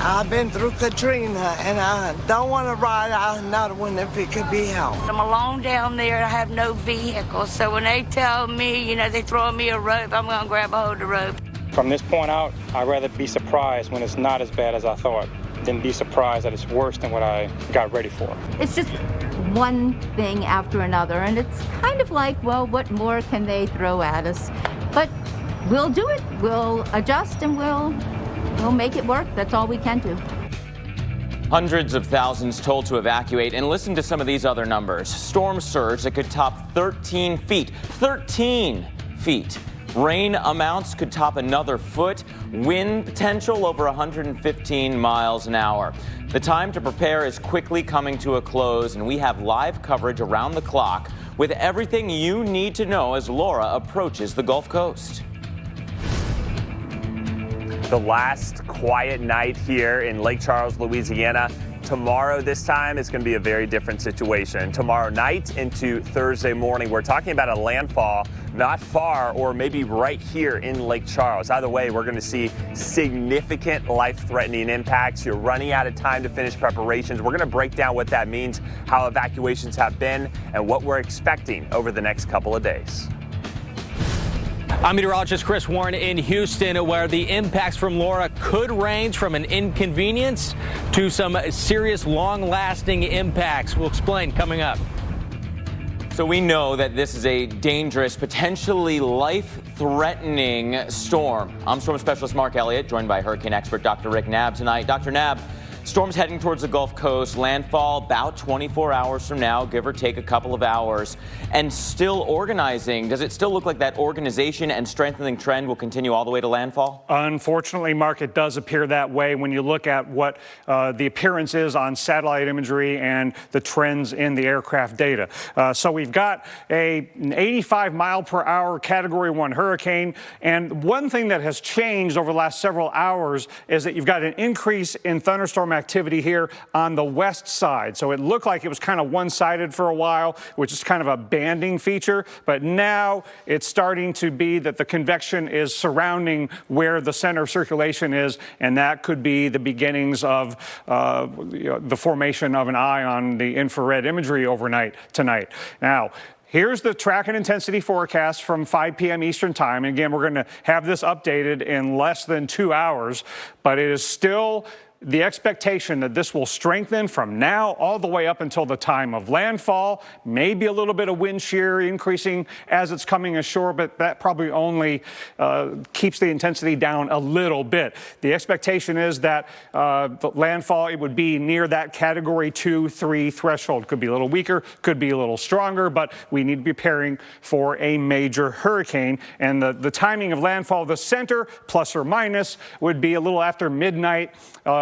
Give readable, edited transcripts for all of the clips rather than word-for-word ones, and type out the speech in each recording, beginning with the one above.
I've been through Katrina, and I don't want to ride out another one if it could be helped. I'm alone down there. I have no vehicle, so when they tell me, they throwing me a rope, I'm going to grab a hold of the rope. From this point out, I'd rather be surprised when it's not as bad as I thought than be surprised that it's worse than what I got ready for. It's just one thing after another, and it's kind of like, well, what more can they throw at us? But we'll do it. We'll adjust, and we'll make it work. That's all we can do. Hundreds of thousands told to evacuate, and listen to some of these other numbers. Storm surge that could top 13 feet. 13 feet. Rain amounts could top another foot. Wind potential over 115 miles an hour. The time to prepare is quickly coming to a close, and we have live coverage around the clock with everything you need to know as Laura approaches the Gulf Coast. The last quiet night here in Lake Charles, Louisiana. Tomorrow, this time, it's going to be a very different situation. Tomorrow night into Thursday morning, we're talking about a landfall not far or maybe right here in Lake Charles. Either way, we're going to see significant life-threatening impacts. You're running out of time to finish preparations. We're going to break down what that means, how evacuations have been, and what we're expecting over the next couple of days. I'm meteorologist Chris Warren in Houston, where the impacts from Laura could range from an inconvenience to some serious, long-lasting impacts. We'll explain coming up. So we know that this is a dangerous, potentially life-threatening storm. I'm storm specialist Mark Elliott, joined by hurricane expert Dr. Rick Knabb tonight. Dr. Knabb, storm's heading towards the Gulf Coast. Landfall about 24 hours from now, give or take a couple of hours. And still organizing. Does it still look like that organization and strengthening trend will continue all the way to landfall? Unfortunately, Mark, it does appear that way when you look at what the appearance is on satellite imagery and the trends in the aircraft data. So we've got an 85 mile per hour Category 1 hurricane. And one thing that has changed over the last several hours is that you've got an increase in thunderstorm activity here on the west side. So it looked like it was kind of one-sided for a while, which is kind of a banding feature. But now it's starting to be that the convection is surrounding where the center of circulation is, and that could be the beginnings of the formation of an eye on the infrared imagery overnight tonight. Now, here's the track and intensity forecast from 5 p.m. Eastern time. And again, we're going to have this updated in less than 2 hours, but it is still the expectation that this will strengthen from now all the way up until the time of landfall, maybe a little bit of wind shear increasing as it's coming ashore, but that probably only keeps the intensity down a little bit. The expectation is that the landfall, it would be near that Category 2, 3 threshold. Could be a little weaker, could be a little stronger, but we need to be preparing for a major hurricane. And the timing of landfall, the center, plus or minus, would be a little after midnight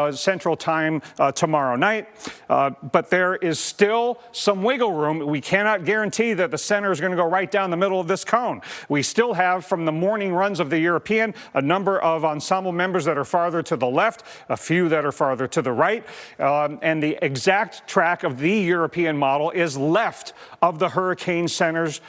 Central Time tomorrow night. But there is still some wiggle room. We cannot guarantee that the center is going to go right down the middle of this cone. We still have, from the morning runs of the European, a number of ensemble members that are farther to the left, a few that are farther to the right. And the exact track of the European model is left of the hurricane center's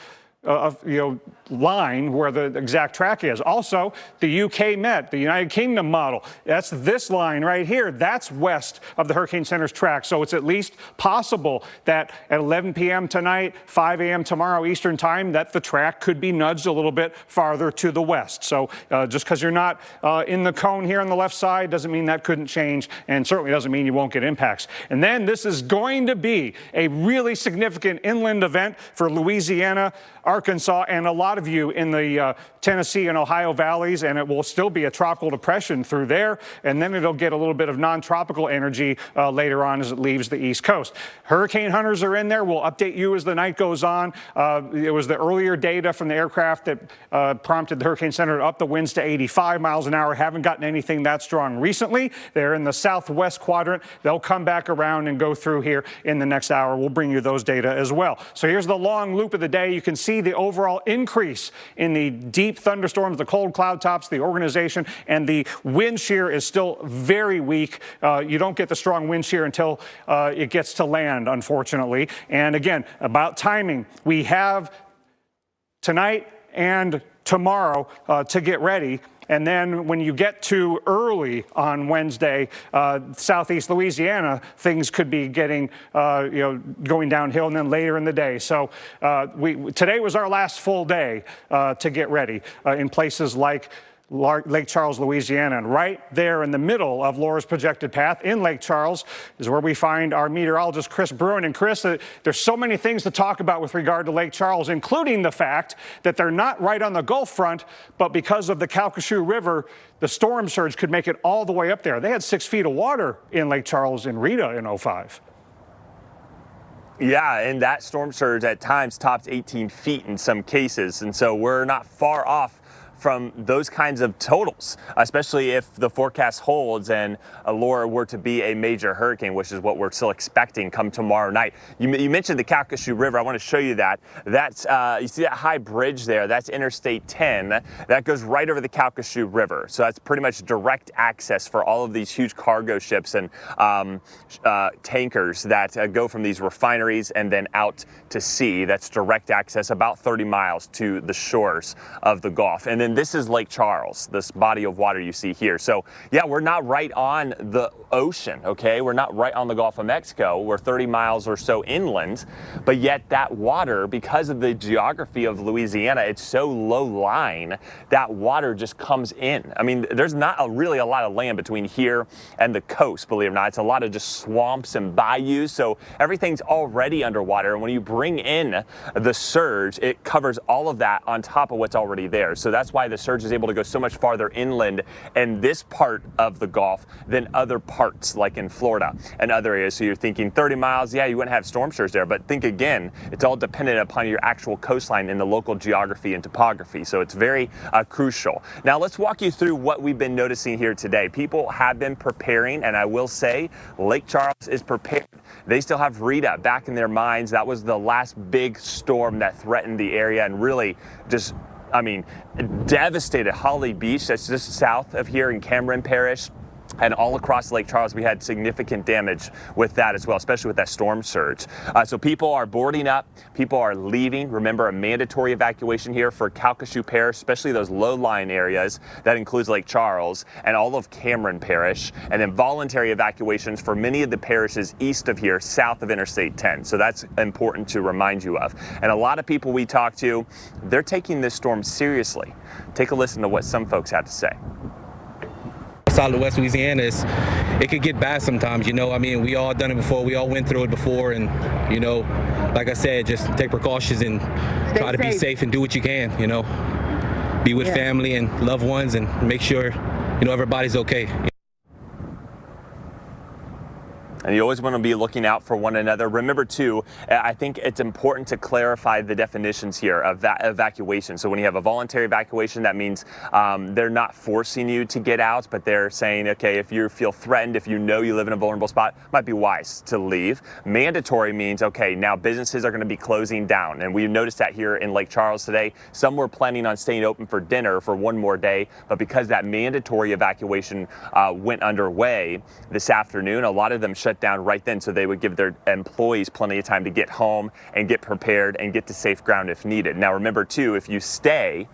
line where the exact track is. Also, the UK Met, the United Kingdom model, that's this line right here. That's west of the Hurricane Center's track. So it's at least possible that at 11 p.m. tonight, 5 a.m. tomorrow Eastern time, that the track could be nudged a little bit farther to the west. So just because you're not in the cone here on the left side doesn't mean that couldn't change, and certainly doesn't mean you won't get impacts. And then this is going to be a really significant inland event for Louisiana, Arkansas, and a lot of you in the Tennessee and Ohio valleys, and it will still be a tropical depression through there, and then it'll get a little bit of non-tropical energy later on as it leaves the East Coast. Hurricane hunters are in there. We'll update you as the night goes on. It was the earlier data from the aircraft that prompted the Hurricane Center to up the winds to 85 miles an hour. Haven't gotten anything that strong recently. They're in the southwest quadrant. They'll come back around and go through here in the next hour. We'll bring you those data as well. So here's the long loop of the day. You can see the overall increase in the deep thunderstorms, the cold cloud tops, the organization, and the wind shear is still very weak. You don't get the strong wind shear until it gets to land, unfortunately. And again, about timing, we have tonight and tomorrow to get ready. And then when you get to early on Wednesday, southeast Louisiana, things could be getting, going downhill, and then later in the day. So today was our last full day to get ready in places like Lake Charles, Louisiana, and right there in the middle of Laura's projected path in Lake Charles is where we find our meteorologist, Chris Bruin. And Chris, there's so many things to talk about with regard to Lake Charles, including the fact that they're not right on the Gulf front, but because of the Calcasieu River, the storm surge could make it all the way up there. They had 6 feet of water in Lake Charles in Rita in 05. Yeah, and that storm surge at times topped 18 feet in some cases. And so we're not far off from those kinds of totals, especially if the forecast holds and Laura were to be a major hurricane, which is what we're still expecting come tomorrow night. You mentioned the Calcasieu River. I want to show you that. That's you see that high bridge there? That's Interstate 10. That goes right over the Calcasieu River. So that's pretty much direct access for all of these huge cargo ships and tankers that go from these refineries and then out to sea. That's direct access, about 30 miles to the shores of the Gulf. And then this is Lake Charles, this body of water you see here. So yeah, we're not right on the ocean, okay? We're not right on the Gulf of Mexico. We're 30 miles or so inland, but yet that water, because of the geography of Louisiana, it's so low lying, that water just comes in. I mean, there's not really a lot of land between here and the coast, believe it or not. It's a lot of just swamps and bayous, so everything's already underwater. And when you bring in the surge, it covers all of that on top of what's already there. So that's why the surge is able to go so much farther inland in this part of the Gulf than other parts like in Florida and other areas. So you're thinking 30 miles, yeah, you wouldn't have storm surge there, but think again, it's all dependent upon your actual coastline and the local geography and topography. So it's very crucial. Now let's walk you through what we've been noticing here today. People have been preparing, and I will say Lake Charles is prepared. They still have Rita back in their minds. That was the last big storm that threatened the area and really just, I mean, devastated Holly Beach. That's just south of here in Cameron Parish. And all across Lake Charles, we had significant damage with that as well, especially with that storm surge. So people are boarding up, people are leaving. Remember, a mandatory evacuation here for Calcasieu Parish, especially those low-lying areas. That includes Lake Charles and all of Cameron Parish. And then voluntary evacuations for many of the parishes east of here, south of Interstate 10. So that's important to remind you of. And a lot of people we talk to, they're taking this storm seriously. Take a listen to what some folks had to say. Solid West Louisiana, it could get bad sometimes, you know. I mean, we all done it before. We all went through it before, and you know, like I said, just take precautions and try to be safe and do what you can, you know. Be with family and loved ones and make sure, you know, everybody's okay. And you always want to be looking out for one another. Remember, too, I think it's important to clarify the definitions here of evacuation. So when you have a voluntary evacuation, that means they're not forcing you to get out, but they're saying, okay, if you feel threatened, if you know you live in a vulnerable spot, it might be wise to leave. Mandatory means, okay, now businesses are going to be closing down. And we noticed that here in Lake Charles today. Some were planning on staying open for dinner for one more day, but because that mandatory evacuation went underway this afternoon, a lot of them shut down right then, so they would give their employees plenty of time to get home and get prepared and get to safe ground if needed. Now remember too, if you stay,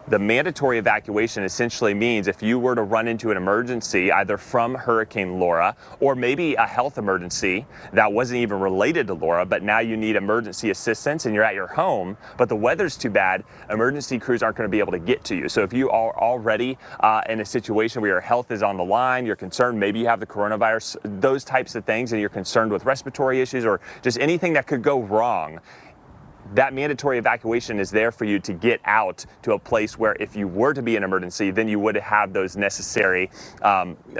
the mandatory evacuation essentially means if you were to run into an emergency, either from Hurricane Laura or maybe a health emergency that wasn't even related to Laura, but now you need emergency assistance and you're at your home, but the weather's too bad, emergency crews aren't going to be able to get to you. So if you are already in a situation where your health is on the line, you're concerned, maybe you have the coronavirus, those types of things, and you're concerned with respiratory issues or just anything that could go wrong, that mandatory evacuation is there for you to get out to a place where if you were to be an emergency, then you would have those necessary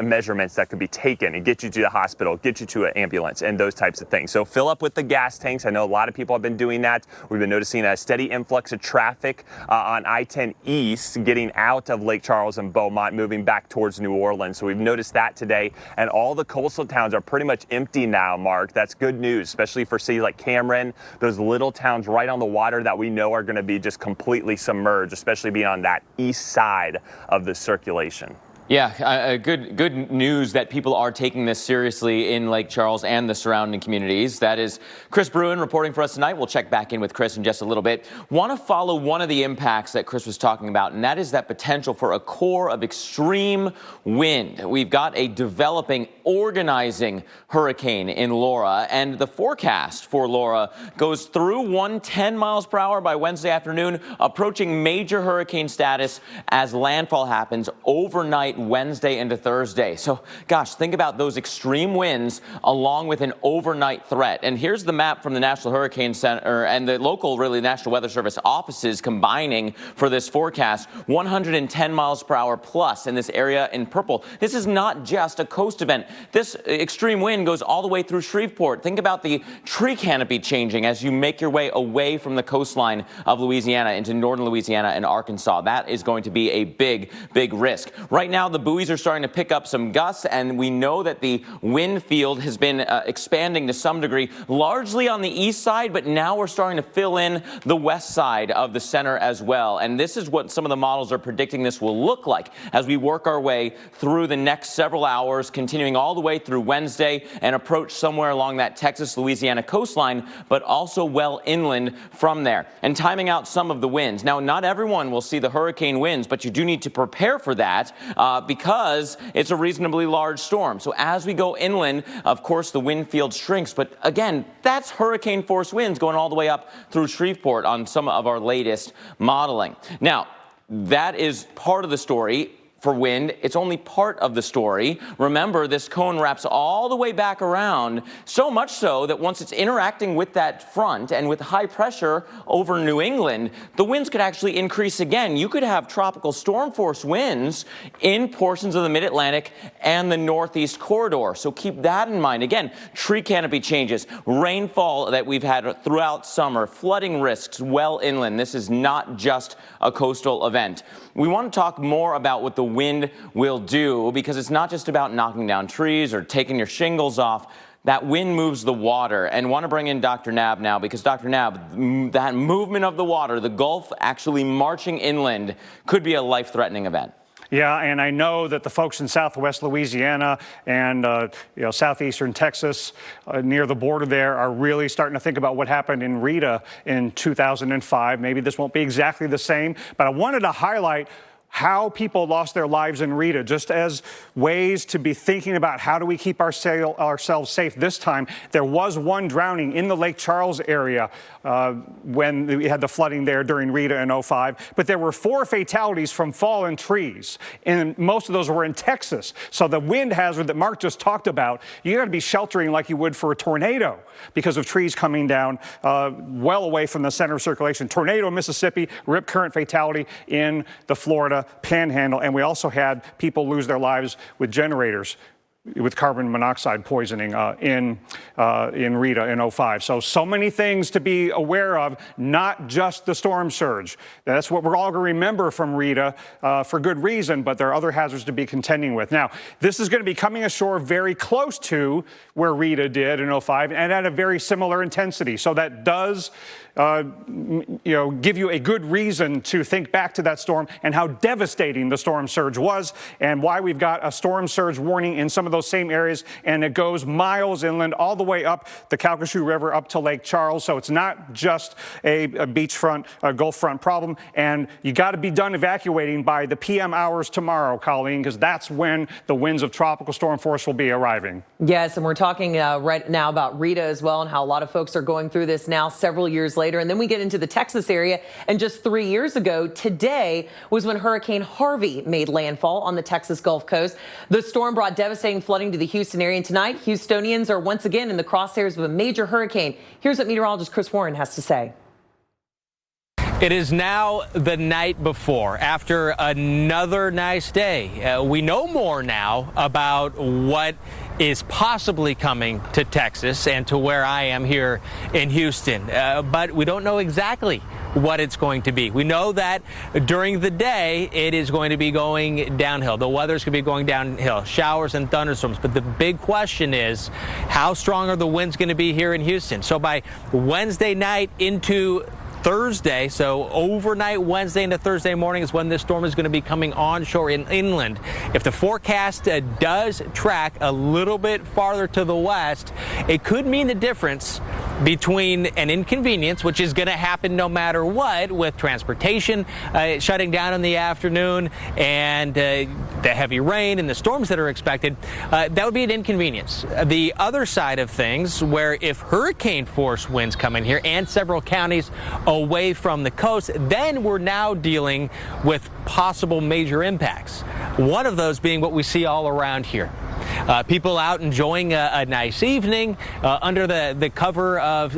measurements that could be taken and get you to the hospital, get you to an ambulance, and those types of things. So fill up with the gas tanks. I know a lot of people have been doing that. We've been noticing a steady influx of traffic on I-10 East getting out of Lake Charles and Beaumont, moving back towards New Orleans. So we've noticed that today. And all the coastal towns are pretty much empty now, Mark. That's good news, especially for cities like Cameron, those little towns right on the water that we know are going to be just completely submerged, especially being on that east side of the circulation. Yeah, good news that people are taking this seriously in Lake Charles and the surrounding communities. That is Chris Bruin reporting for us tonight. We'll check back in with Chris in just a little bit. Want to follow one of the impacts that Chris was talking about, and that is that potential for a core of extreme wind. We've got a developing, organizing hurricane in Laura, and the forecast for Laura goes through 110 miles per hour by Wednesday afternoon, approaching major hurricane status as landfall happens overnight Wednesday into Thursday. So, gosh, think about those extreme winds along with an overnight threat. And here's the map from the National Hurricane Center and the local, really, National Weather Service offices combining for this forecast. 110 miles per hour plus in this area in purple. This is not just a coast event. This extreme wind goes all the way through Shreveport. Think about the tree canopy changing as you make your way away from the coastline of Louisiana into northern Louisiana and Arkansas. That is going to be a big risk. Right now, the buoys are starting to pick up some gusts, and we know that the wind field has been expanding to some degree, largely on the east side, but now we're starting to fill in the west side of the center as well. And this is what some of the models are predicting this will look like as we work our way through the next several hours, continuing all the way through Wednesday and approach somewhere along that Texas-Louisiana coastline, but also well inland from there. And timing out some of the winds. Now, not everyone will see the hurricane winds, but you do need to prepare for that because it's a reasonably large storm. So as we go inland, of course, the wind field shrinks. But again, that's hurricane force winds going all the way up through Shreveport on some of our latest modeling. Now, that is part of the story. For wind, it's only part of the story. Remember, this cone wraps all the way back around, so much so that once it's interacting with that front and with high pressure over New England, the winds could actually increase again. You could have tropical storm force winds in portions of the mid-Atlantic and the northeast corridor. So keep that in mind. Again, tree canopy changes, rainfall that we've had throughout summer, flooding risks well inland. This is not just a coastal event. We want to talk more about what the wind will do, because it's not just about knocking down trees or taking your shingles off. That wind moves the water, and want to bring in Dr. Knabb now, because Dr. Knabb, that movement of the water, the Gulf actually marching inland, could be a life-threatening event. Yeah, and I know that the folks in southwest Louisiana and southeastern Texas near the border there are really starting to think about what happened in Rita in 2005. Maybe this won't be exactly the same, but I wanted to highlight how people lost their lives in Rita, just as ways to be thinking about how do we keep ourselves safe this time. There was one drowning in the Lake Charles area when we had the flooding there during Rita in 2005, but there were 4 fatalities from fallen trees, and most of those were in Texas. So the wind hazard that Mark just talked about, you got to be sheltering like you would for a tornado because of trees coming down well away from the center of circulation. Tornado in Mississippi, rip current fatality in the Florida Panhandle, and we also had people lose their lives with generators with carbon monoxide poisoning in Rita in 2005. So many things to be aware of, not just the storm surge. That's what we're all going to remember from Rita for good reason, but there are other hazards to be contending with. Now, this is going to be coming ashore very close to where Rita did in 2005 and at a very similar intensity. So that does give you a good reason to think back to that storm and how devastating the storm surge was, and why we've got a storm surge warning in some of those same areas, and it goes miles inland all the way up the Calcasieu River up to Lake Charles. So it's not just a beachfront, Gulf front problem, and you got to be done evacuating by the PM hours tomorrow, Colleen, because that's when the winds of tropical storm force will be arriving. Yes, and we're talking right now about Rita as well, and how a lot of folks are going through this now several years later. And then we get into the Texas area, and just 3 years ago today was when Hurricane Harvey made landfall on the Texas Gulf Coast. The storm brought devastating flooding to the Houston area, and tonight Houstonians are once again in the crosshairs of a major hurricane. Here's what meteorologist Chris Warren has to say. It is now the night before, after another nice day. We know more now about what is possibly coming to Texas and to where I am here in Houston, but we don't know exactly what it's going to be. We know that during the day it is going to be going downhill. The weather's going to be going downhill, showers and thunderstorms. But the big question is, how strong are the winds going to be here in Houston? So by Wednesday night into Thursday. So overnight Wednesday into Thursday morning is when this storm is going to be coming onshore and inland. If the forecast does track a little bit farther to the west, it could mean the difference between an inconvenience, which is going to happen no matter what, with transportation shutting down in the afternoon and the heavy rain and the storms that are expected. That would be an inconvenience. The other side of things, where if hurricane force winds come in here and several counties away from the coast, then we're now dealing with possible major impacts. One of those being what we see all around here. People out enjoying a nice evening under the cover of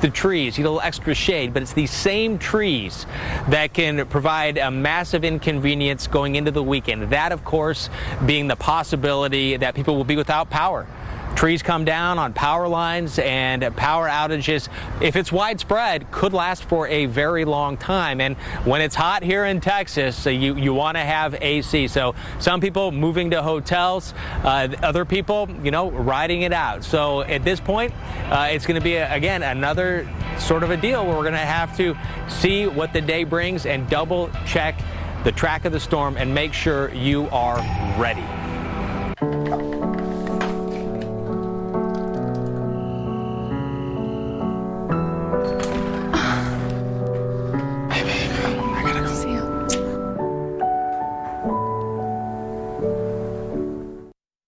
the trees, a little extra shade, but it's these same trees that can provide a massive inconvenience going into the weekend. That, of course, being the possibility that people will be without power. Trees come down on power lines, and power outages, if it's widespread, could last for a very long time. And when it's hot here in Texas, you want to have AC. So some people moving to hotels, other people, riding it out. So at this point, it's going to be, again, another sort of a deal where we're going to have to see what the day brings and double check the track of the storm and make sure you are ready.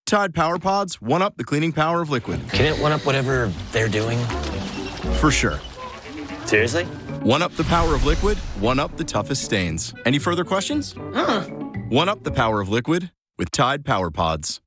Tide Power Pods one-up the cleaning power of liquid. Can it one-up whatever they're doing? For sure. Seriously? One-up the power of liquid, one-up the toughest stains. Any further questions? One-up the power of liquid with Tide Power Pods.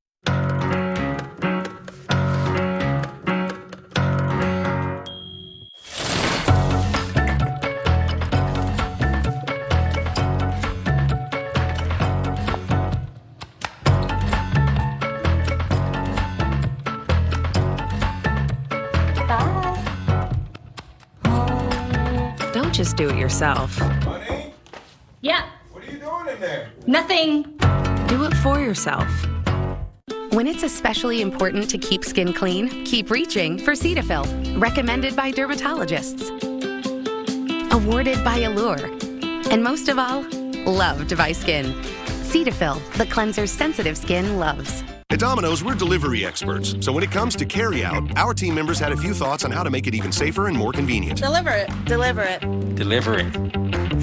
Just do it yourself. Honey? Yeah. What are you doing in there? Nothing. Do it for yourself. When it's especially important to keep skin clean, keep reaching for Cetaphil. Recommended by dermatologists. Awarded by Allure. And most of all, loved by skin. Cetaphil, the cleanser sensitive skin loves. At Domino's, we're delivery experts. So when it comes to carry-out, our team members had a few thoughts on how to make it even safer and more convenient. Deliver it. Deliver it. Deliver it.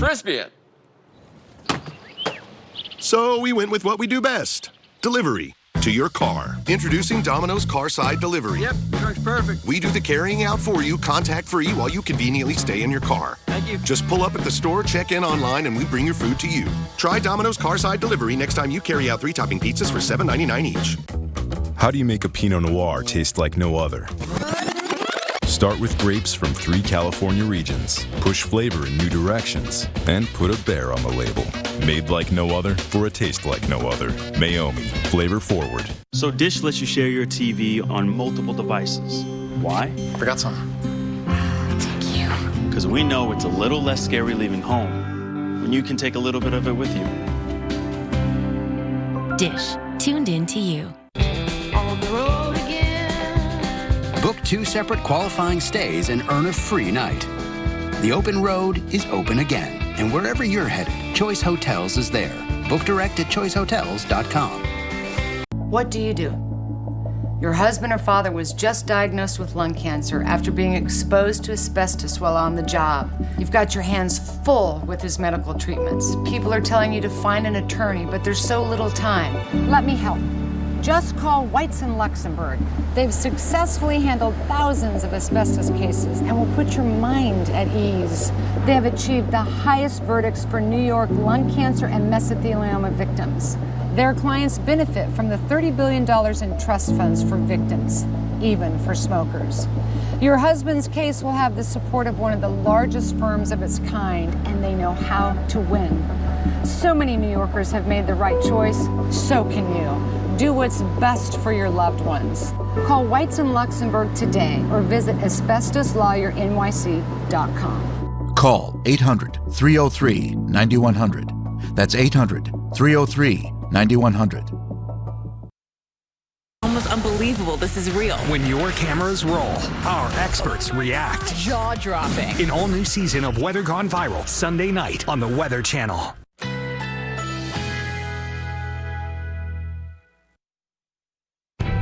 Frisbee it. So we went with what we do best. Delivery to your car. Introducing Domino's Carside Delivery. Yep, truck's perfect. We do the carrying out for you, contact-free, while you conveniently stay in your car. Thank you. Just pull up at the store, check in online, and we bring your food to you. Try Domino's Carside Delivery next time you carry out 3-topping pizzas for $7.99 each. How do you make a Pinot Noir taste like no other? Start with grapes from 3 California regions. Push flavor in new directions. And put a bear on the label. Made like no other for a taste like no other. Mayomi. Flavor forward. So Dish lets you share your TV on multiple devices. Why? Forgot something. Thank you. Because we know it's a little less scary leaving home when you can take a little bit of it with you. Dish. Tuned in to you. On the road again. Book 2 separate qualifying stays and earn a free night. The open road is open again. And wherever you're headed, Choice Hotels is there. Book direct at choicehotels.com. What do you do? Your husband or father was just diagnosed with lung cancer after being exposed to asbestos while on the job. You've got your hands full with his medical treatments. People are telling you to find an attorney, but there's so little time. Let me help. Just call Whites in Luxembourg. They've successfully handled thousands of asbestos cases and will put your mind at ease. They have achieved the highest verdicts for New York lung cancer and mesothelioma victims. Their clients benefit from the $30 billion in trust funds for victims, even for smokers. Your husband's case will have the support of one of the largest firms of its kind, and they know how to win. So many New Yorkers have made the right choice, so can you. Do what's best for your loved ones. Call Whites in Luxembourg today or visit asbestosLawyerNYC.com. Call 800-303-9100. That's 800-303-9100. Almost unbelievable. This is real. When your cameras roll, our experts react. Jaw-dropping. An all-new season of Weather Gone Viral, Sunday night on the Weather Channel.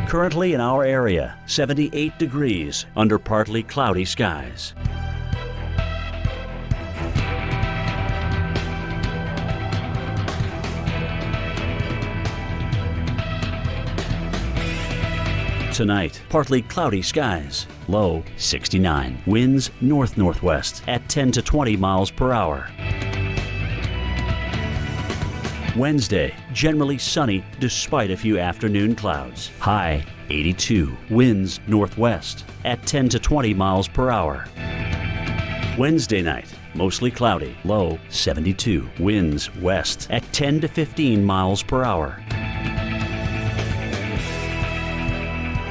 Currently in our area, 78 degrees under partly cloudy skies. Tonight, partly cloudy skies, low 69. Winds north-northwest at 10 to 20 miles per hour. Wednesday, generally sunny despite a few afternoon clouds. High 82. Winds northwest at 10 to 20 miles per hour. Wednesday night, mostly cloudy. Low 72. Winds west at 10 to 15 miles per hour.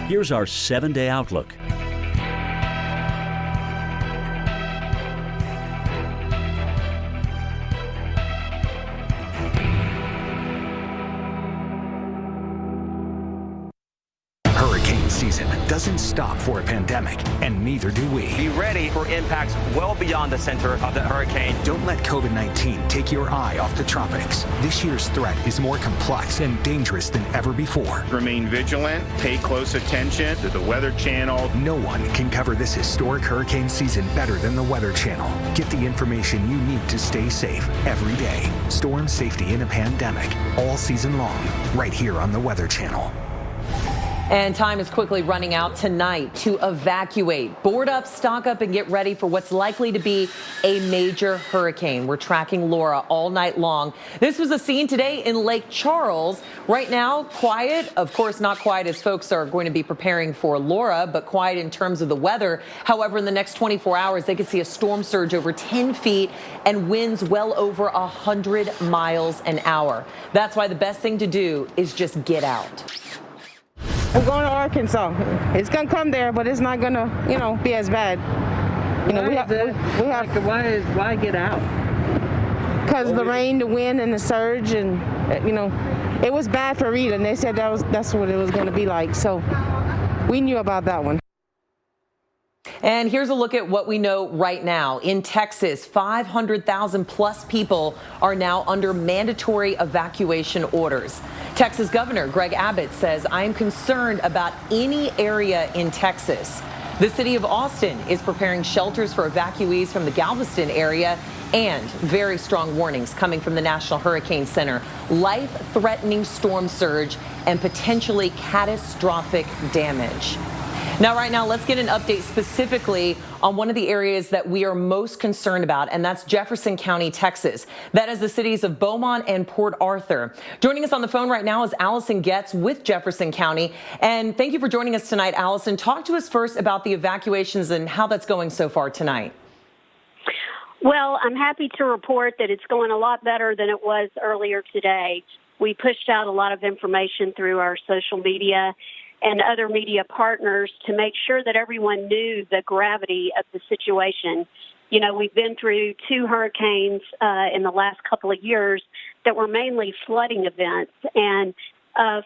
Here's our 7-day outlook. Hurricane season doesn't stop for a pandemic, and neither do we. Be ready for impacts well beyond the center of the hurricane. Don't let COVID-19 take your eye off the tropics. This year's threat is more complex and dangerous than ever before. Remain vigilant, pay close attention to the Weather Channel. No one can cover this historic hurricane season better than the Weather Channel. Get the information you need to stay safe every day. Storm safety in a pandemic, all season long, right here on the Weather Channel. And time is quickly running out tonight to evacuate. Board up, stock up, and get ready for what's likely to be a major hurricane. We're tracking Laura all night long. This was a scene today in Lake Charles. Right now, quiet. Of course, not quiet as folks are going to be preparing for Laura, but quiet in terms of the weather. However, in the next 24 hours, they could see a storm surge over 10 feet and winds well over 100 miles an hour. That's why the best thing to do is just get out. We're going to Arkansas. It's going to come there, but it's not going to, be as bad. Why get out? Because the rain, the wind, and the surge, and, it was bad for Rita, and they said that's what it was going to be like. So we knew about that one. And here's a look at what we know right now. In Texas, 500,000 plus people are now under mandatory evacuation orders. Texas Governor Greg Abbott says, I am concerned about any area in Texas. The city of Austin is preparing shelters for evacuees from the Galveston area, and very strong warnings coming from the National Hurricane Center. Life-threatening storm surge and potentially catastrophic damage. Now, right now, let's get an update specifically on one of the areas that we are most concerned about, and that's Jefferson County, Texas. That is the cities of Beaumont and Port Arthur. Joining us on the phone right now is Allison Getz with Jefferson County. And thank you for joining us tonight, Allison. Talk to us first about the evacuations and how that's going so far tonight. Well, I'm happy to report that it's going a lot better than it was earlier today. We pushed out a lot of information through our social media and other media partners to make sure that everyone knew the gravity of the situation. You know, we've been through 2 hurricanes in the last couple of years that were mainly flooding events, and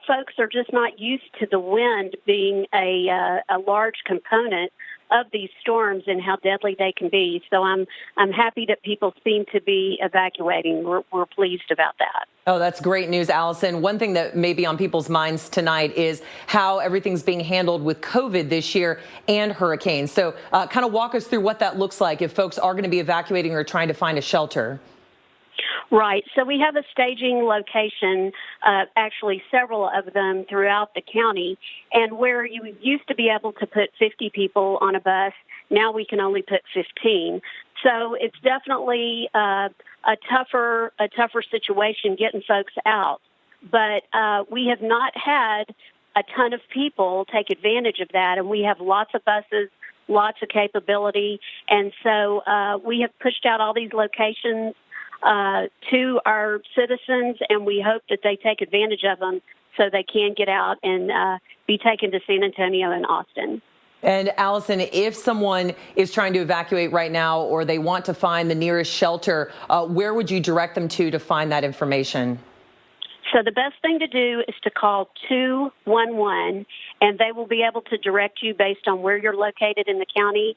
folks are just not used to the wind being a large component of these storms and how deadly they can be. So I'm happy that people seem to be evacuating. We're pleased about that. Oh, that's great news, Allison. One thing that may be on people's minds tonight is how everything's being handled with COVID this year and hurricanes. So kind of walk us through what that looks like if folks are going to be evacuating or trying to find a shelter. Right. So we have a staging location, actually several of them throughout the county, and where you used to be able to put 50 people on a bus, now we can only put 15. So it's definitely a tougher situation getting folks out. But we have not had a ton of people take advantage of that, and we have lots of buses, lots of capability, and so we have pushed out all these locations to our citizens, and we hope that they take advantage of them so they can get out and be taken to San Antonio and Austin. And Allison, if someone is trying to evacuate right now or they want to find the nearest shelter, where would you direct them to find that information? So the best thing to do is to call 211, and they will be able to direct you based on where you're located in the county.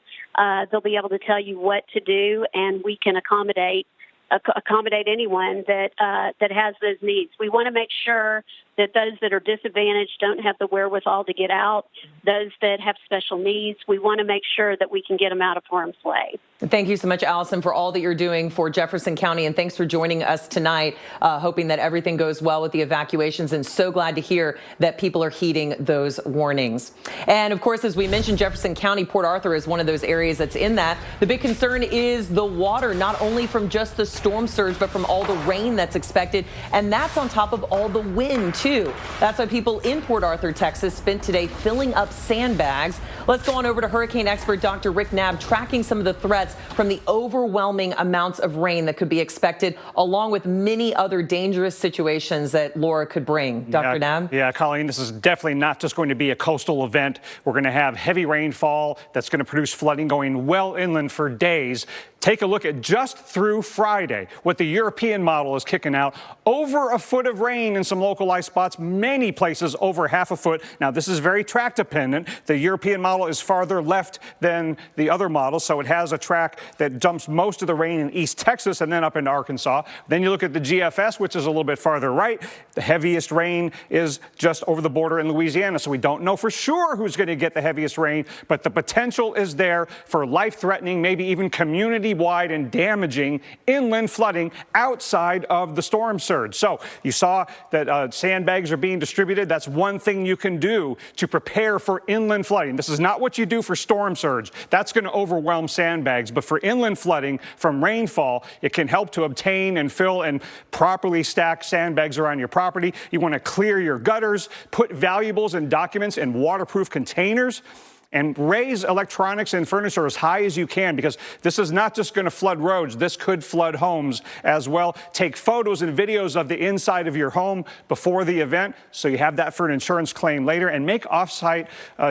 They'll be able to tell you what to do, and we can accommodate anyone that has those needs. We want to make sure that those that are disadvantaged don't have the wherewithal to get out. Those that have special needs, we want to make sure that we can get them out of harm's way. Thank you so much, Allison, for all that you're doing for Jefferson County, and thanks for joining us tonight, hoping that everything goes well with the evacuations, and so glad to hear that people are heeding those warnings. And of course, as we mentioned, Jefferson County, Port Arthur is one of those areas that's in that. The big concern is the water, not only from just the storm surge, but from all the rain that's expected, and that's on top of all the wind, too. That's why people in Port Arthur, Texas, spent today filling up sandbags. Let's go on over to hurricane expert Dr. Rick Knabb, tracking some of the threats from the overwhelming amounts of rain that could be expected, along with many other dangerous situations that Laura could bring. Dr. Knabb? Yeah, Colleen, this is definitely not just going to be a coastal event. We're going to have heavy rainfall that's going to produce flooding going well inland for days. Take a look at just through Friday, what the European model is kicking out. Over a foot of rain in some localized spots, many places over half a foot. Now, this is very track dependent. The European model is farther left than the other model, so it has a track that dumps most of the rain in East Texas and then up into Arkansas. Then you look at the GFS, which is a little bit farther right. The heaviest rain is just over the border in Louisiana, so we don't know for sure who's going to get the heaviest rain, but the potential is there for life-threatening, maybe even community-wide and damaging inland flooding outside of the storm surge. So you saw that sandbags are being distributed. That's one thing you can do to prepare for inland flooding. This is not what you do for storm surge. That's going to overwhelm sandbags. But for inland flooding from rainfall, it can help to obtain and fill and properly stack sandbags around your property. You want to clear your gutters, put valuables and documents in waterproof containers, and raise electronics and furniture as high as you can, because this is not just going to flood roads. This could flood homes as well. Take photos and videos of the inside of your home before the event, so you have that for an insurance claim later, and make off-site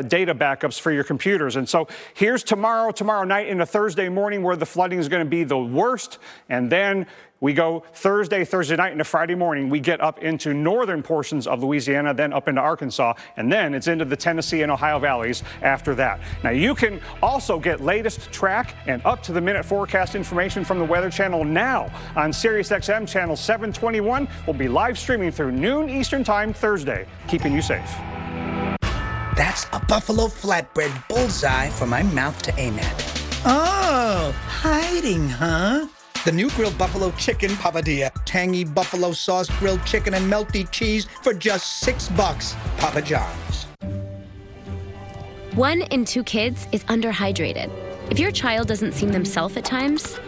data backups for your computers. And so here's tomorrow night into Thursday morning, where the flooding is going to be the worst, and then we go Thursday night into Friday morning. We get up into northern portions of Louisiana, then up into Arkansas, and then it's into the Tennessee and Ohio valleys after that. Now, you can also get latest track and up-to-the-minute forecast information from the Weather Channel now on SiriusXM Channel 721. We'll be live streaming through noon Eastern Time Thursday, keeping you safe. That's a buffalo flatbread bullseye for my mouth to aim at. Oh, hiding, huh? The new grilled buffalo chicken papadilla. Tangy buffalo sauce, grilled chicken, and melty cheese for just $6. Papa John's. 1 in 2 kids is underhydrated. If your child doesn't seem themselves at times,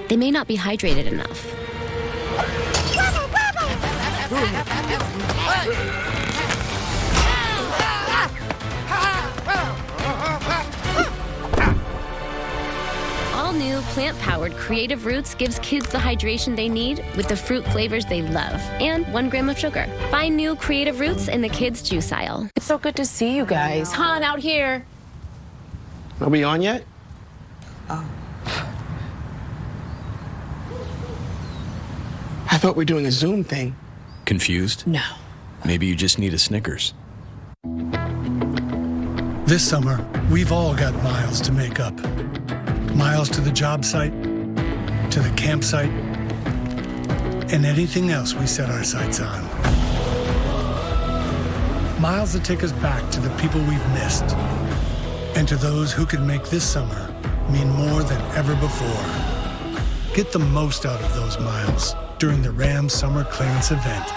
they may not be hydrated enough. All-new plant-powered Creative Roots gives kids the hydration they need with the fruit flavors they love and 1 gram of sugar. Find new Creative Roots in the kids' juice aisle. It's so good to see you guys. Han, out here. Are we on yet? Oh. I thought we were doing a Zoom thing. Confused? No. Maybe you just need a Snickers. This summer, we've all got miles to make up. Miles to the job site, to the campsite, and anything else we set our sights on. Miles that take us back to the people we've missed, and to those who could make this summer mean more than ever before. Get the most out of those miles during the Ram Summer Clearance event.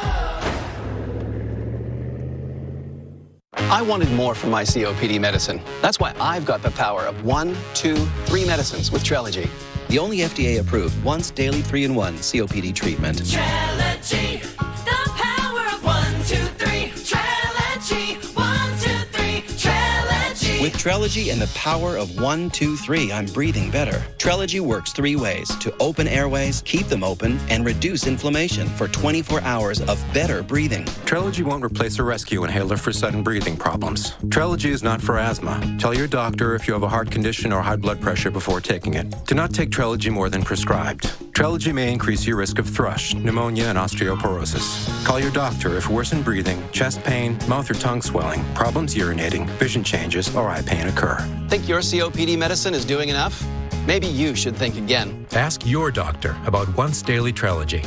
I wanted more from my COPD medicine. That's why I've got the power of 1, 2, 3 medicines with Trelegy. The only FDA-approved once-daily 3-in-1 COPD treatment. Trelegy, the power of 1, 2, 3. Trelegy, 1, 2, 3. Trelegy. With Trelegy and the power of 1, 2, 3, I'm breathing better. Trelegy works 3 ways to open airways, keep them open, and reduce inflammation for 24 hours of better breathing. Trelegy won't replace a rescue inhaler for sudden breathing problems. Trelegy is not for asthma. Tell your doctor if you have a heart condition or high blood pressure before taking it. Do not take Trelegy more than prescribed. Trelegy may increase your risk of thrush, pneumonia, and osteoporosis. Call your doctor if worsened breathing, chest pain, mouth or tongue swelling, problems urinating, vision changes, or eye pain occur. Think your COPD medicine is doing enough? Maybe you should think again. Ask your doctor about once daily Trelegy.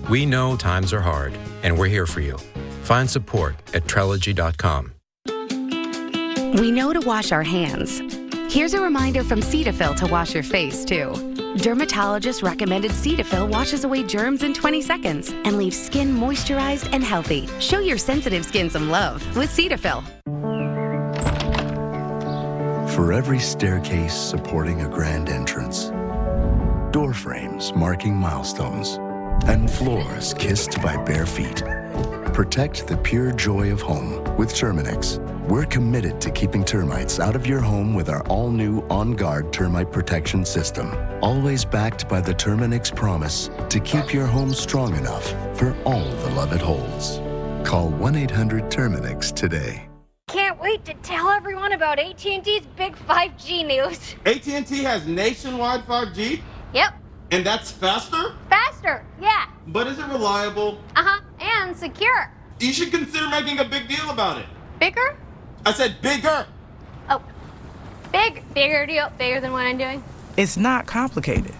We know times are hard, and we're here for you. Find support at Trelegy.com. We know to wash our hands. Here's a reminder from Cetaphil to wash your face, too. Dermatologist recommended Cetaphil washes away germs in 20 seconds and leaves skin moisturized and healthy. Show your sensitive skin some love with Cetaphil. For every staircase supporting a grand entrance, door frames marking milestones, and floors kissed by bare feet, protect the pure joy of home with Terminix. We're committed to keeping termites out of your home with our all-new On Guard termite protection system. Always backed by the Terminix promise to keep your home strong enough for all the love it holds. Call 1-800-TERMINIX today. Can't wait to tell everyone about AT&T's big 5G news. AT&T has nationwide 5G? Yep. And that's faster? Faster, yeah. But is it reliable? Uh-huh, and secure. You should consider making a big deal about it. Bigger? I said bigger. Oh, bigger deal, bigger than what I'm doing. It's not complicated.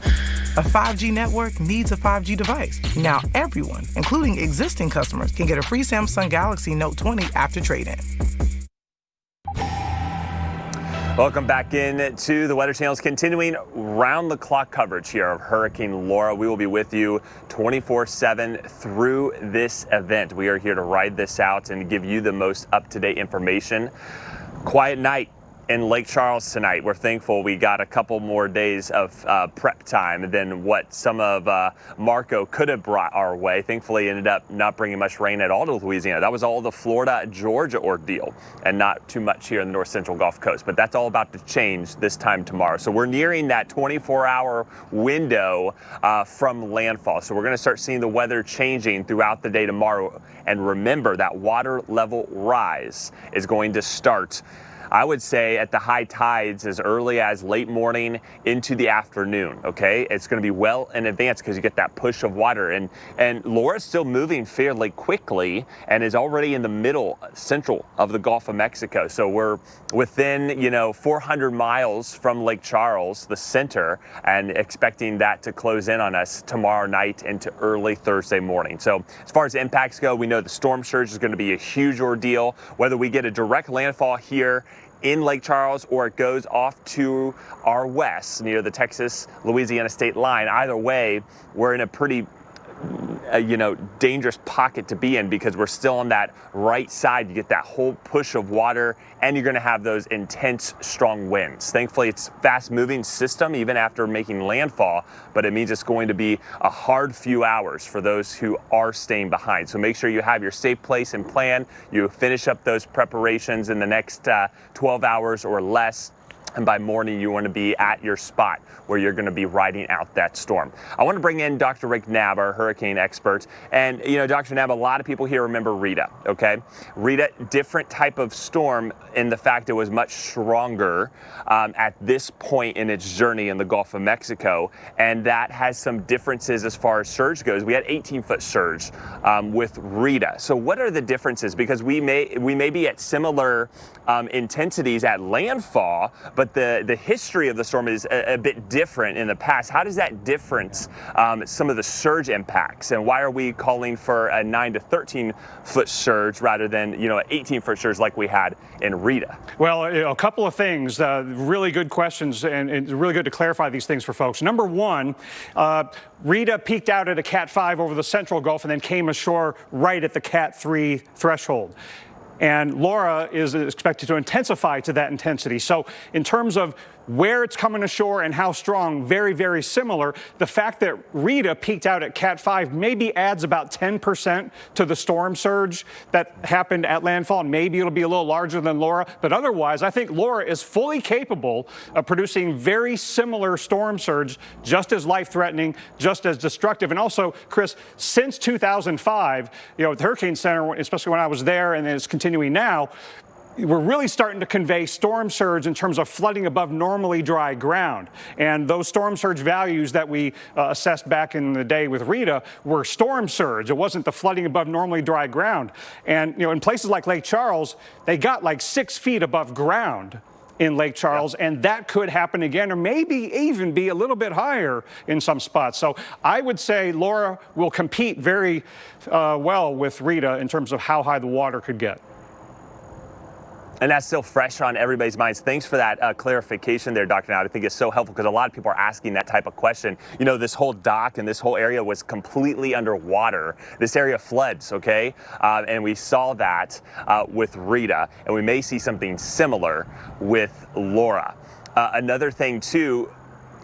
A 5G network needs a 5G device. Now everyone, including existing customers, can get a free Samsung Galaxy Note 20 after trade-in. Welcome back in to the Weather Channel's continuing round-the-clock coverage here of Hurricane Laura. We will be with you 24/7 through this event. We are here to ride this out and give you the most up-to-date information. Quiet night in Lake Charles tonight. We're thankful we got a couple more days of prep time than what some of Marco could have brought our way. Thankfully, ended up not bringing much rain at all to Louisiana. That was all the Florida-Georgia ordeal and not too much here in the north central Gulf Coast. But that's all about to change this time tomorrow. So we're nearing that 24-hour window from landfall. So we're going to start seeing the weather changing throughout the day tomorrow. And remember, that water level rise is going to start, I would say, at the high tides as early as late morning into the afternoon, okay? It's going to be well in advance because you get that push of water. And Laura's still moving fairly quickly and is already in the middle, central of the Gulf of Mexico. So we're within, 400 miles from Lake Charles, the center, and expecting that to close in on us tomorrow night into early Thursday morning. So as far as impacts go, we know the storm surge is going to be a huge ordeal. Whether we get a direct landfall here in Lake Charles or it goes off to our west near the Texas-Louisiana state line, either way, we're in a pretty dangerous pocket to be in because we're still on that right side. You get that whole push of water and you're going to have those intense, strong winds. Thankfully, it's a fast-moving system even after making landfall, but it means it's going to be a hard few hours for those who are staying behind. So make sure you have your safe place and plan. You finish up those preparations in the next 12 hours or less. And by morning, you want to be at your spot where you're going to be riding out that storm. I want to bring in Dr. Rick Knabb, our hurricane expert. And, Dr. Knabb, a lot of people here remember Rita, okay? Rita, different type of storm in the fact it was much stronger at this point in its journey in the Gulf of Mexico. And that has some differences as far as surge goes. We had 18-foot surge with Rita. So what are the differences? Because we may be at similar intensities at landfall, but the history of the storm is a bit different in the past. How does that difference some of the surge impacts, and why are we calling for a 9 to 13-foot surge rather than an 18-foot surge like we had in Rita? Well, a couple of things, really good questions, and really good to clarify these things for folks. Number one, Rita peaked out at a Cat 5 over the central Gulf and then came ashore right at the Cat 3 threshold. and Laura is expected to intensify to that intensity. So in terms of where it's coming ashore and how strong, very, very similar. The fact that Rita peaked out at Cat 5 maybe adds about 10% to the storm surge that happened at landfall. Maybe it'll be a little larger than Laura, but otherwise, I think Laura is fully capable of producing very similar storm surge, just as life-threatening, just as destructive. And also, Chris, since 2005, at the Hurricane Center, especially when I was there and it's continuing now, we're really starting to convey storm surge in terms of flooding above normally dry ground. And those storm surge values that we assessed back in the day with Rita were storm surge. It wasn't the flooding above normally dry ground. And, in places like Lake Charles, they got like 6 feet above ground in Lake Charles, and that could happen again, or maybe even be a little bit higher in some spots. So I would say Laura will compete very well with Rita in terms of how high the water could get. And that's still fresh on everybody's minds. Thanks for that clarification there, Dr. Nowd. I think it's so helpful because a lot of people are asking that type of question. This whole dock and this whole area was completely underwater. This area floods, okay? And we saw that with Rita, and we may see something similar with Laura. Another thing, too,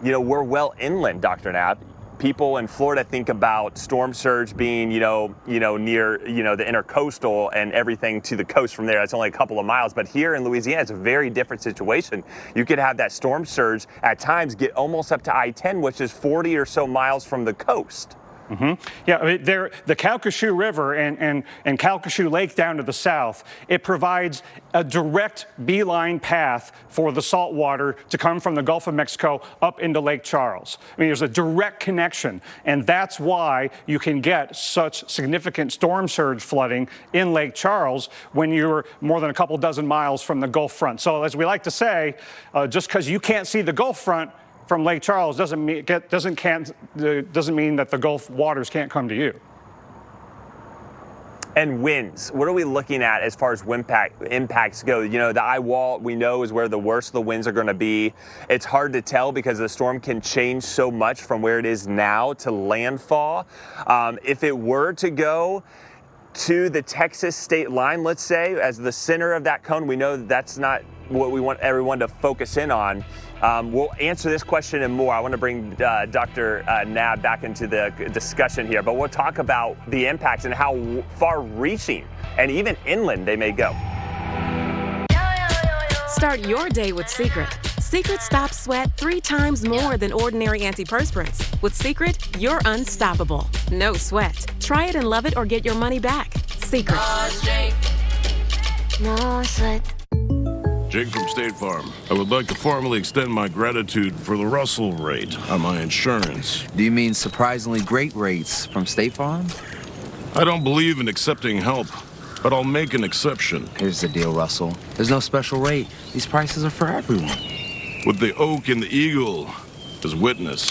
we're well inland, Dr. Nowd. People in Florida think about storm surge being, near, the intercoastal and everything to the coast from there. That's only a couple of miles. But here in Louisiana, it's a very different situation. You could have that storm surge at times get almost up to I-10, which is 40 or so miles from the coast. Mm-hmm. Yeah, the Calcasieu River and Calcasieu Lake down to the south, it provides a direct beeline path for the salt water to come from the Gulf of Mexico up into Lake Charles. There's a direct connection, and that's why you can get such significant storm surge flooding in Lake Charles when you're more than a couple dozen miles from the Gulf front. So as we like to say, just because you can't see the Gulf front from Lake Charles doesn't mean that the Gulf waters can't come to you. And winds, what are we looking at as far as impacts go? The eye wall we know is where the worst of the winds are going to be. It's hard to tell because the storm can change so much from where it is now to landfall. If it were to go to the Texas state line, let's say, as the center of that cone, we know that's not what we want everyone to focus in on. We'll answer this question and more. I want to bring Dr. Nowd back into the discussion here, but we'll talk about the impacts and how far-reaching and even inland they may go. Start your day with Secret. Secret stops sweat 3 times more than ordinary antiperspirants. With Secret, you're unstoppable. No sweat. Try it and love it or get your money back. Secret. No sweat. Jake from State Farm. I would like to formally extend my gratitude for the Russell rate on my insurance. Do you mean surprisingly great rates from State Farm? I don't believe in accepting help, but I'll make an exception. Here's the deal, Russell. There's no special rate. These prices are for everyone. With the oak and the eagle as witness,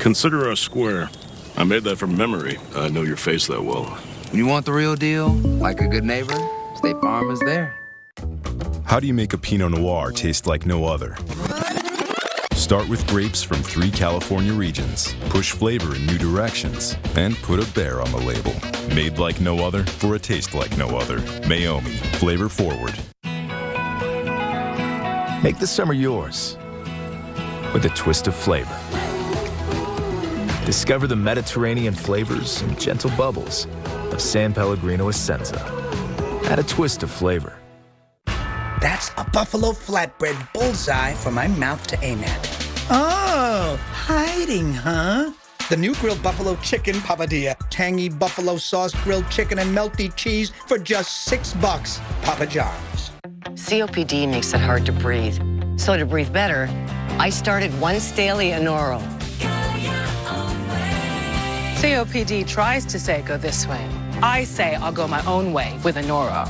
consider us square. I made that from memory. I know your face that well. When you want the real deal, like a good neighbor, State Farm is there. How do you make a Pinot Noir taste like no other? Start with grapes from 3 California regions. Push flavor in new directions. And put a bear on the label. Made like no other for a taste like no other. Maomi. Flavor forward. Make the summer yours with a twist of flavor. Discover the Mediterranean flavors and gentle bubbles of San Pellegrino Essenza. Add a twist of flavor. That's a buffalo flatbread bullseye from my mouth to aim at. Oh, hiding, huh? The new grilled buffalo chicken papadilla. Tangy buffalo sauce, grilled chicken, and melty cheese for just $6. Papa John's. COPD makes it hard to breathe. So to breathe better, I started Once Daily Anoro. COPD tries to say go this way. I say I'll go my own way with Anoro.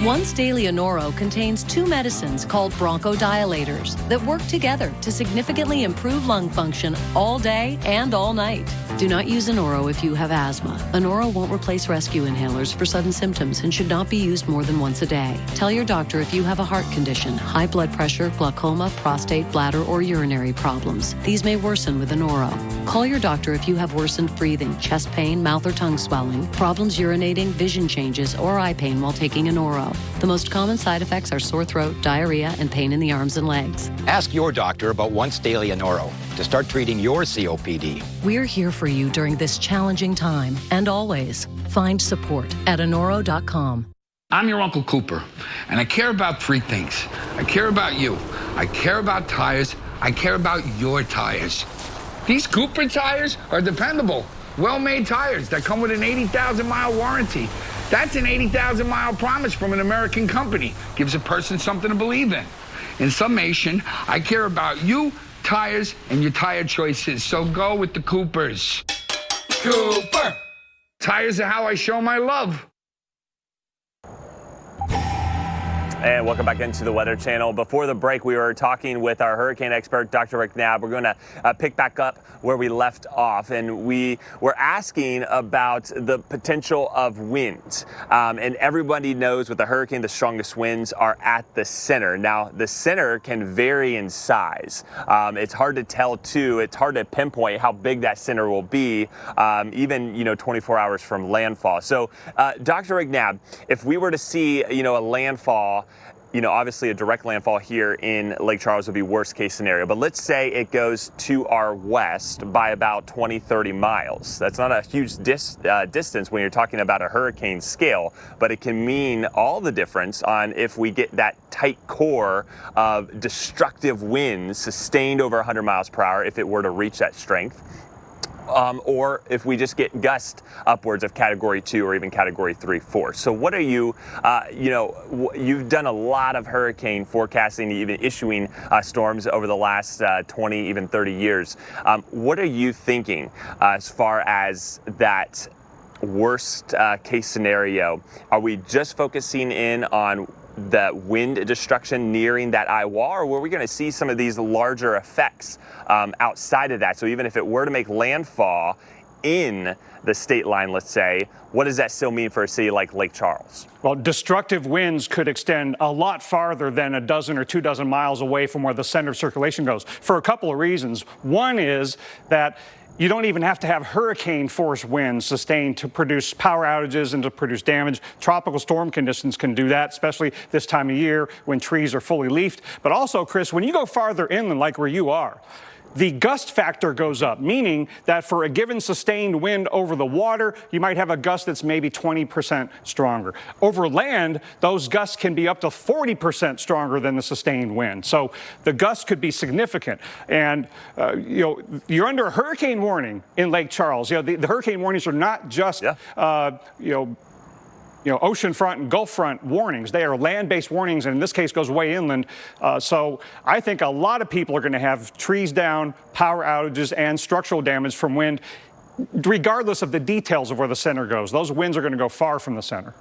Once Daily Anoro contains 2 medicines called bronchodilators that work together to significantly improve lung function all day and all night. Do not use Anoro if you have asthma. Anoro won't replace rescue inhalers for sudden symptoms and should not be used more than once a day. Tell your doctor if you have a heart condition, high blood pressure, glaucoma, prostate, bladder, or urinary problems. These may worsen with Anoro. Call your doctor if you have worsened breathing, chest pain, mouth or tongue swelling, problems urinating, vision changes, or eye pain while taking Anoro. The most common side effects are sore throat, diarrhea, and pain in the arms and legs. Ask your doctor about once daily Anoro to start treating your COPD. We're here for you during this challenging time, and always find support at Anoro.com. I'm your Uncle Cooper, and I care about three things. I care about you. I care about tires. I care about your tires. These Cooper tires are dependable, well-made tires that come with an 80,000-mile warranty. That's an 80,000-mile promise from an American company. Gives a person something to believe in. In summation, I care about you, tires, and your tire choices. So go with the Coopers. Cooper! Tires are how I show my love. And welcome back into the Weather Channel. Before the break, we were talking with our hurricane expert, Dr. Rick Knabb. We're going to pick back up where we left off, and we were asking about the potential of winds. And everybody knows with the hurricane, the strongest winds are at the center. Now, the center can vary in size. It's hard to tell, too. It's hard to pinpoint how big that center will be, even, 24 hours from landfall. So, Dr. Rick Knabb, if we were to see, a landfall, obviously a direct landfall here in Lake Charles would be worst case scenario. But let's say it goes to our west by about 20, 30 miles. That's not a huge distance when you're talking about a hurricane scale, but it can mean all the difference on if we get that tight core of destructive winds sustained over 100 miles per hour if it were to reach that strength. Or if we just get gusts upwards of Category 2 or even Category 3, 4. So what are you, you've done a lot of hurricane forecasting, even issuing storms over the last 20, even 30 years. What are you thinking as far as that worst case scenario? Are we just focusing in on the wind destruction nearing that eye wall, or were we going to see some of these larger effects outside of that? So even if it were to make landfall in the state line, let's say, what does that still mean for a city like Lake Charles? Well, destructive winds could extend a lot farther than a dozen or 24 miles away from where the center of circulation goes for a couple of reasons. One is that you don't even have to have hurricane force winds sustained to produce power outages and to produce damage. Tropical storm conditions can do that, especially this time of year when trees are fully leafed. But also, Chris, when you go farther inland, like where you are, the gust factor goes up, meaning that for a given sustained wind over the water, you might have a gust that's maybe 20% stronger. Over land, those gusts can be up to 40% stronger than the sustained wind. So the gusts could be significant. And, you're under a hurricane warning in Lake Charles. The hurricane warnings are not just, oceanfront and Gulf-front warnings. They are land-based warnings, and in this case goes way inland. So I think a lot of people are going to have trees down, power outages, and structural damage from wind, regardless of the details of where the center goes. Those winds are going to go far from the center.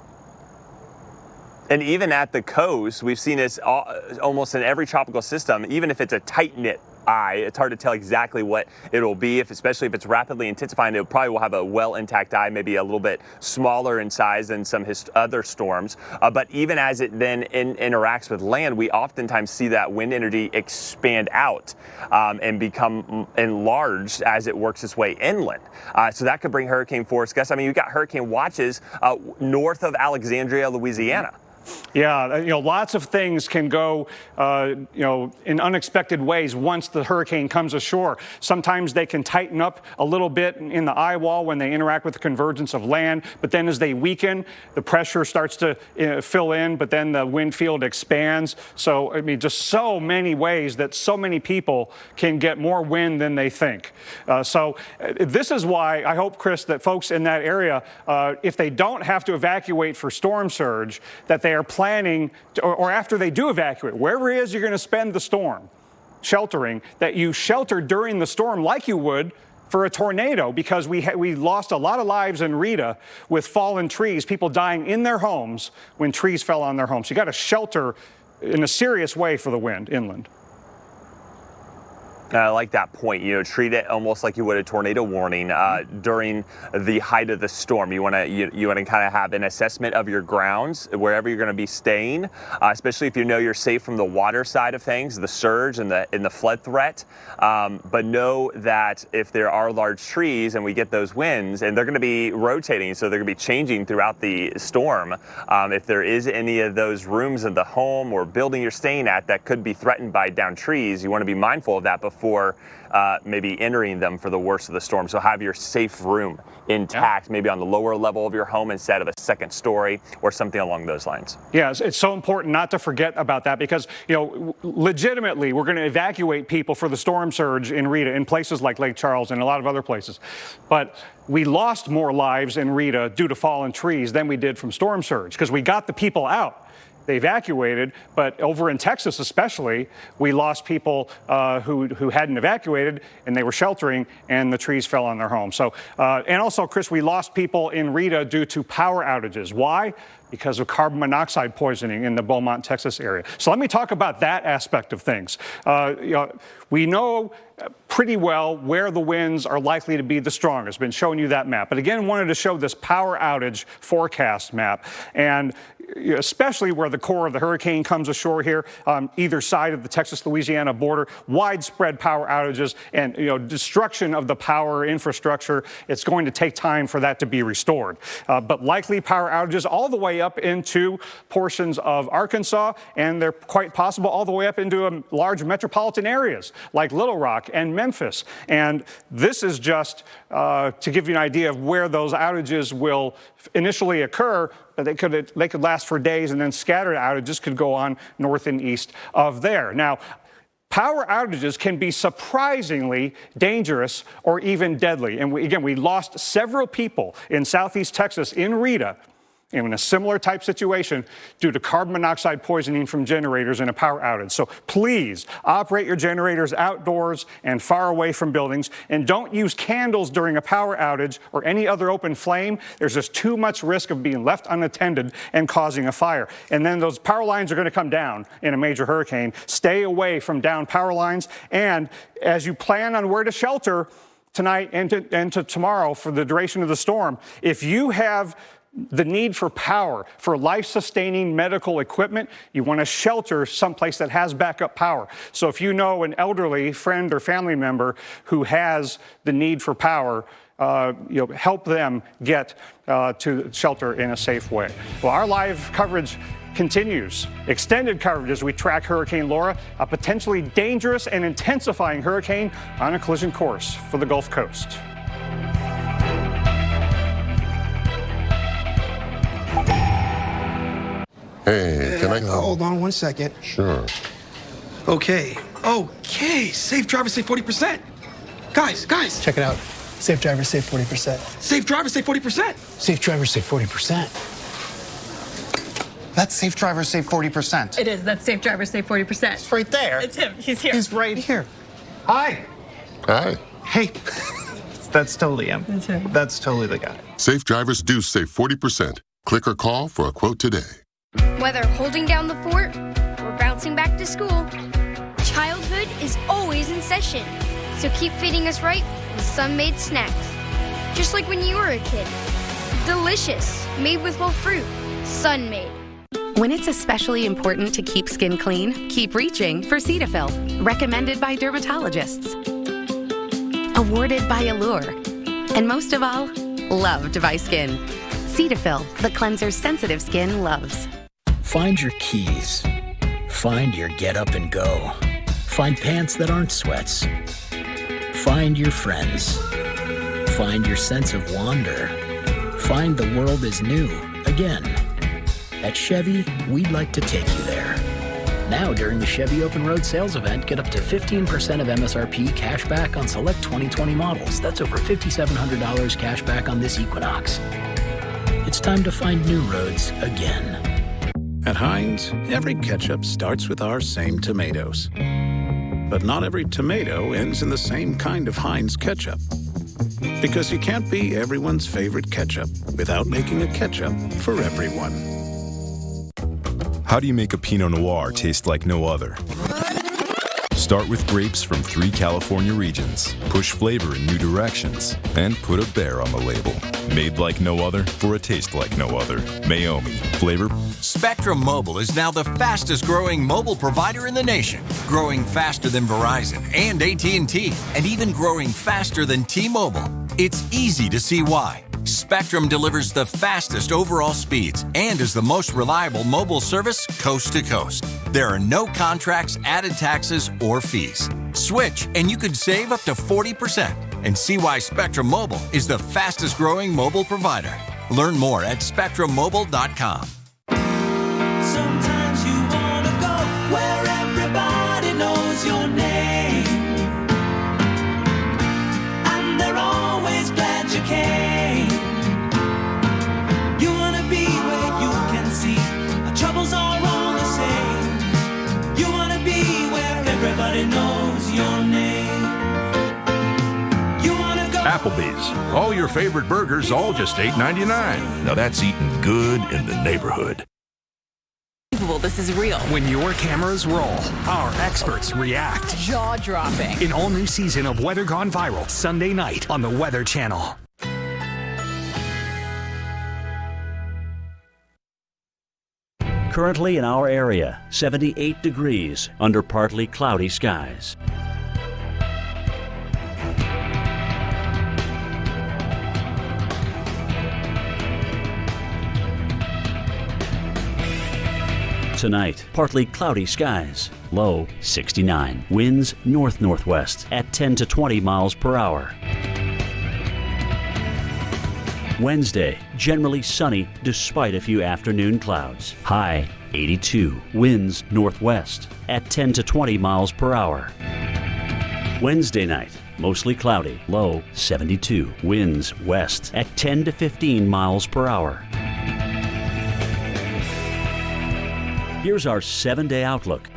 And even at the coast, we've seen this almost in every tropical system, even if it's a tight-knit eye, it's hard to tell exactly what it'll be, especially if it's rapidly intensifying. It probably will have a well intact eye, maybe a little bit smaller in size than some other storms. But even as it then interacts with land, we oftentimes see that wind energy expand out and become enlarged as it works its way inland. So that could bring hurricane force gusts. I mean, you've got hurricane watches north of Alexandria, Louisiana. Yeah, lots of things can go, in unexpected ways once the hurricane comes ashore. Sometimes they can tighten up a little bit in the eye wall when they interact with the convergence of land, but then as they weaken, the pressure starts to fill in, but then the wind field expands. So, just so many ways that so many people can get more wind than they think. So this is why I hope, Chris, that folks in that area, if they don't have to evacuate for storm surge, that they are planning, or after they do evacuate, wherever it is you're going to spend the storm, sheltering, that you shelter during the storm like you would for a tornado, because we lost a lot of lives in Rita with fallen trees, people dying in their homes when trees fell on their homes. You got to shelter in a serious way for the wind inland. I like that point. Treat it almost like you would a tornado warning during the height of the storm. You want to kind of have an assessment of your grounds wherever you're going to be staying, especially if you know you're safe from the water side of things, the surge and the flood threat. But know that if there are large trees and we get those winds, and they're going to be rotating, so they're going to be changing throughout the storm. If there is any of those rooms in the home or building you're staying at that could be threatened by downed trees, you want to be mindful of that before maybe entering them for the worst of the storm. So have your safe room intact, maybe on the lower level of your home instead of a second story or something along those lines. Yeah, it's so important not to forget about that because, legitimately, we're going to evacuate people for the storm surge in Rita in places like Lake Charles and a lot of other places. But we lost more lives in Rita due to fallen trees than we did from storm surge because we got the people out. They evacuated, but over in Texas especially, we lost people who hadn't evacuated and they were sheltering and the trees fell on their homes. So, and also, Chris, we lost people in Rita due to power outages. Why? Because of carbon monoxide poisoning in the Beaumont, Texas area. So let me talk about that aspect of things. We know pretty well where the winds are likely to be the strongest. Been showing you that map. But again, wanted to show this power outage forecast map. And especially where the core of the hurricane comes ashore here, either side of the Texas-Louisiana border, widespread power outages and destruction of the power infrastructure. It's going to take time for that to be restored. But likely power outages all the way up into portions of Arkansas, and they're quite possible all the way up into large metropolitan areas like Little Rock and Memphis. And this is just to give you an idea of where those outages will initially occur. They could last for days, and then scattered outages could go on north and east of there. Now, power outages can be surprisingly dangerous or even deadly. And we lost several people in southeast Texas in Rita in a similar type situation due to carbon monoxide poisoning from generators in a power outage. So please operate your generators outdoors and far away from buildings, and don't use candles during a power outage or any other open flame. There's just too much risk of being left unattended and causing a fire. And then those power lines are going to come down in a major hurricane. Stay away from down power lines, and as you plan on where to shelter tonight and to tomorrow for the duration of the storm, if you have the need for power, for life-sustaining medical equipment, you want to shelter someplace that has backup power. So if you know an elderly friend or family member who has the need for power, help them get to shelter in a safe way. Well, our live coverage continues. Extended coverage as we track Hurricane Laura, a potentially dangerous and intensifying hurricane on a collision course for the Gulf Coast. Hey, can I hold on 1 second? Sure. Okay, safe driver, save 40%. Guys. Check it out. Safe driver, save 40%. Safe driver, save 40%. Safe driver, save 40%. That's safe driver, save 40%. It is. That's safe driver, save 40%. It's right there. It's him. He's here. He's right here. Hi. Hi. Hey. That's totally him. That's him. That's totally the guy. Safe drivers do save 40%. Click or call for a quote today. Whether holding down the fort or bouncing back to school, childhood is always in session. So keep feeding us right with Sun-Made snacks. Just like when you were a kid. Delicious, made with whole fruit. Sun-Made. When it's especially important to keep skin clean, keep reaching for Cetaphil. Recommended by dermatologists. Awarded by Allure. And most of all, loved by skin. Cetaphil, the cleanser sensitive skin loves. Find your keys. Find your get up and go. Find pants that aren't sweats. Find your friends. Find your sense of wonder. Find the world is new again. At Chevy, we'd like to take you there. Now during the Chevy Open Road Sales Event, get up to 15% of MSRP cash back on select 2020 models. That's over $5,700 cash back on this Equinox. It's time to find new roads again. At Heinz, every ketchup starts with our same tomatoes. But not every tomato ends in the same kind of Heinz ketchup. Because you can't be everyone's favorite ketchup without making a ketchup for everyone. How do you make a Pinot Noir taste like no other? Start with grapes from 3 California regions. Push flavor in new directions. And put a bear on the label. Made like no other for a taste like no other. Mayomi. Flavor. Spectrum Mobile is now the fastest growing mobile provider in the nation. Growing faster than Verizon and AT&T. And even growing faster than T-Mobile. It's easy to see why. Spectrum delivers the fastest overall speeds and is the most reliable mobile service coast to coast. There are no contracts, added taxes, or fees. Switch and you could save up to 40% and see why Spectrum Mobile is the fastest growing mobile provider. Learn more at spectrummobile.com. Sometimes you want to go where everybody knows your name, and they're always glad you came. You want to be where you can see our troubles are all the same. You want to be where everybody knows your name. You want to go Applebee's. All your favorite burgers, all just $8.99. Now that's eating good in the neighborhood. This is real. When your cameras roll, our experts react. Jaw-dropping. An all-new season of Weather Gone Viral, Sunday night on the Weather Channel. Currently in our area, 78 degrees under partly cloudy skies. Tonight, partly cloudy skies, low 69. Winds north-northwest at 10 to 20 miles per hour. Wednesday, generally sunny despite a few afternoon clouds. High 82. Winds northwest at 10 to 20 miles per hour. Wednesday night, mostly cloudy, low 72. Winds west at 10 to 15 miles per hour. Here's our 7-day outlook.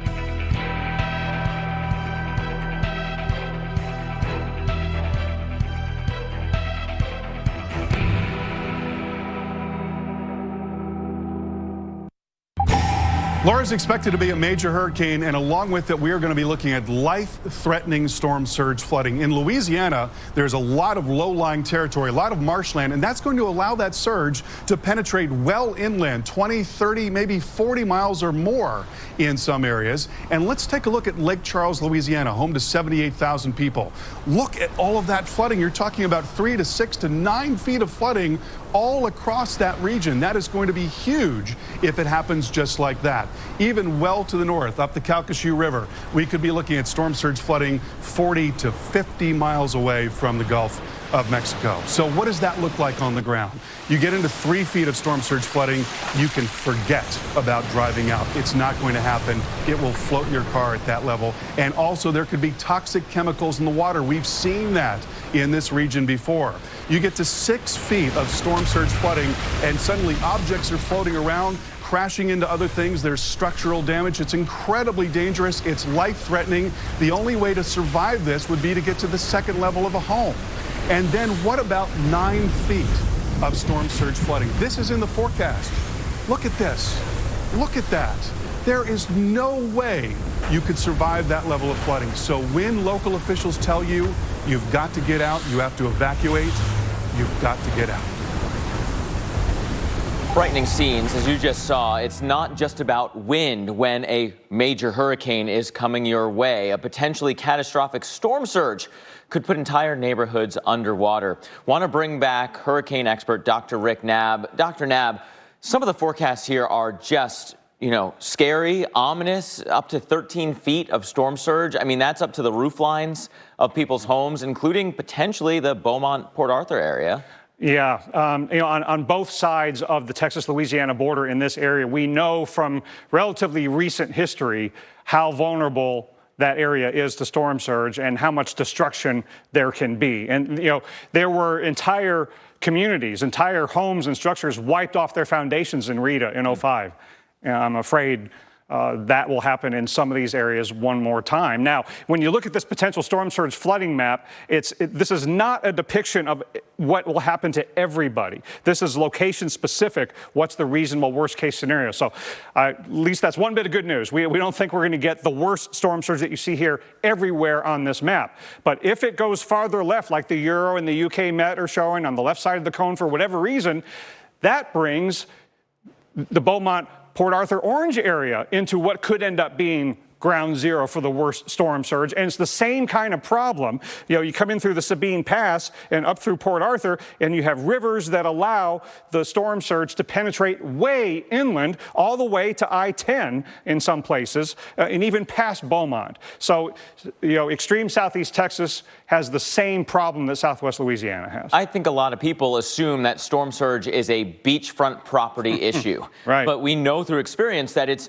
Laura's expected to be a major hurricane, and along with it, we are going to be looking at life-threatening storm surge flooding. In Louisiana, there's a lot of low-lying territory, a lot of marshland, and that's going to allow that surge to penetrate well inland, 20, 30, maybe 40 miles or more in some areas. And let's take a look at Lake Charles, Louisiana, home to 78,000 people. Look at all of that flooding. You're talking about 3 to 6 to 9 feet of flooding all across that region. That is going to be huge if it happens just like that. Even well to the north, up the Calcasieu River, we could be looking at storm surge flooding 40 to 50 miles away from the Gulf of Mexico. So what does that look like on the ground? You get into 3 feet of storm surge flooding, you can forget about driving out. It's not going to happen. It will float your car at that level. And also there could be toxic chemicals in the water. We've seen that in this region before. You get to 6 feet of storm surge flooding and suddenly objects are floating around, crashing into other things. There's structural damage. It's incredibly dangerous. It's life-threatening. The only way to survive this would be to get to the second level of a home. And then what about 9 feet of storm surge flooding? This is in the forecast. Look at this. Look at that. There is no way you could survive that level of flooding. So when local officials tell you you've got to get out, you have to evacuate, you've got to get out. Frightening scenes, as you just saw. It's not just about wind when a major hurricane is coming your way. A potentially catastrophic storm surge could put entire neighborhoods underwater. Want to bring back hurricane expert Dr. Rick Knabb. Dr. Knabb, some of the forecasts here are just, scary, ominous, up to 13 feet of storm surge. I mean, that's up to the roof lines of people's homes, including potentially the Beaumont-Port Arthur area. Yeah, on both sides of the Texas-Louisiana border in this area, we know from relatively recent history how vulnerable that area is to storm surge and how much destruction there can be. And, there were entire communities, entire homes and structures wiped off their foundations in Rita in 2005. And I'm afraid that will happen in some of these areas one more time. Now, when you look at this potential storm surge flooding map, this is not a depiction of what will happen to everybody. This is location specific. What's the reasonable worst case scenario? So at least that's one bit of good news. We don't think we're going to get the worst storm surge that you see here everywhere on this map. But if it goes farther left, like the Euro and the UK Met are showing on the left side of the cone for whatever reason, that brings the Beaumont Port Arthur Orange area into what could end up being ground zero for the worst storm surge. And it's the same kind of problem. You know, you come in through the Sabine Pass and up through Port Arthur, and you have rivers that allow the storm surge to penetrate way inland, all the way to I-10 in some places, and even past Beaumont. So, you know, extreme southeast Texas has the same problem that southwest Louisiana has. I think a lot of people assume that storm surge is a beachfront property issue. Right. But we know through experience that it's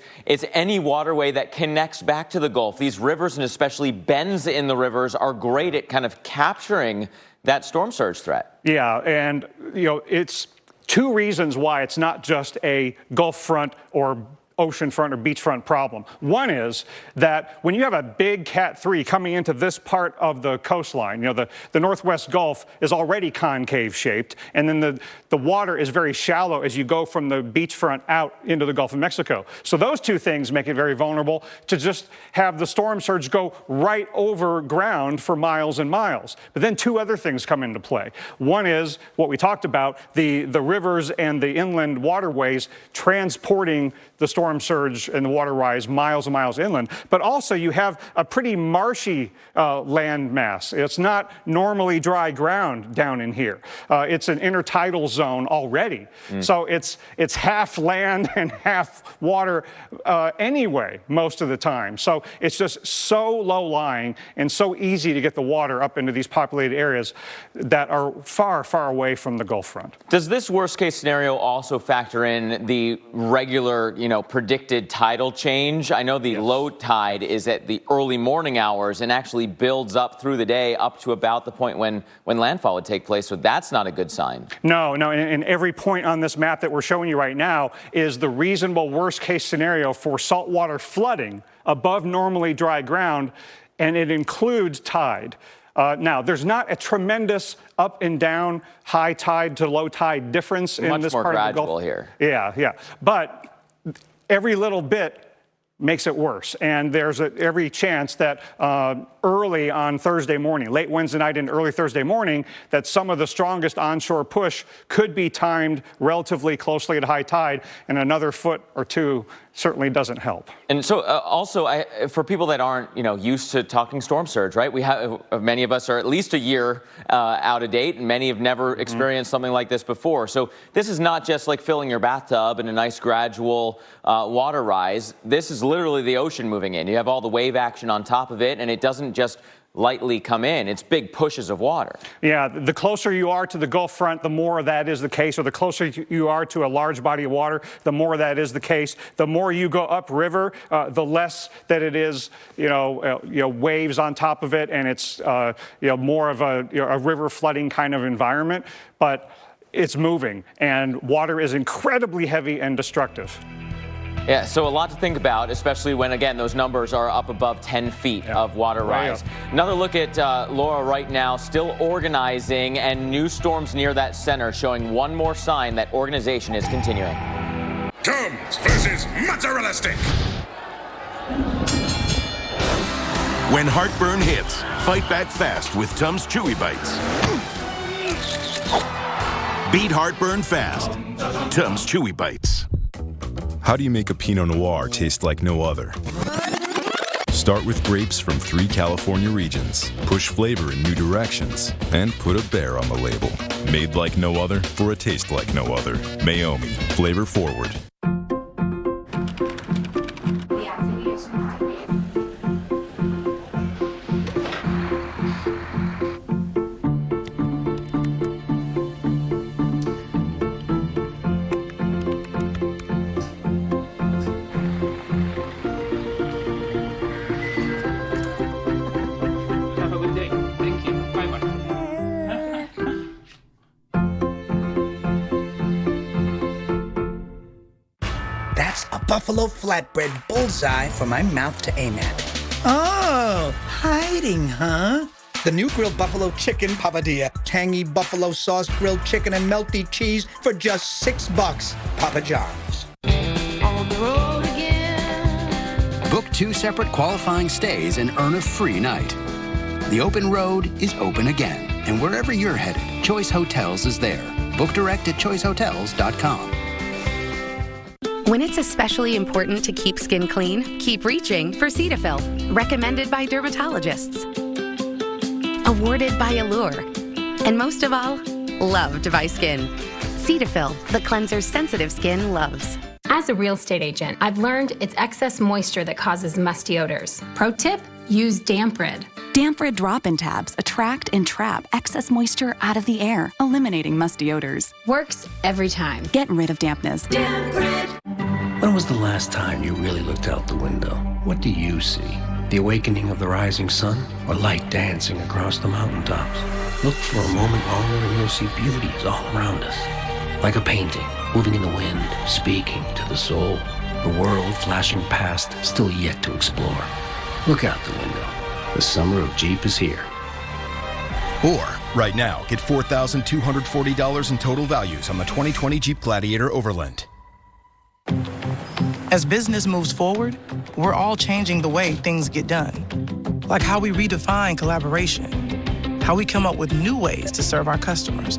any waterway that connects back to the Gulf. These rivers, and especially bends in the rivers, are great at kind of capturing that storm surge threat. Yeah, and you know, it's two reasons why it's not just a Gulf front or oceanfront or beachfront problem. One is that when you have a big Cat 3 coming into this part of the coastline, you know, the Northwest Gulf is already concave shaped, and then the water is very shallow as you go from the beachfront out into the Gulf of Mexico. So those two things make it very vulnerable to just have the storm surge go right over ground for miles and miles. But then two other things come into play. One is what we talked about, the rivers and the inland waterways transporting the storm surge and the water rise miles and miles inland, but also you have a pretty marshy land mass. It's not normally dry ground down in here. It's an intertidal zone already. So it's half land and half water anyway, most of the time. So it's just so low-lying and so easy to get the water up into these populated areas that are far, far away from the Gulf front. Does this worst-case scenario also factor in the regular, predicted tidal change? I know the low tide is at the early morning hours and actually builds up through the day up to about the point when landfall would take place, so that's not a good sign. No, and every point on this map that we're showing you right now is the reasonable worst-case scenario for saltwater flooding above normally dry ground, and it includes tide. Now, there's not a tremendous up and down high tide to low tide difference in this part of the Gulf. Much more gradual here. Yeah. But every little bit makes it worse. And there's every chance that early on Thursday morning, late Wednesday night and early Thursday morning, that some of the strongest onshore push could be timed relatively closely at high tide, and another foot or two certainly doesn't help. And so also, for people that aren't, used to talking storm surge, right? We have, many of us are at least a year out of date, and many have never experienced something like this before. So this is not just like filling your bathtub and a nice gradual water rise. This is literally the ocean moving in. You have all the wave action on top of it, and it doesn't just lightly come in. It's big pushes of water. Yeah, the closer you are to the Gulf front, the more that is the case, or the closer you are to a large body of water, the more that is the case. The more you go upriver, the less that it is, waves on top of it, and it's, more of a river flooding kind of environment. But it's moving, and water is incredibly heavy and destructive. Yeah, so a lot to think about, especially when, again, those numbers are up above 10 feet of water rise. Another look at Laura right now, still organizing, and new storms near that center, showing one more sign that organization is continuing. Tums versus mozzarella stick. When heartburn hits, fight back fast with Tums Chewy Bites. Beat heartburn fast. Tums Chewy Bites. How do you make a Pinot Noir taste like no other? Start with grapes from 3 California regions. Push flavor in new directions. And put a bear on the label. Made like no other for a taste like no other. Mayomi. Flavor forward. buffalo flatbread bullseye for my mouth to aim at. Oh, hiding, huh? The new grilled buffalo chicken papadilla. Tangy buffalo sauce, grilled chicken, and melty cheese for just $6. Papa John's. On the road again. Book 2 separate qualifying stays and earn a free night. The open road is open again. And wherever you're headed, Choice Hotels is there. Book direct at choicehotels.com. When it's especially important to keep skin clean, keep reaching for Cetaphil. Recommended by dermatologists. Awarded by Allure. And most of all, loved by skin. Cetaphil, the cleanser sensitive skin loves. As a real estate agent, I've learned it's excess moisture that causes musty odors. Pro tip, use Damp Rid. Damp Rid drop-in tabs attract and trap excess moisture out of the air, eliminating musty odors. Works every time. Get rid of dampness. Damp Rid. When was the last time you really looked out the window? What do you see? The awakening of the rising sun, or light dancing across the mountaintops? Look for a moment longer and you'll see beauties all around us. Like a painting, moving in the wind, speaking to the soul. The world flashing past, still yet to explore. Look out the window. The summer of Jeep is here. Or, right now, get $4,240 in total values on the 2020 Jeep Gladiator Overland. As business moves forward, we're all changing the way things get done. Like how we redefine collaboration, how we come up with new ways to serve our customers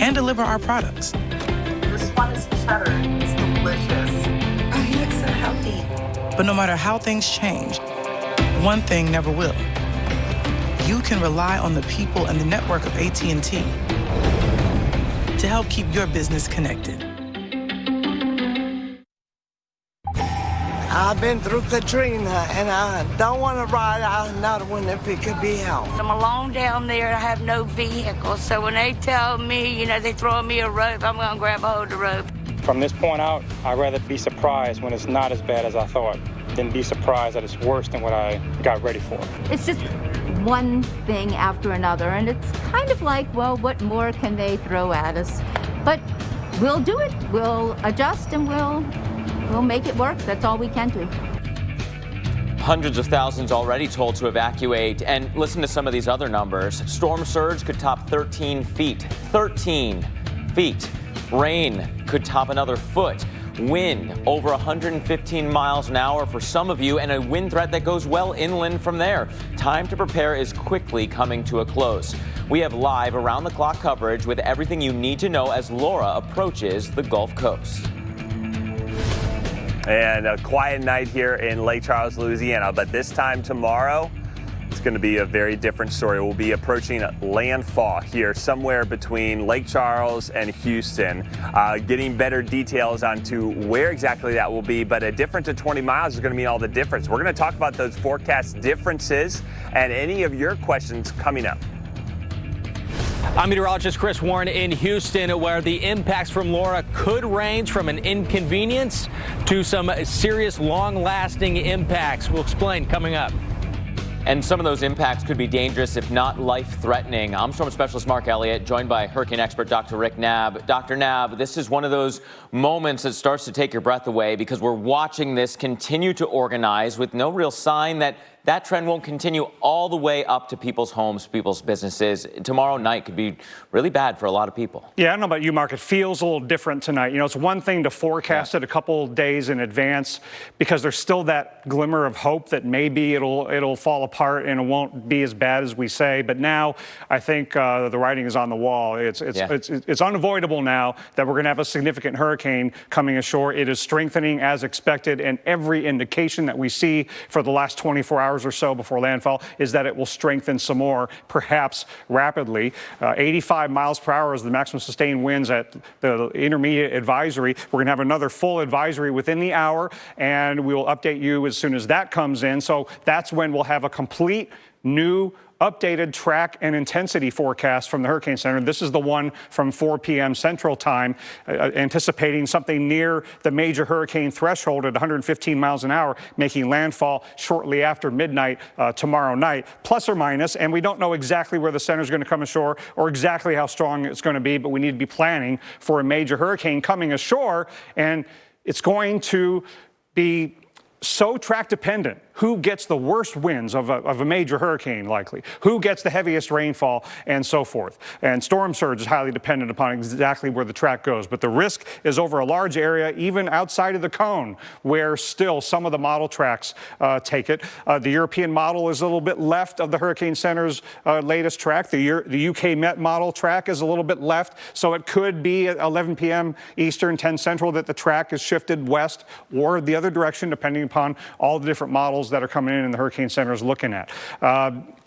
and deliver our products. This one is cheddar. It's delicious. Oh, he looks so healthy. But no matter how things change, one thing never will. You can rely on the people and the network of AT&T to help keep your business connected. I've been through Katrina, and I don't want to ride out another one if it could be helped. I'm alone down there, and I have no vehicle, so when they tell me, they throw me a rope, I'm going to grab a hold of the rope. From this point out, I'd rather be surprised when it's not as bad as I thought than be surprised that it's worse than what I got ready for. It's just one thing after another, and it's kind of like, well, what more can they throw at us? But we'll do it. We'll adjust, and we'll make it work. That's all we can do. Hundreds of thousands already told to evacuate. And listen to some of these other numbers. Storm surge could top 13 feet. 13 feet. Rain could top another foot. Wind over 115 miles an hour for some of you, and a wind threat that goes well inland from there. Time to prepare is quickly coming to a close. We have live around-the-clock coverage with everything you need to know as Laura approaches the Gulf Coast. And a quiet night here in Lake Charles, Louisiana, but this time tomorrow, it's going to be a very different story. We'll be approaching landfall here somewhere between Lake Charles and Houston, getting better details onto where exactly that will be, but a difference of 20 miles is going to mean all the difference. We're going to talk about those forecast differences and any of your questions coming up. I'm meteorologist Chris Warren in Houston, where the impacts from Laura could range from an inconvenience to some serious long-lasting impacts. We'll explain coming up. And some of those impacts could be dangerous, if not life-threatening. I'm Storm Specialist Mark Elliott, joined by hurricane expert Dr. Rick Knabb. Dr. Knabb, this is one of those moments that starts to take your breath away because we're watching this continue to organize with no real sign that that trend won't continue all the way up to people's homes, people's businesses. Tomorrow night could be really bad for a lot of people. Yeah, I don't know about you, Mark. It feels a little different tonight. It's one thing to forecast it a couple days in advance because there's still that glimmer of hope that maybe it'll fall apart and it won't be as bad as we say. But now I think the writing is on the wall. It's unavoidable now that we're going to have a significant hurricane coming ashore. It is strengthening as expected, and every indication that we see for the last 24 hours or so before landfall is that it will strengthen some more, perhaps rapidly. 85 miles per hour is the maximum sustained winds at the intermediate advisory. We're going to have another full advisory within the hour, and we will update you as soon as that comes in. So that's when we'll have a complete new updated track and intensity forecast from the Hurricane Center. This is the one from 4 p.m. Central Time, anticipating something near the major hurricane threshold at 115 miles an hour, making landfall shortly after midnight tomorrow night, plus or minus. And we don't know exactly where the center is going to come ashore or exactly how strong it's going to be, but we need to be planning for a major hurricane coming ashore, and it's going to be so track dependent. Who gets the worst winds of a major hurricane likely? Who gets the heaviest rainfall and so forth? And storm surge is highly dependent upon exactly where the track goes. But the risk is over a large area, even outside of the cone, where still some of the model tracks take it. The European model is a little bit left of the Hurricane Center's latest track. The UK Met model track is a little bit left. So it could be at 11 p.m. Eastern, 10 Central that the track is shifted west or the other direction, depending upon all the different models that are coming in and the Hurricane Center is looking at.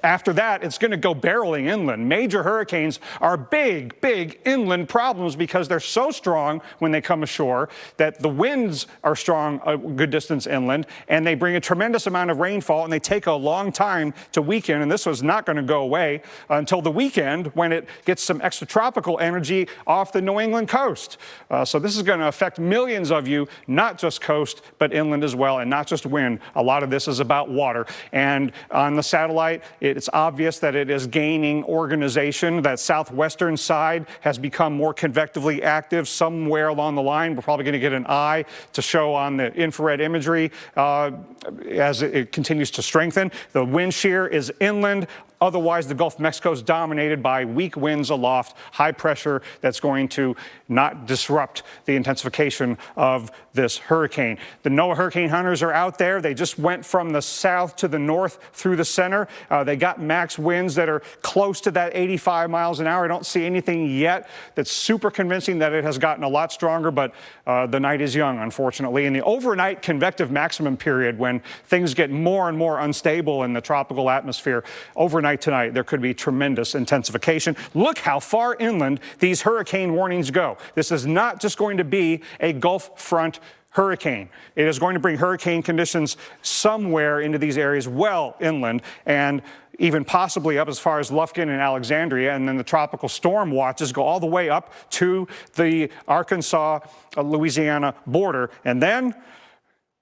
After that, it's going to go barreling inland. Major hurricanes are big, big inland problems because they're so strong when they come ashore that the winds are strong a good distance inland, and they bring a tremendous amount of rainfall, and they take a long time to weaken. And this was not going to go away until the weekend when it gets some extratropical energy off the New England coast. So this is going to affect millions of you, not just coast, but inland as well, and not just wind. A lot of this is about water. And on the satellite, it's obvious that it is gaining organization. That southwestern side has become more convectively active somewhere along the line. We're probably going to get an eye to show on the infrared imagery as it continues to strengthen. The wind shear is inland. Otherwise, the Gulf of Mexico is dominated by weak winds aloft, high pressure that's going to not disrupt the intensification of this hurricane. The NOAA hurricane hunters are out there. They just went from the south to the north through the center. They got max winds that are close to that 85 miles an hour. I don't see anything yet that's super convincing that it has gotten a lot stronger, but the night is young, unfortunately. In the overnight convective maximum period, when things get more and more unstable in the tropical atmosphere, overnight tonight, there could be tremendous intensification. Look how far inland these hurricane warnings go. This is not just going to be a Gulf front hurricane. It is going to bring hurricane conditions somewhere into these areas well inland, and even possibly up as far as Lufkin and Alexandria, and then the tropical storm watches go all the way up to the Arkansas-Louisiana border. And then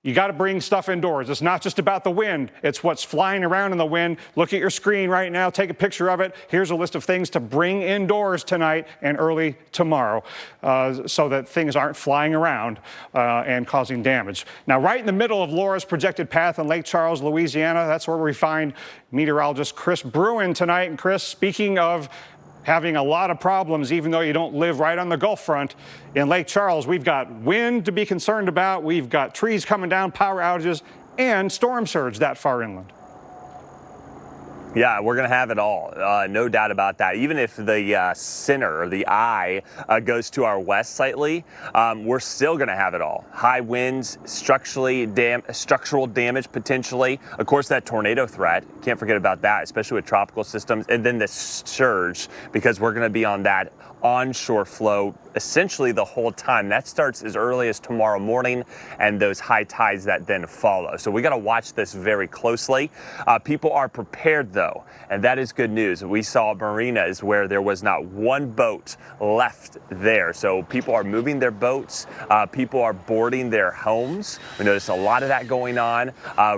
you got to bring stuff indoors. It's not just about the wind. It's what's flying around in the wind. Look at your screen right now. Take a picture of it. Here's a list of things to bring indoors tonight and early tomorrow so that things aren't flying around and causing damage. Now, right in the middle of Laura's projected path in Lake Charles, Louisiana, that's where we find meteorologist Chris Bruin tonight. And Chris, speaking of having a lot of problems, even though you don't live right on the Gulf front, in Lake Charles, we've got wind to be concerned about, we've got trees coming down, power outages, and storm surge that far inland. Yeah, we're going to have it all. No doubt about that. Even if the center or the eye goes to our west slightly, we're still going to have it all. High winds, structural damage potentially. Of course, that tornado threat. Can't forget about that, especially with tropical systems. And then the surge, because we're going to be on that onshore flow essentially the whole time. That starts as early as tomorrow morning, and those high tides that then follow. So we got to watch this very closely. People are prepared though, and that is good news. We saw marinas where there was not one boat left there. So people are moving their boats. People are boarding their homes. We noticed a lot of that going on,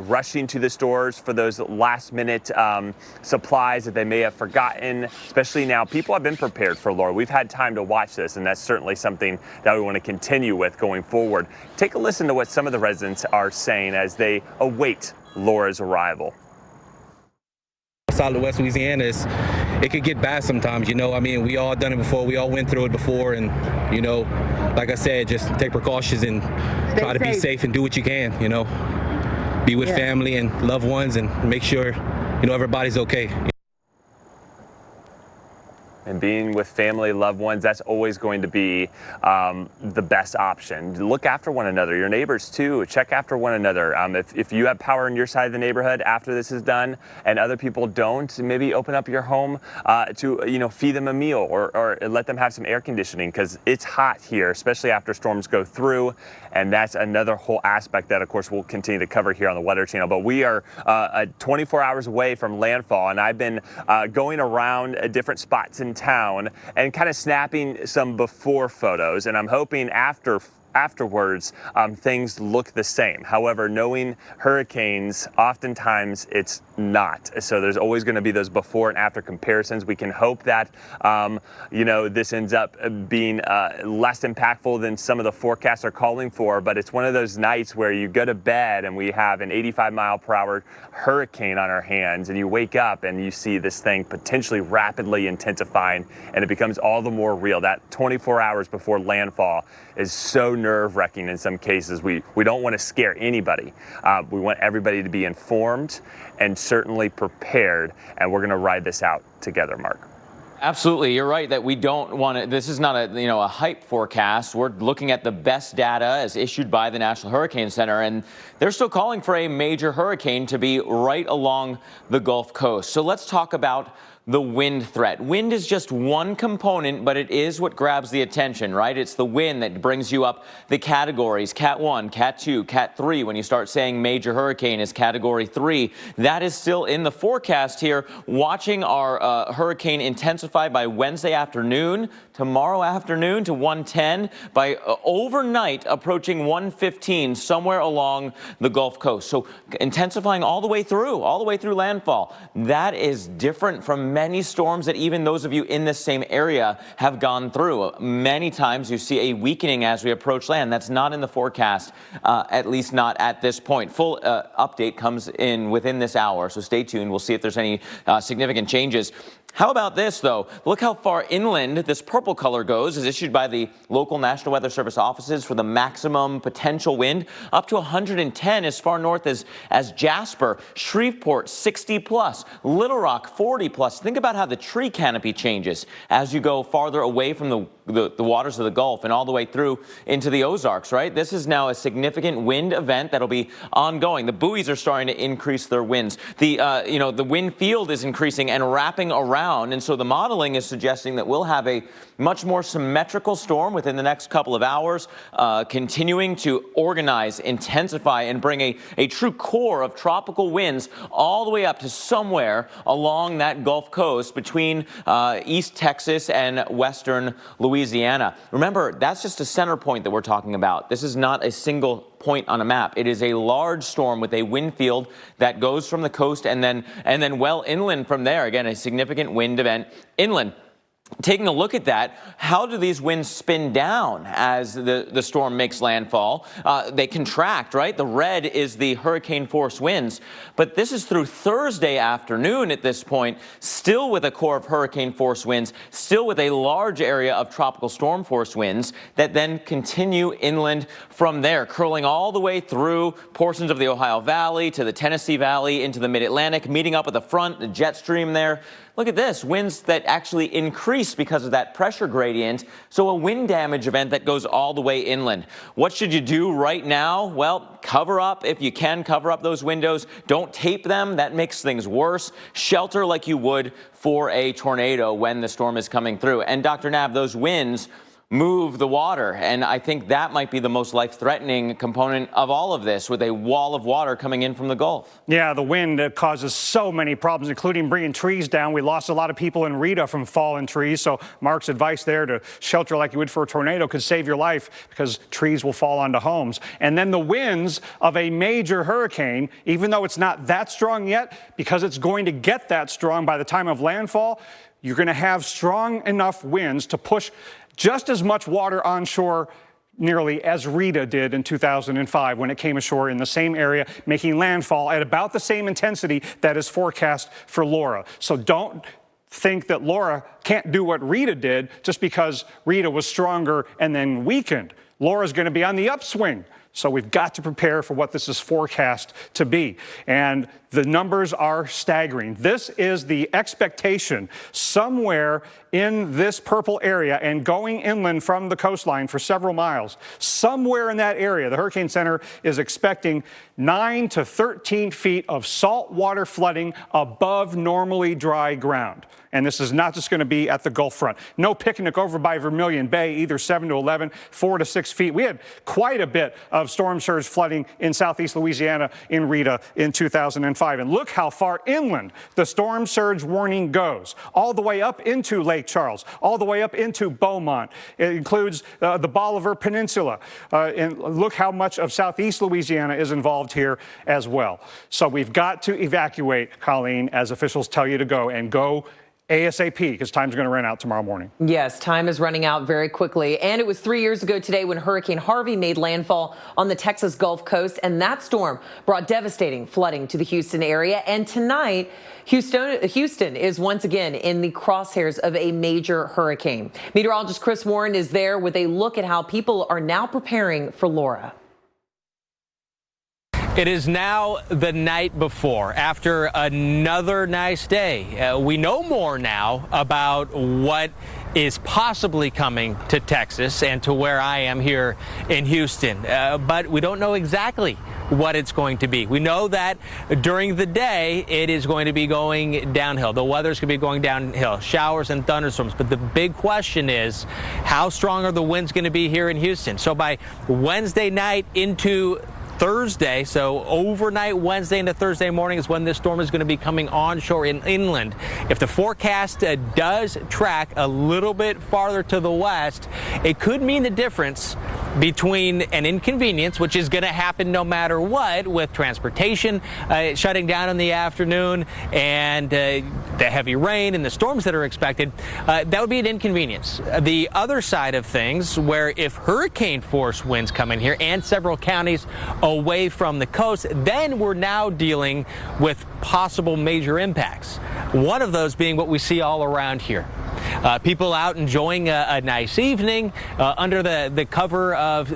rushing to the stores for those last minute supplies that they may have forgotten, especially now. People have been prepared for Laura. We've had time to watch this, and that's certainly something that we want to continue with going forward. Take a listen to what some of the residents are saying as they await Laura's arrival. Outside of West Louisiana, it could get bad sometimes, you know. I mean, we all done it before. We all went through it before, and, you know, like I said, just take precautions and try to be safe and do what you can, you know. Be with family and loved ones and make sure, you know, everybody's okay. And being with family, loved ones, that's always going to be the best option. Look after one another, your neighbors too. Check after one another. If you have power in your side of the neighborhood after this is done and other people don't, maybe open up your home to, you know, feed them a meal or let them have some air conditioning, because it's hot here, especially after storms go through. And that's another whole aspect that, of course, we'll continue to cover here on the Weather Channel. But we are 24 hours away from landfall, and I've been going around different spots in town and kind of snapping some before photos. And I'm hoping after afterwards, things look the same. However, knowing hurricanes, oftentimes it's not. So there's always going to be those before and after comparisons. We can hope that, this ends up being less impactful than some of the forecasts are calling for, but it's one of those nights where you go to bed and we have an 85-mile-per-hour hurricane on our hands, and you wake up and you see this thing potentially rapidly intensifying, and it becomes all the more real. That 24 hours before landfall is so nerve-wracking in some cases. We don't want to scare anybody. We want everybody to be informed and certainly prepared, and we're going to ride this out together, Mark. Absolutely. You're right that we don't want to, this is not a hype forecast. We're looking at the best data as issued by the National Hurricane Center, and they're still calling for a major hurricane to be right along the Gulf Coast. So let's talk about the wind threat. Wind is just one component, but it is what grabs the attention, right? It's the wind that brings you up the categories. Cat 1, Cat 2, Cat 3. When you start saying major hurricane is Category 3, that is still in the forecast here. Watching our hurricane intensify by Wednesday afternoon, tomorrow afternoon to 110, by overnight approaching 115 somewhere along the Gulf Coast. So intensifying all the way through landfall. That is different from many storms that even those of you in this same area have gone through. Many times you see a weakening as we approach land. That's not in the forecast, at least not at this point. Full update comes in within this hour, so stay tuned. We'll see if there's any significant changes. How about this, though? Look how far inland this purple color goes, is issued by the local National Weather Service offices for the maximum potential wind, up to 110 as far north as Jasper, Shreveport, 60 plus, Little Rock, 40 plus. Think about how the tree canopy changes as you go farther away from the waters of the Gulf and all the way through into the Ozarks, right? This is now a significant wind event that'll be ongoing. The buoys are starting to increase their winds. The wind field is increasing and wrapping around. And so the modeling is suggesting that we'll have a much more symmetrical storm within the next couple of hours, continuing to organize, intensify, and bring a true core of tropical winds all the way up to somewhere along that Gulf Coast between East Texas and western Louisiana. Remember, that's just a center point that we're talking about. This is not a single point on a map. It is a large storm with a wind field that goes from the coast and then well inland from there. Again, a significant wind event inland. Taking a look at that, how do these winds spin down as the storm makes landfall? They contract, right? The red is the hurricane force winds. But this is through Thursday afternoon at this point, still with a core of hurricane force winds, still with a large area of tropical storm force winds that then continue inland from there, curling all the way through portions of the Ohio Valley to the Tennessee Valley into the mid-Atlantic, meeting up at the front, the jet stream there. Look at this, winds that actually increase because of that pressure gradient. So a wind damage event that goes all the way inland. What should you do right now? Well, cover up if you can, cover up those windows. Don't tape them. That makes things worse. Shelter like you would for a tornado when the storm is coming through. And Dr. Knabb, those winds move the water, and I think that might be the most life-threatening component of all of this, with a wall of water coming in from the Gulf. Yeah, the wind causes so many problems, including bringing trees down. We lost a lot of people in Rita from fallen trees, so Mark's advice there to shelter like you would for a tornado could save your life because trees will fall onto homes. And then the winds of a major hurricane, even though it's not that strong yet, because it's going to get that strong by the time of landfall, you're going to have strong enough winds to push just as much water onshore nearly as Rita did in 2005 when it came ashore in the same area, making landfall at about the same intensity that is forecast for Laura. So don't think that Laura can't do what Rita did just because Rita was stronger and then weakened. Laura's going to be on the upswing. So we've got to prepare for what this is forecast to be. And the numbers are staggering. This is the expectation somewhere in this purple area and going inland from the coastline for several miles. Somewhere in that area, the Hurricane Center is expecting 9 to 13 feet of saltwater flooding above normally dry ground. And this is not just going to be at the Gulf front. No picnic over by Vermilion Bay, either 7 to 11, 4 to 6 feet. We had quite a bit of of storm surge flooding in southeast Louisiana in Rita in 2005. And look how far inland the storm surge warning goes, all the way up into Lake Charles, all the way up into Beaumont. It includes the Bolivar Peninsula. And look how much of southeast Louisiana is involved here as well. So we've got to evacuate, Colleen, as officials tell you to go, and go ASAP, because time's going to run out tomorrow morning. Yes, time is running out very quickly. And it was 3 years ago today when Hurricane Harvey made landfall on the Texas Gulf Coast, and that storm brought devastating flooding to the Houston area. And tonight, Houston is once again in the crosshairs of a major hurricane. Meteorologist Chris Warren is there with a look at how people are now preparing for Laura. It is now the night before, after another nice day. We know more now about what is possibly coming to Texas and to where I am here in Houston, but we don't know exactly what it's going to be. We know that during the day it is going to be going downhill. The weather's going to be going downhill, showers and thunderstorms. But the big question is, how strong are the winds going to be here in Houston? So by Wednesday night into Thursday, so overnight Wednesday into Thursday morning is when this storm is going to be coming onshore and inland. If the forecast does track a little bit farther to the west, it could mean the difference between an inconvenience, which is going to happen no matter what, with transportation shutting down in the afternoon, and the heavy rain and the storms that are expected. That would be an inconvenience. The other side of things, where if hurricane force winds come in here and several counties away from the coast, then we're now dealing with possible major impacts. One of those being what we see all around here. People out enjoying a nice evening under the cover of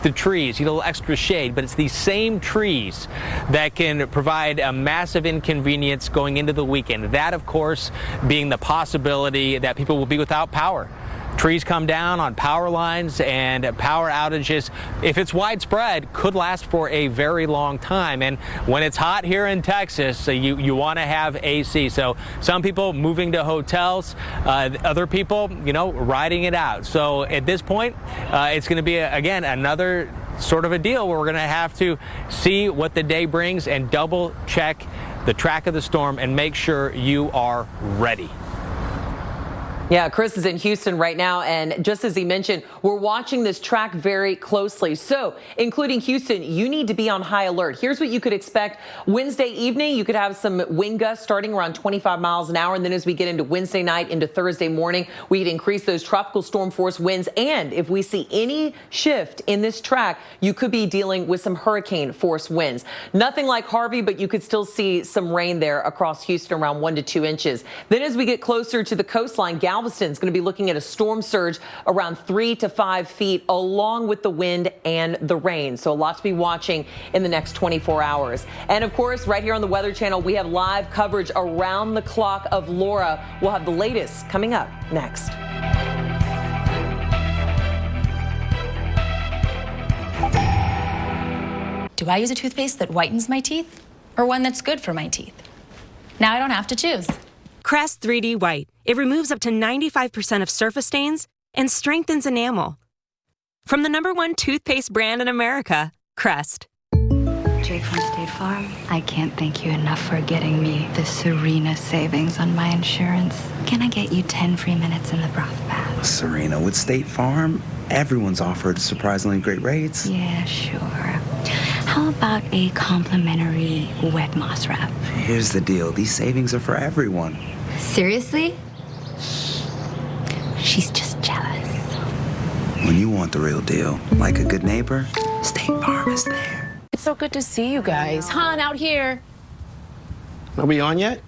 the trees, a little extra shade, but it's these same trees that can provide a massive inconvenience going into the weekend. That, of course, being the possibility that people will be without power. Trees come down on power lines, and power outages, if it's widespread, could last for a very long time. And when it's hot here in Texas, you want to have AC. So some people moving to hotels, other people, riding it out. So at this point, it's going to be, again, another sort of a deal where we're going to have to see what the day brings and double check the track of the storm and make sure you are ready. Yeah, Chris is in Houston right now, and just as he mentioned, we're watching this track very closely. So, including Houston, you need to be on high alert. Here's what you could expect. Wednesday evening, you could have some wind gusts starting around 25 miles an hour, and then as we get into Wednesday night into Thursday morning, we'd increase those tropical storm force winds. And if we see any shift in this track, you could be dealing with some hurricane force winds. Nothing like Harvey, but you could still see some rain there across Houston, around 1 to 2 inches. Then as we get closer to the coastline, Galveston's going to be looking at a storm surge around 3 to 5 feet, along with the wind and the rain. So a lot to be watching in the next 24 hours. And of course, right here on the Weather Channel, we have live coverage around the clock of Laura. We'll have the latest coming up next. Do I use a toothpaste that whitens my teeth or one that's good for my teeth? Now I don't have to choose. Crest 3D White. It removes up to 95% of surface stains and strengthens enamel. From the #1 toothpaste brand in America, Crest. Jake from State Farm, I can't thank you enough for getting me the Serena savings on my insurance. Can I get you 10 free minutes in the broth bath? Serena, with State Farm, everyone's offered surprisingly great rates. Yeah, sure. How about a complimentary wet moss wrap? Here's the deal. These savings are for everyone. Seriously? She's just jealous. When you want the real deal, like a good neighbor, State Farm is there. It's so good to see you guys. Han, out here. Are we on yet?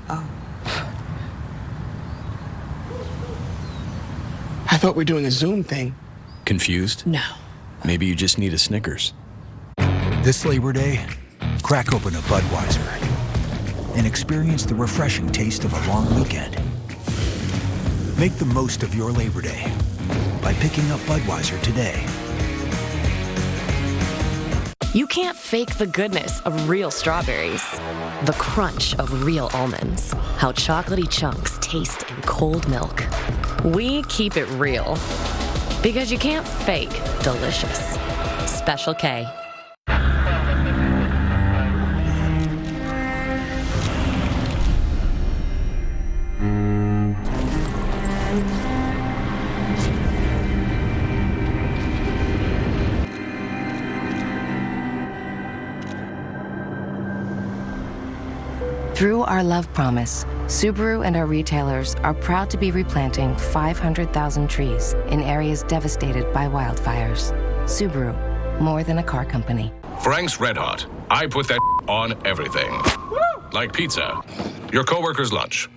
Oh. I thought we were doing a Zoom thing. Confused? No. Maybe you just need a Snickers. This Labor Day, crack open a Budweiser and experience the refreshing taste of a long weekend. Make the most of your Labor Day by picking up Budweiser today. You can't fake the goodness of real strawberries, the crunch of real almonds, how chocolatey chunks taste in cold milk. We keep it real because you can't fake delicious. Special K. Through our love promise, Subaru and our retailers are proud to be replanting 500,000 trees in areas devastated by wildfires. Subaru, more than a car company. Frank's Red Hot. I put that on everything. Like pizza, your coworker's lunch,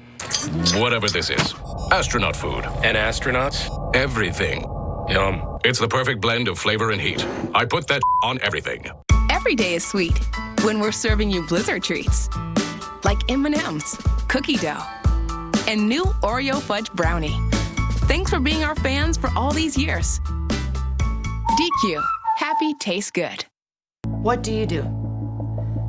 whatever this is. Astronaut food. And astronauts? Everything. Yum. It's the perfect blend of flavor and heat. I put that on everything. Every day is sweet when we're serving you Blizzard treats. Like M&M's, cookie dough, and new Oreo fudge brownie. Thanks for being our fans for all these years. DQ, happy tastes good. What do?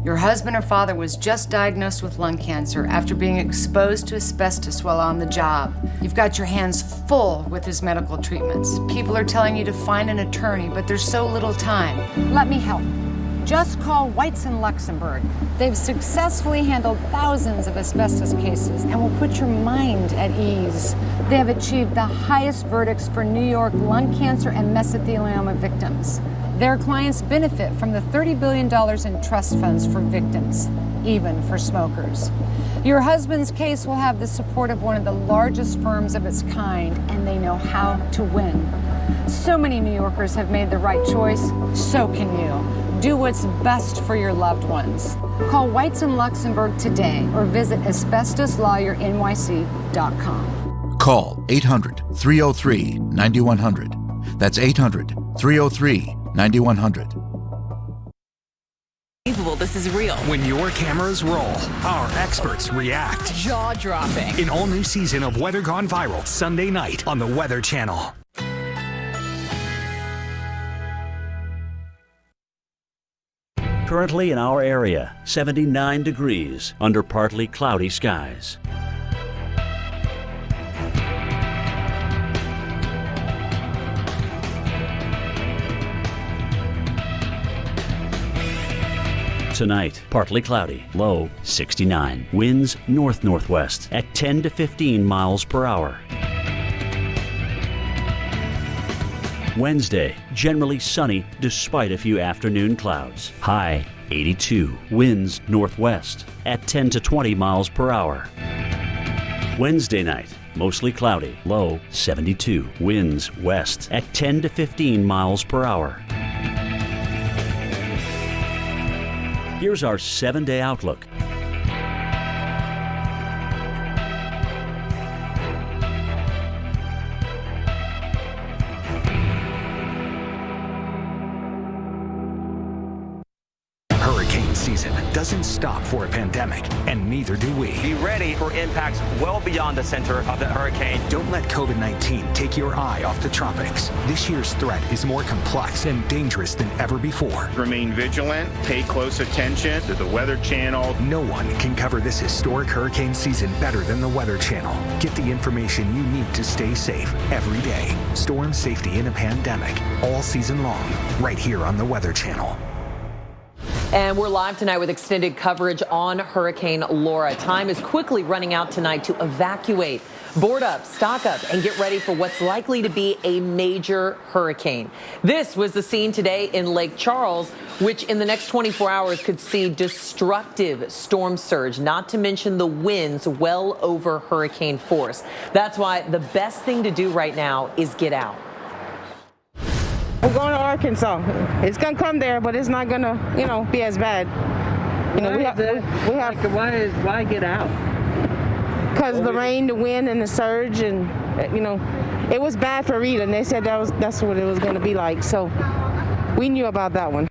Your husband or father was just diagnosed with lung cancer after being exposed to asbestos while on the job. You've got your hands full with his medical treatments. People are telling you to find an attorney, but there's so little time. Let me help. Just call Whites in Luxembourg. They've successfully handled thousands of asbestos cases and will put your mind at ease. They have achieved the highest verdicts for New York lung cancer and mesothelioma victims. Their clients benefit from the $30 billion in trust funds for victims, even for smokers. Your husband's case will have the support of one of the largest firms of its kind, and they know how to win. So many New Yorkers have made the right choice, so can you. Do what's best for your loved ones. Call Whites in Luxembourg today or visit asbestosLawyerNYC.com. Call 800-303-9100. That's 800-303-9100. This is real. When your cameras roll, our experts react. Jaw-dropping. An all-new season of Weather Gone Viral, Sunday night on the Weather Channel. Currently in our area, 79 degrees under partly cloudy skies. Tonight, partly cloudy, low 69. Winds north-northwest at 10 to 15 miles per hour. Wednesday, generally sunny despite a few afternoon clouds. High 82. Winds northwest at 10 to 20 miles per hour. Wednesday night, mostly cloudy, low 72. Winds west at 10 to 15 miles per hour. Here's our 7-day outlook. Hurricane season doesn't stop for a pandemic, and neither do we. Be ready for impacts well beyond the center of the hurricane. Don't let COVID-19 take your eye off the tropics. This year's threat is more complex and dangerous than ever before. Remain vigilant, pay close attention to the Weather Channel. No one can cover this historic hurricane season better than the Weather Channel. Get the information you need to stay safe every day. Storm safety in a pandemic, all season long, right here on the Weather Channel. And we're live tonight with extended coverage on Hurricane Laura. Time is quickly running out tonight to evacuate, board up, stock up, and get ready for what's likely to be a major hurricane. This was the scene today in Lake Charles, which in the next 24 hours could see destructive storm surge, not to mention the winds well over hurricane force. That's why the best thing to do right now is get out. We're going to Arkansas. It's going to come there, but it's not going to, be as bad. Why get out? Because the rain, the wind, and the surge, and, it was bad for Rita, and they said that's what it was going to be like. So we knew about that one.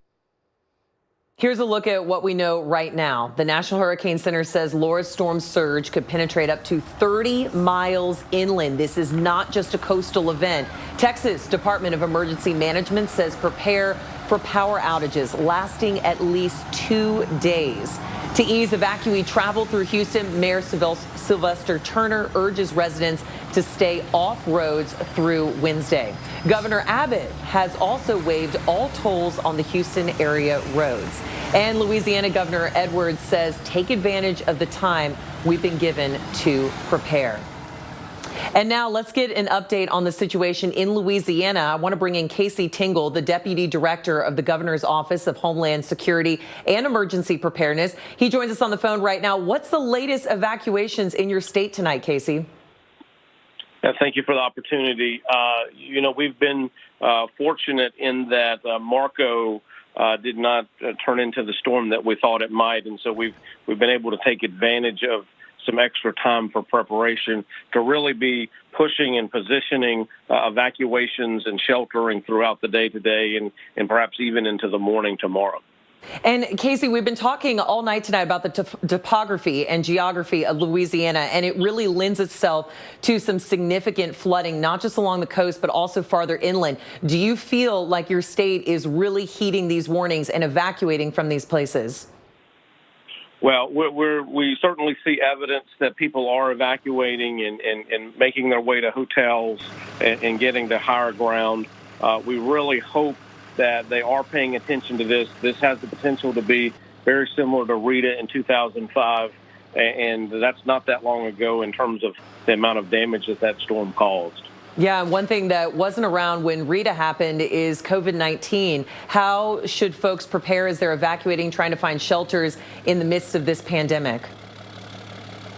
Here's a look at what we know right now. The National Hurricane Center says Laura's storm surge could penetrate up to 30 miles inland. This is not just a coastal event. Texas Department of Emergency Management says prepare for power outages lasting at least 2 days. To ease evacuee travel through Houston, Mayor Sylvester Turner urges residents to stay off roads through Wednesday. Governor Abbott has also waived all tolls on the Houston area roads. And Louisiana Governor Edwards says take advantage of the time we've been given to prepare. And now let's get an update on the situation in Louisiana. I want to bring in Casey Tingle, the Deputy Director of the Governor's Office of Homeland Security and Emergency Preparedness. He joins us on the phone right now. What's the latest evacuations in your state tonight, Casey? Thank you for the opportunity. We've been fortunate in that Marco did not turn into the storm that we thought it might, and so we've been able to take advantage of some extra time for preparation to really be pushing and positioning evacuations and sheltering throughout the day today and perhaps even into the morning tomorrow. And Casey, we've been talking all night tonight about the topography and geography of Louisiana, and it really lends itself to some significant flooding, not just along the coast, but also farther inland. Do you feel like your state is really heeding these warnings and evacuating from these places? Well, we certainly see evidence that people are evacuating and making their way to hotels and getting to higher ground. We really hope that they are paying attention to this. This has the potential to be very similar to Rita in 2005, and that's not that long ago in terms of the amount of damage that storm caused. Yeah, one thing that wasn't around when Rita happened is COVID-19. How should folks prepare as they're evacuating, trying to find shelters in the midst of this pandemic?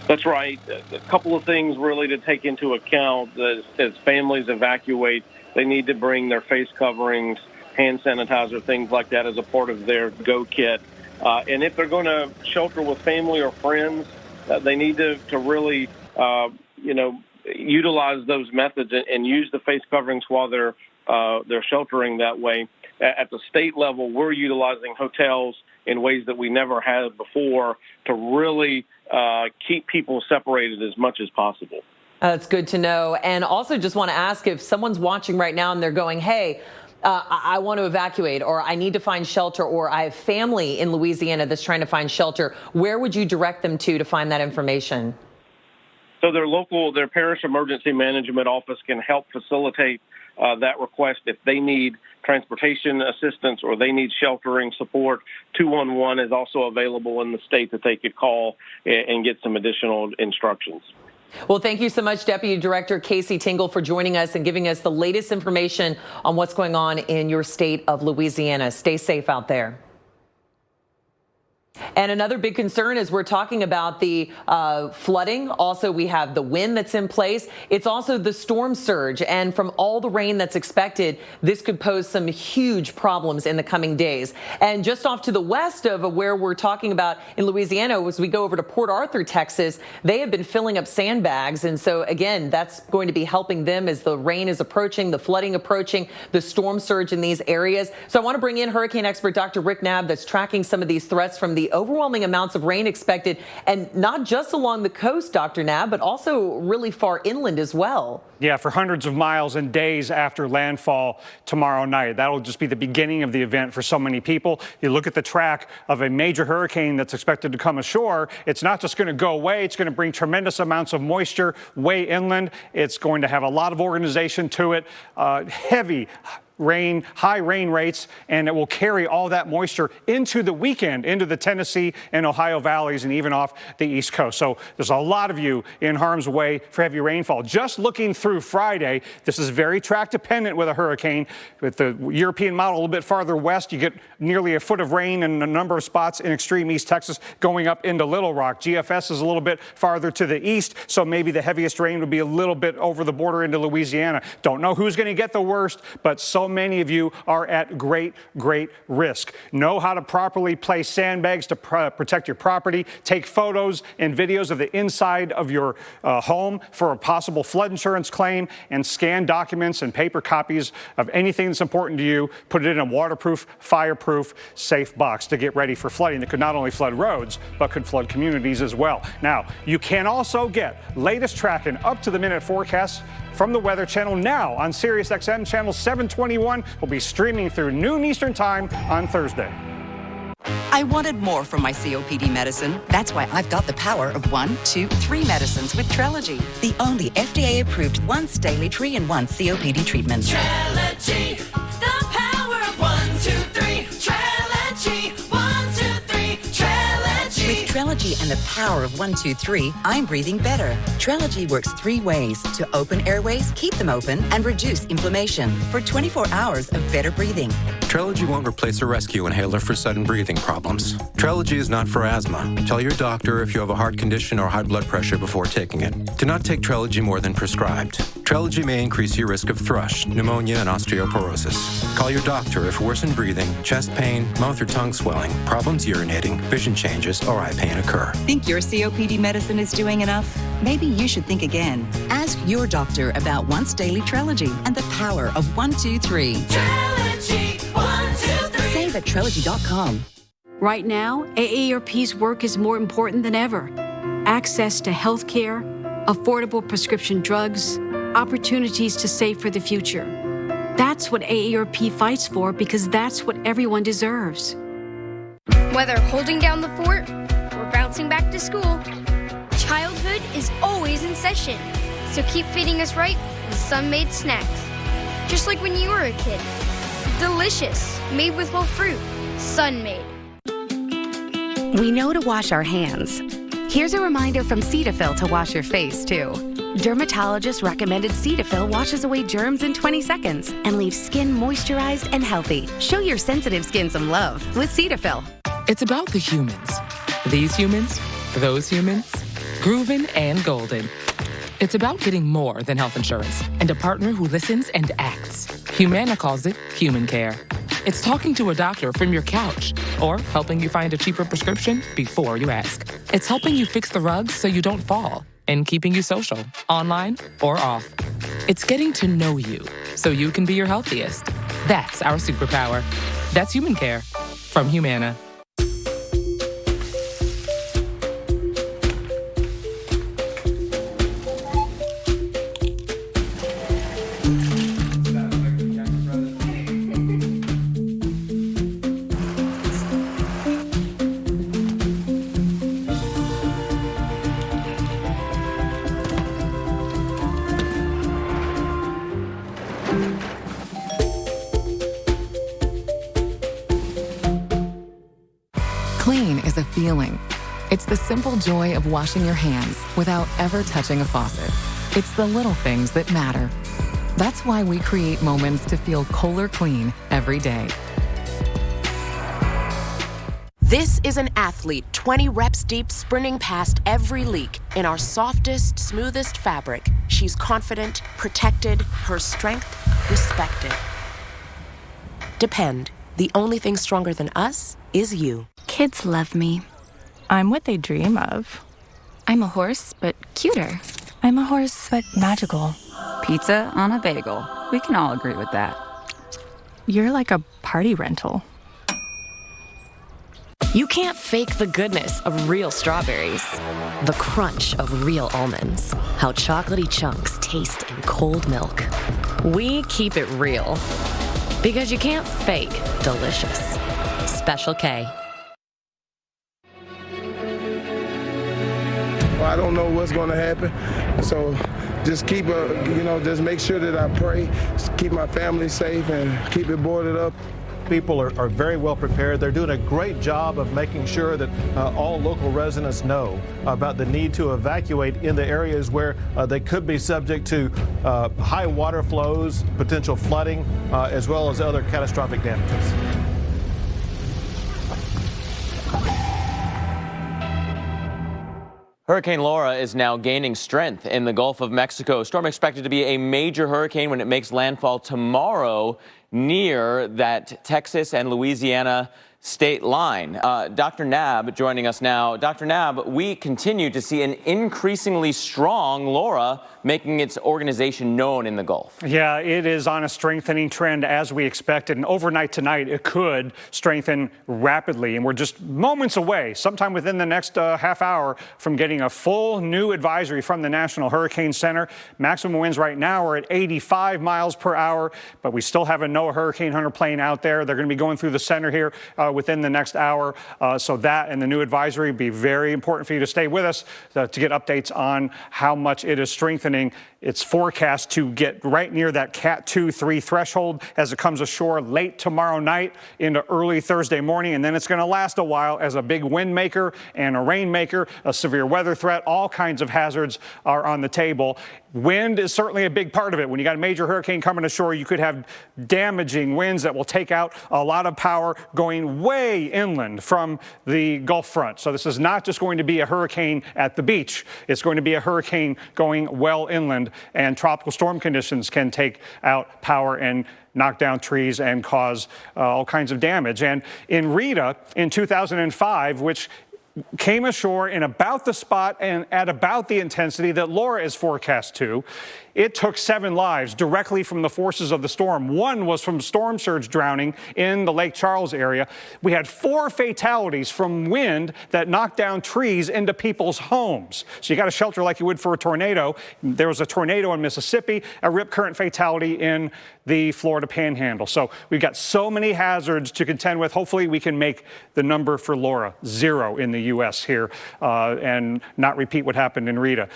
That's right. A couple of things really to take into account as families evacuate. They need to bring their face coverings, hand sanitizer, things like that as a part of their go kit. And if they're going to shelter with family or friends, they need to really, utilize those methods and use the face coverings while they're sheltering that way. At the state level, we're utilizing hotels in ways that we never had before to really keep people separated as much as possible. That's good to know. And also just want to ask, if someone's watching right now and they're going, hey, I want to evacuate, or I need to find shelter, or I have family in Louisiana that's trying to find shelter, where would you direct them to find that information? So their parish emergency management office can help facilitate that request if they need transportation assistance or they need sheltering support. 211 is also available in the state that they could call and get some additional instructions. Well, thank you so much, Deputy Director Casey Tingle, for joining us and giving us the latest information on what's going on in your state of Louisiana. Stay safe out there. And another big concern is we're talking about the flooding. Also, we have the wind that's in place. It's also the storm surge. And from all the rain that's expected, this could pose some huge problems in the coming days. And just off to the west of where we're talking about in Louisiana, as we go over to Port Arthur, Texas, they have been filling up sandbags. And so, again, that's going to be helping them as the rain is approaching, the flooding approaching, the storm surge in these areas. So I want to bring in hurricane expert Dr. Rick Knabb that's tracking some of these threats from the overwhelming amounts of rain expected, and not just along the coast, Dr. Knabb, but also really far inland as well. Yeah, for hundreds of miles and days after landfall tomorrow night. That'll just be the beginning of the event for so many people. You look at the track of a major hurricane that's expected to come ashore. It's not just going to go away. It's going to bring tremendous amounts of moisture way inland. It's going to have a lot of organization to it, heavy rain, high rain rates, and it will carry all that moisture into the weekend, into the Tennessee and Ohio valleys and even off the East Coast. So there's a lot of you in harm's way for heavy rainfall. Just looking through Friday, this is very track dependent with a hurricane. With the European model a little bit farther west, you get nearly a foot of rain in a number of spots in extreme East Texas going up into Little Rock. GFS is a little bit farther to the east, so maybe the heaviest rain would be a little bit over the border into Louisiana. Don't know who's going to get the worst, but so many of you are at great risk. Know how to properly place sandbags to protect your property. Take photos and videos of the inside of your home for a possible flood insurance claim, and scan documents and paper copies of anything that's important to you. Put it in a waterproof, fireproof, safe box to get ready for flooding that could not only flood roads, but could flood communities as well. Now, you can also get latest tracking, up-to-the-minute forecasts from the Weather Channel now on SiriusXM Channel 721. We'll be streaming through noon Eastern Time on Thursday. I wanted more from my COPD medicine. That's why I've got the power of 1, 2, 3 medicines with Trelegy, the only FDA-approved once daily 3-in-1 COPD treatment. Trelegy, the power of 1, 2, 3. Trelegy, 1, 2, 3. Trelegy. With Trelegy and the power of 1, 2, 3, I'm breathing better. Trelegy works 3 ways to open airways, keep them open, and reduce inflammation for 24 hours of better breathing. Trelegy won't replace a rescue inhaler for sudden breathing problems. Trelegy is not for asthma. Tell your doctor if you have a heart condition or high blood pressure before taking it. Do not take Trelegy more than prescribed. Trelegy may increase your risk of thrush, pneumonia, and osteoporosis. Call your doctor if worsened breathing, chest pain, mouth or tongue swelling, problems urinating, vision changes, or eye pain occur. Think your COPD medicine is doing enough? Maybe you should think again. Ask your doctor about once daily Trelegy and the power of 1, 2, 3. Trelegy, 1, 2, 3. Save at Trelegy.com. Right now, AARP's work is more important than ever. Access to health care, affordable prescription drugs, opportunities to save for the future. That's what AARP fights for because that's what everyone deserves. Whether holding down the fort or bouncing back to school, childhood is always in session. So keep feeding us right with Sun-Made snacks. Just like when you were a kid. Delicious, made with whole fruit. Sun-Made. We know to wash our hands. Here's a reminder from Cetaphil to wash your face, too. Dermatologist recommended Cetaphil washes away germs in 20 seconds and leaves skin moisturized and healthy. Show your sensitive skin some love with Cetaphil. It's about the humans. These humans, those humans, Groovin and Golden. It's about getting more than health insurance and a partner who listens and acts. Humana calls it human care. It's talking to a doctor from your couch or helping you find a cheaper prescription before you ask. It's helping you fix the rugs so you don't fall and keeping you social, online or off. It's getting to know you so you can be your healthiest. That's our superpower. That's human care from Humana. Clean is a feeling. It's the simple joy of washing your hands without ever touching a faucet. It's the little things that matter. That's why we create moments to feel Kohler clean every day. This is an athlete 20 reps deep, sprinting past every leak in our softest, smoothest fabric. She's confident, protected, her strength respected. Depend. The only thing stronger than us is you. Kids love me. I'm what they dream of. I'm a horse, but cuter. I'm a horse, but magical. Pizza on a bagel. We can all agree with that. You're like a party rental. You can't fake the goodness of real strawberries, the crunch of real almonds, how chocolatey chunks taste in cold milk. We keep it real because you can't fake delicious. Special K. I don't know what's going to happen, so just keep just make sure that I pray, keep my family safe, and keep it boarded up. People are very well prepared. They're doing a great job of making sure that all local residents know about the need to evacuate in the areas where they could be subject to high water flows, potential flooding, as well as other catastrophic damages. Hurricane Laura is now gaining strength in the Gulf of Mexico. Storm expected to be a major hurricane when it makes landfall tomorrow near that Texas and Louisiana state line. Dr. Knabb joining us now. Dr. Knabb, we continue to see an increasingly strong Laura making its organization known in the Gulf. Yeah, it is on a strengthening trend as we expected. And overnight tonight, it could strengthen rapidly. And we're just moments away, sometime within the next half hour, from getting a full new advisory from the National Hurricane Center. Maximum winds right now are at 85 miles per hour, but we still have a NOAA Hurricane Hunter plane out there. They're going to be going through the center here within the next hour. So that and the new advisory be very important for you to stay with us to get updates on how much it is strengthening. It's forecast to get right near that Cat 2-3 threshold as it comes ashore late tomorrow night into early Thursday morning, and then it's going to last a while as a big wind maker and a rain maker, a severe weather threat. All kinds of hazards are on the table. Wind is certainly a big part of it. When you got a major hurricane coming ashore, you could have damaging winds that will take out a lot of power going way inland from the Gulf front. So this is not just going to be a hurricane at the beach. It's going to be a hurricane going well inland, and tropical storm conditions can take out power and knock down trees and cause all kinds of damage. And in Rita in 2005, which came ashore in about the spot and at about the intensity that Laura is forecast to, it took 7 lives directly from the forces of the storm. 1 was from storm surge drowning in the Lake Charles area. We had 4 fatalities from wind that knocked down trees into people's homes. So you got to shelter like you would for a tornado. There was a tornado in Mississippi, a rip current fatality in the Florida Panhandle. So we've got so many hazards to contend with. Hopefully we can make the number for Laura 0 in the U.S. here and not repeat what happened in Rita.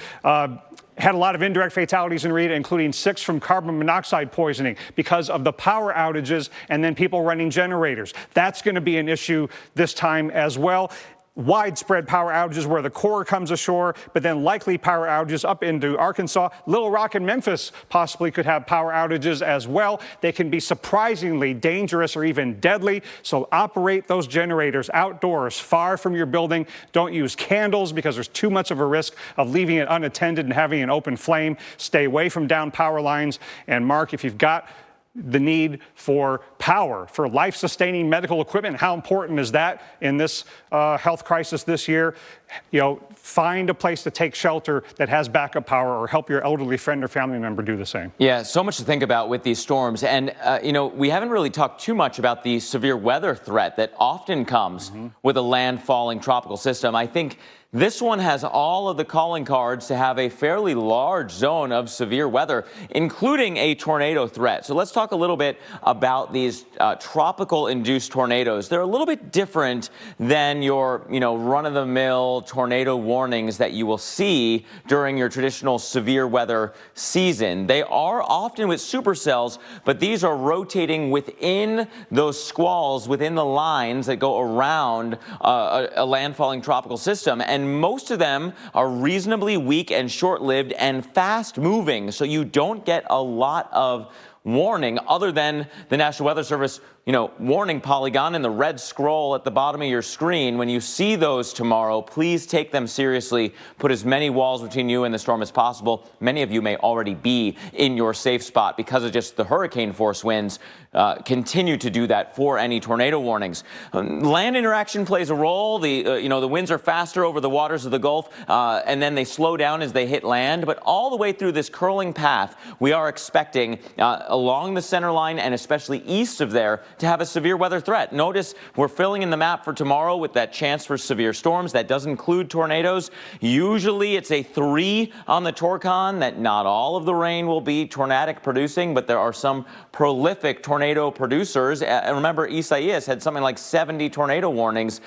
Had a lot of indirect fatalities in Rita, including 6 from carbon monoxide poisoning because of the power outages and then people running generators. That's going to be an issue this time as well. Widespread power outages where the core comes ashore, but then likely power outages up into Arkansas. Little Rock and Memphis possibly could have power outages as well. They can be surprisingly dangerous or even deadly. So operate those generators outdoors, far from your building. Don't use candles because there's too much of a risk of leaving it unattended and having an open flame. Stay away from down power lines. And Mark, if you've got the need for power, for life-sustaining medical equipment, how important is that in this health crisis this year? You know, find a place to take shelter that has backup power, or help your elderly friend or family member do the same. Yeah, so much to think about with these storms. And, you know, we haven't really talked too much about the severe weather threat that often comes with a landfalling tropical system. I think this one has all of the calling cards to have a fairly large zone of severe weather, including a tornado threat. So let's talk a little bit about these tropical-induced tornadoes. They're a little bit different than your, you know, run-of-the-mill tornado warnings that you will see during your traditional severe weather season. They are often with supercells, but these are rotating within those squalls, within the lines that go around a landfalling tropical system. And most of them are reasonably weak and short-lived and fast-moving, so you don't get a lot of warning other than the National Weather Service, you know, warning polygon in the red scroll at the bottom of your screen. When you see those tomorrow, please take them seriously. Put as many walls between you and the storm as possible. Many of you may already be in your safe spot because of just the hurricane force winds. Continue to do that for any tornado warnings. Land interaction plays a role. The winds are faster over the waters of the Gulf, and then they slow down as they hit land. But all the way through this curling path, we are expecting along the center line and especially east of there to have a severe weather threat. Notice we're filling in the map for tomorrow with that chance for severe storms. That does include tornadoes. Usually it's a 3 on the Torcon, that not all of the rain will be tornadic producing, but there are some prolific tornado producers. Remember, Isaias had something like 70 tornado warnings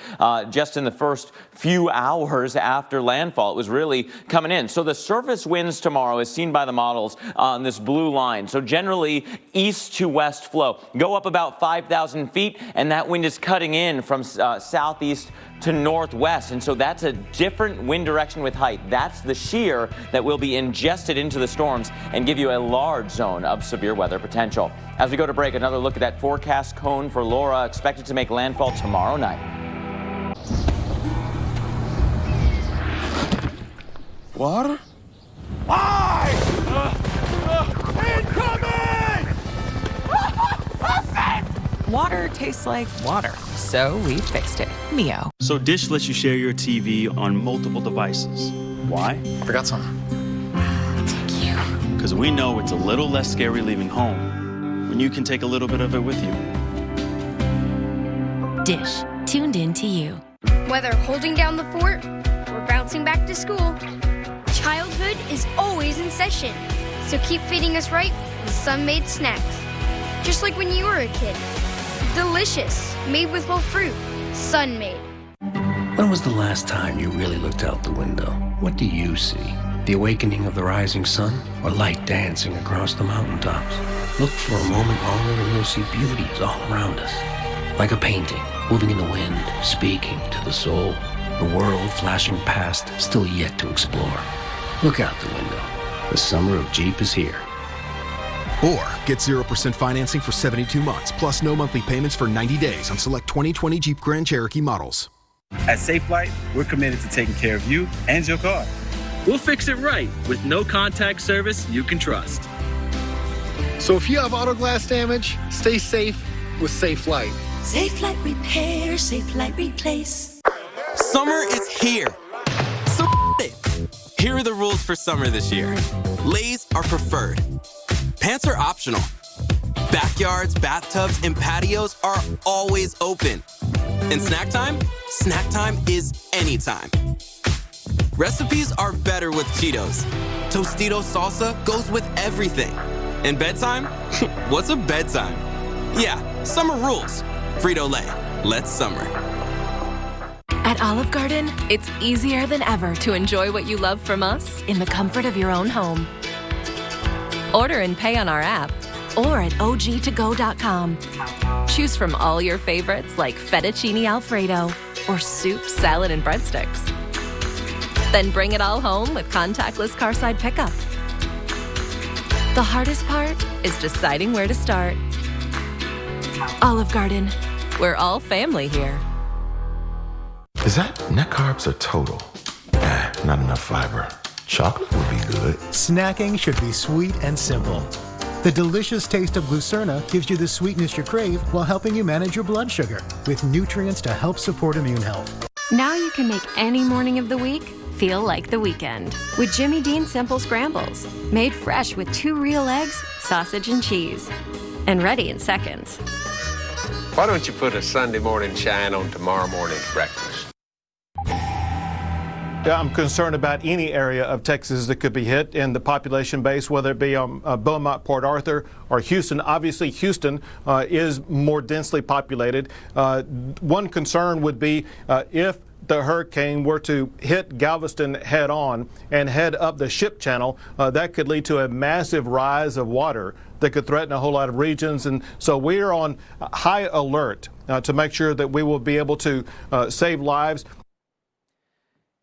just in the first few hours after landfall. It was really coming in. So the surface winds tomorrow, as seen by the models on this blue line, so generally east to west flow, go up about 5,000 feet, and that wind is cutting in from southeast to northwest, and so that's a different wind direction with height. That's the shear that will be ingested into the storms and give you a large zone of severe weather potential. As we go to break, another look at that forecast cone for Laura, expected to make landfall tomorrow night. Water? Water tastes like water, so we fixed it. Mio. So Dish lets you share your TV on multiple devices. Why? Forgot something. Thank you. Because we know it's a little less scary leaving home when you can take a little bit of it with you. Dish, tuned in to you. Whether holding down the fort or bouncing back to school, childhood is always in session. So keep feeding us right with Sun-Made snacks. Just like when you were a kid. Delicious, made with whole fruit, sun-made. When was the last time you really looked out the window? What do you see? The awakening of the rising sun, or light dancing across the mountaintops? Look for a moment longer and you'll see beauties all around us. Like a painting, moving in the wind, speaking to the soul. The world flashing past, still yet to explore. Look out the window. The summer of Jeep is here. Or get 0% financing for 72 months, plus no monthly payments for 90 days on select 2020 Jeep Grand Cherokee models. At SafeLight, we're committed to taking care of you and your car. We'll fix it right with no contact service you can trust. So if you have auto glass damage, stay safe with SafeLight. SafeLight Repair, SafeLight Replace. Summer is here. So it. Here are the rules for summer this year. Lays are preferred. Pants are optional. Backyards, bathtubs, and patios are always open. And snack time? Snack time is anytime. Recipes are better with Cheetos. Tostito salsa goes with everything. And bedtime? What's a bedtime? Yeah, summer rules. Frito-Lay, let's summer. At Olive Garden, it's easier than ever to enjoy what you love from us in the comfort of your own home. Order and pay on our app or at ogtogo.com. Choose from all your favorites like fettuccine Alfredo or soup, salad, and breadsticks. Then bring it all home with contactless carside pickup. The hardest part is deciding where to start. Olive Garden, we're all family here. Is that net carbs or total? Not enough fiber. Chocolate would be good. Snacking should be sweet and simple. The delicious taste of Glucerna gives you the sweetness you crave while helping you manage your blood sugar with nutrients to help support immune health. Now you can make any morning of the week feel like the weekend with Jimmy Dean Simple Scrambles, made fresh with 2 real eggs, sausage, and cheese, and ready in seconds. Why don't you put a Sunday morning shine on tomorrow morning's breakfast? Yeah, I'm concerned about any area of Texas that could be hit in the population base, whether it be Beaumont, Port Arthur, or Houston. Obviously, Houston is more densely populated. One concern would be if the hurricane were to hit Galveston head on and head up the ship channel, that could lead to a massive rise of water that could threaten a whole lot of regions. And so we are on high alert to make sure that we will be able to save lives.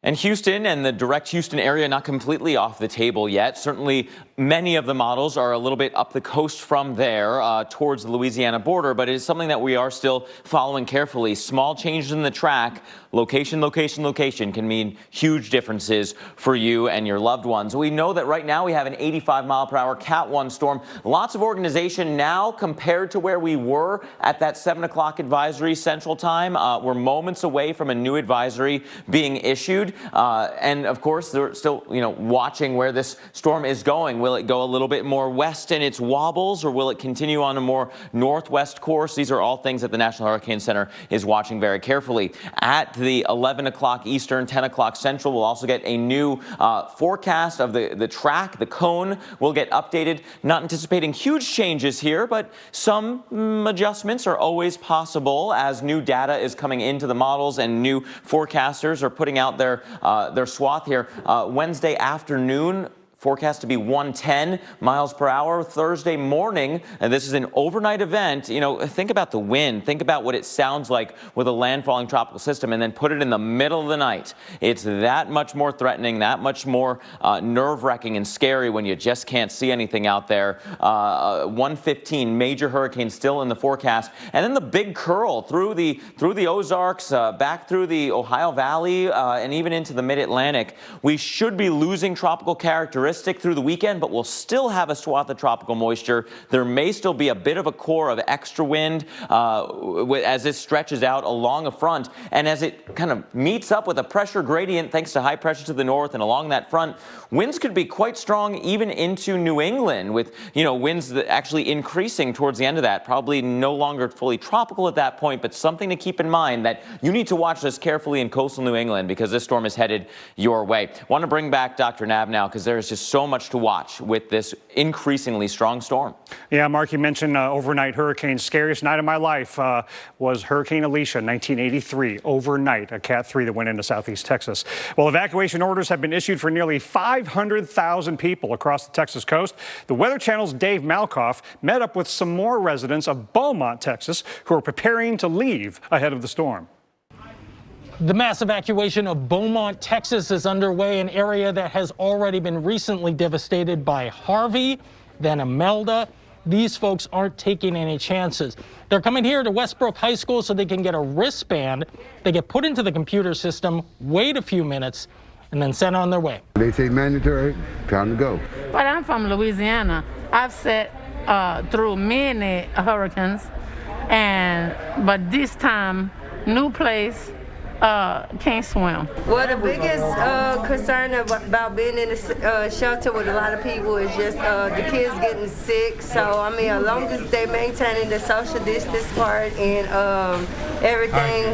And Houston and the direct Houston area not completely off the table yet. Certainly many of the models are a little bit up the coast from there towards the Louisiana border, but it is something that we are still following carefully. Small changes in the track, location, location, location can mean huge differences for you and your loved ones. We know that right now we have an 85-mile-per-hour Cat 1 storm. Lots of organization now compared to where we were at that 7 o'clock advisory Central Time. We're moments away from a new advisory being issued. And of course, they're still, watching where this storm is going. Will it go a little bit more west in its wobbles, or will it continue on a more northwest course? These are all things that the National Hurricane Center is watching very carefully. At the 11 o'clock Eastern, 10 o'clock Central, we'll also get a new forecast of the track. The cone will get updated. Not anticipating huge changes here, but some adjustments are always possible as new data is coming into the models and new forecasters are putting out their swath here. Wednesday afternoon, forecast to be 110 miles per hour. Thursday morning, and this is an overnight event. Think about the wind. Think about what it sounds like with a landfalling tropical system, and then put it in the middle of the night. It's that much more threatening, that much more nerve-wracking and scary when you just can't see anything out there. 115 major hurricane still in the forecast, and then the big curl through the Ozarks, back through the Ohio Valley, and even into the Mid-Atlantic. We should be losing tropical characteristics through the weekend, but we'll still have a swath of tropical moisture. There may still be a bit of a core of extra wind as this stretches out along the front, and as it kind of meets up with a pressure gradient thanks to high pressure to the north and along that front, winds could be quite strong even into New England, with winds that actually increasing towards the end of that. Probably no longer fully tropical at that point, but something to keep in mind that you need to watch this carefully in coastal New England because this storm is headed your way. Want to bring back Dr. Nab now because there is just just so much to watch with this increasingly strong storm. Yeah, Mark, you mentioned overnight hurricanes. Scariest night of my life was Hurricane Alicia, 1983, overnight, a Cat 3 that went into southeast Texas. Well, evacuation orders have been issued for nearly 500,000 people across the Texas coast. The Weather Channel's Dave Malkoff met up with some more residents of Beaumont, Texas, who are preparing to leave ahead of the storm. The mass evacuation of Beaumont, Texas is underway, an area that has already been recently devastated by Harvey, then Imelda. These folks aren't taking any chances. They're coming here to Westbrook High School so they can get a wristband. They get put into the computer system, wait a few minutes, and then sent on their way. They say mandatory, time to go. But I'm from Louisiana. I've sat through many hurricanes, but this time, new place, can't swim. Well, the biggest concern about being in a shelter with a lot of people is just the kids getting sick. So, I mean, as long as they maintaining the social distance part and everything,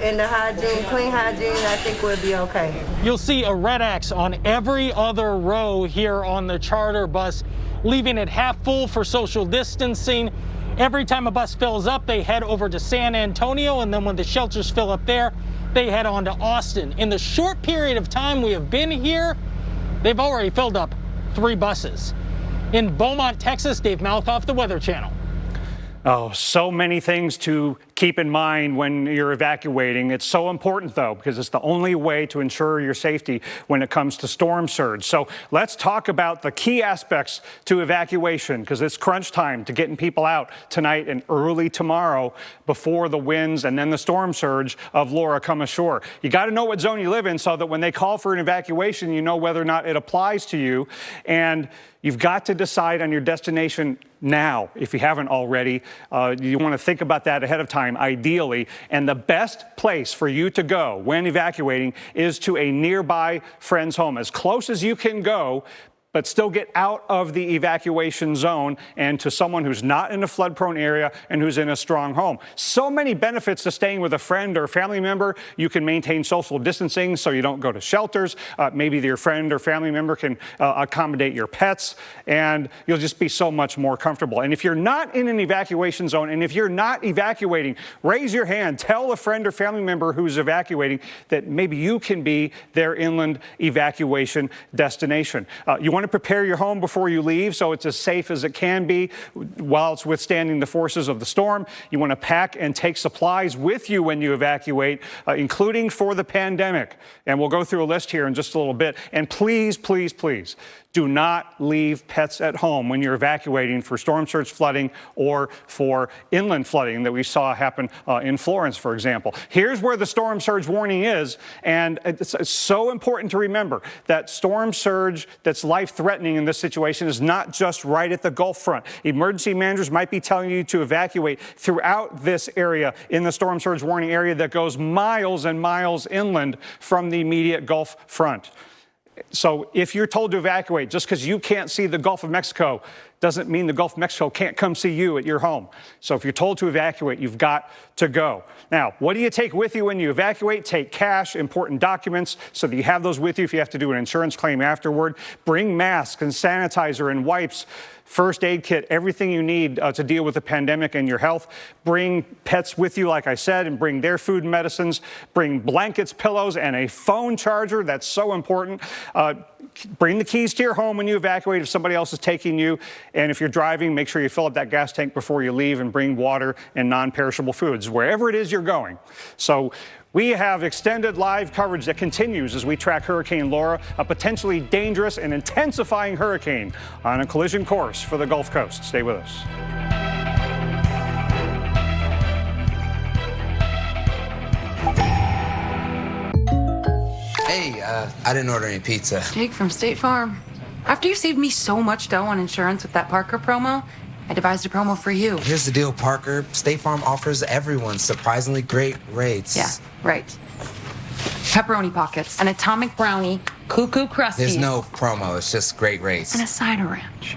and the hygiene, clean hygiene, I think we'll be okay. You'll see a red X on every other row here on the charter bus, leaving it half full for social distancing. Every time a bus fills up, they head over to San Antonio, and then when the shelters fill up there, they head on to Austin. In the short period of time we have been here, they've already filled up 3 buses. In Beaumont, Texas, Dave Malkoff, the Weather Channel. Oh, so many things to keep in mind when you're evacuating. It's so important, though, because it's the only way to ensure your safety when it comes to storm surge. So let's talk about the key aspects to evacuation, because it's crunch time to getting people out tonight and early tomorrow before the winds and then the storm surge of Laura come ashore. You got to know what zone you live in so that when they call for an evacuation, you know whether or not it applies to you. And you've got to decide on your destination now, if you haven't already. You want to think about that ahead of time, ideally. And the best place for you to go when evacuating is to a nearby friend's home, as close as you can go, but still get out of the evacuation zone and to someone who's not in a flood-prone area and who's in a strong home. So many benefits to staying with a friend or family member. You can maintain social distancing so you don't go to shelters. Maybe your friend or family member can accommodate your pets, and you'll just be so much more comfortable. And if you're not in an evacuation zone, and if you're not evacuating, raise your hand. Tell a friend or family member who's evacuating that maybe you can be their inland evacuation destination. You want to prepare your home before you leave so it's as safe as it can be while it's withstanding the forces of the storm. You want to pack and take supplies with you when you evacuate, including for the pandemic. And we'll go through a list here in just a little bit. And please, please, please, do not leave pets at home when you're evacuating for storm surge flooding or for inland flooding that we saw happen in Florence, for example. Here's where the storm surge warning is, and it's so important to remember that storm surge that's life-threatening in this situation is not just right at the Gulf front. Emergency managers might be telling you to evacuate throughout this area in the storm surge warning area that goes miles and miles inland from the immediate Gulf front. So if you're told to evacuate just because you can't see the Gulf of Mexico doesn't mean the Gulf of Mexico can't come see you at your home. So if you're told to evacuate, you've got to go. Now, what do you take with you when you evacuate? Take cash, important documents, so that you have those with you if you have to do an insurance claim afterward. Bring masks and sanitizer and wipes, first aid kit, everything you need to deal with the pandemic and your health. Bring pets with you, like I said, and bring their food and medicines. Bring blankets, pillows, and a phone charger. That's so important. Bring the keys to your home when you evacuate if somebody else is taking you. And if you're driving, make sure you fill up that gas tank before you leave, and bring water and non-perishable foods wherever it is you're going. So we have extended live coverage that continues as we track Hurricane Laura, a potentially dangerous and intensifying hurricane on a collision course for the Gulf Coast. Stay with us. Hey, I didn't order any pizza. Jake from State Farm. After you saved me so much dough on insurance with that Parker promo, I devised a promo for you. Here's the deal, Parker. State Farm offers everyone surprisingly great rates. Yeah, right. Pepperoni pockets, an atomic brownie, cuckoo crusty. There's no promo, it's just great rates. And a cider ranch.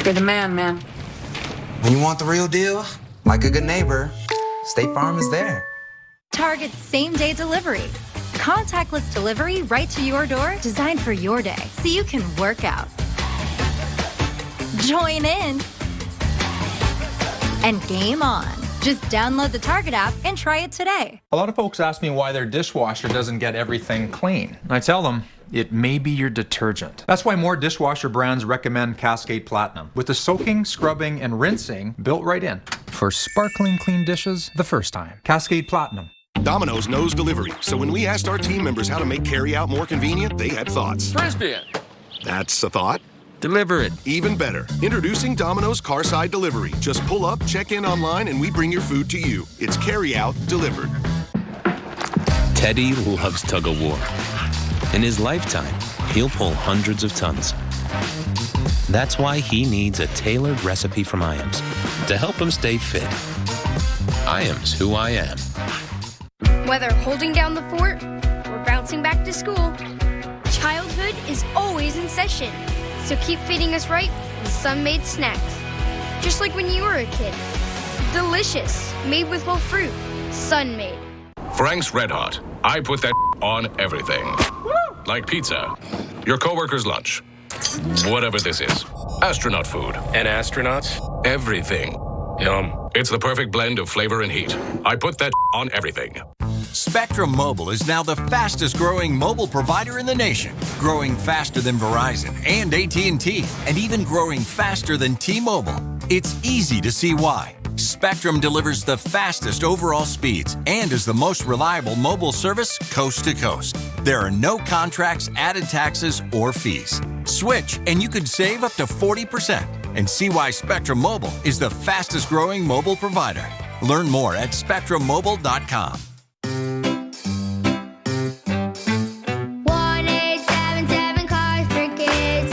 You're the man, man. When you want the real deal, like a good neighbor, State Farm is there. Target's same-day delivery. Contactless delivery right to your door, designed for your day, so you can work out. Join in. And game on. Just download the Target app and try it today. A lot of folks ask me why their dishwasher doesn't get everything clean. I tell them, it may be your detergent. That's why more dishwasher brands recommend Cascade Platinum, with the soaking, scrubbing, and rinsing built right in. For sparkling clean dishes the first time. Cascade Platinum. Domino's knows delivery, so when we asked our team members how to make carry-out more convenient, they had thoughts. Frisbee it. That's a thought. Deliver it. Even better. Introducing Domino's Carside Delivery. Just pull up, check in online, and we bring your food to you. It's carry-out delivered. Teddy loves tug-of-war. In his lifetime, he'll pull hundreds of tons. That's why he needs a tailored recipe from IAMS to help him stay fit. IAMS who I am. Whether holding down the fort or bouncing back to school, childhood is always in session. So keep feeding us right with Sun-Made snacks. Just like when you were a kid. Delicious, made with whole fruit. Sun-Made. Frank's Red Hot. I put that on everything. Like pizza, your coworker's lunch, whatever this is. Astronaut food. And astronauts? Everything. Yum. It's the perfect blend of flavor and heat. I put that on everything. Spectrum Mobile is now the fastest growing mobile provider in the nation, growing faster than Verizon and AT&T, and even growing faster than T-Mobile. It's easy to see why. Spectrum delivers the fastest overall speeds and is the most reliable mobile service coast to coast. There are no contracts, added taxes, or fees. Switch and you could save up to 40% and see why Spectrum Mobile is the fastest growing mobile provider. Learn more at spectrummobile.com. 1877 Cars for Kids.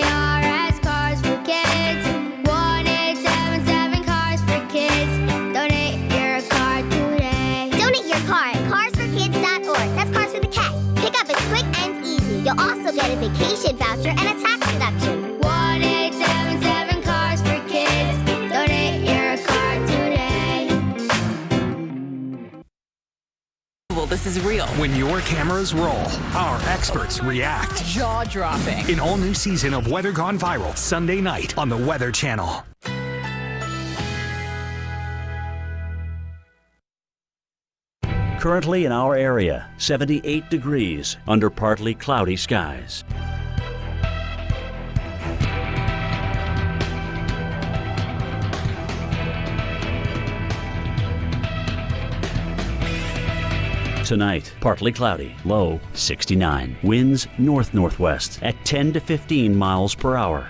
KARS Cars for Kids. 1877 Cars for Kids. Donate your car today. Donate your car at carsforkids.org. That's Cars with a K. Pickup is quick and easy. You'll also get a vacation voucher and a tax deduction. 1877 Cars for Kids. Donate your car today. Well, this is real. When your cameras roll, our experts react. Jaw-dropping. An all-new season of Weather Gone Viral, Sunday night on the Weather Channel. Currently in our area, 78 degrees under partly cloudy skies. Tonight, partly cloudy, low 69. Winds north-northwest at 10 to 15 miles per hour.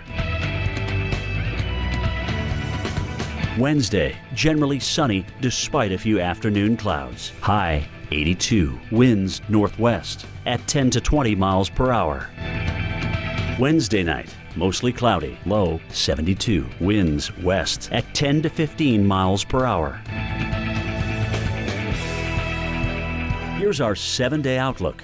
Wednesday, generally sunny despite a few afternoon clouds. High 82. Winds northwest at 10 to 20 miles per hour. Wednesday night, mostly cloudy, low 72. Winds west at 10 to 15 miles per hour. Here's our 7-day outlook.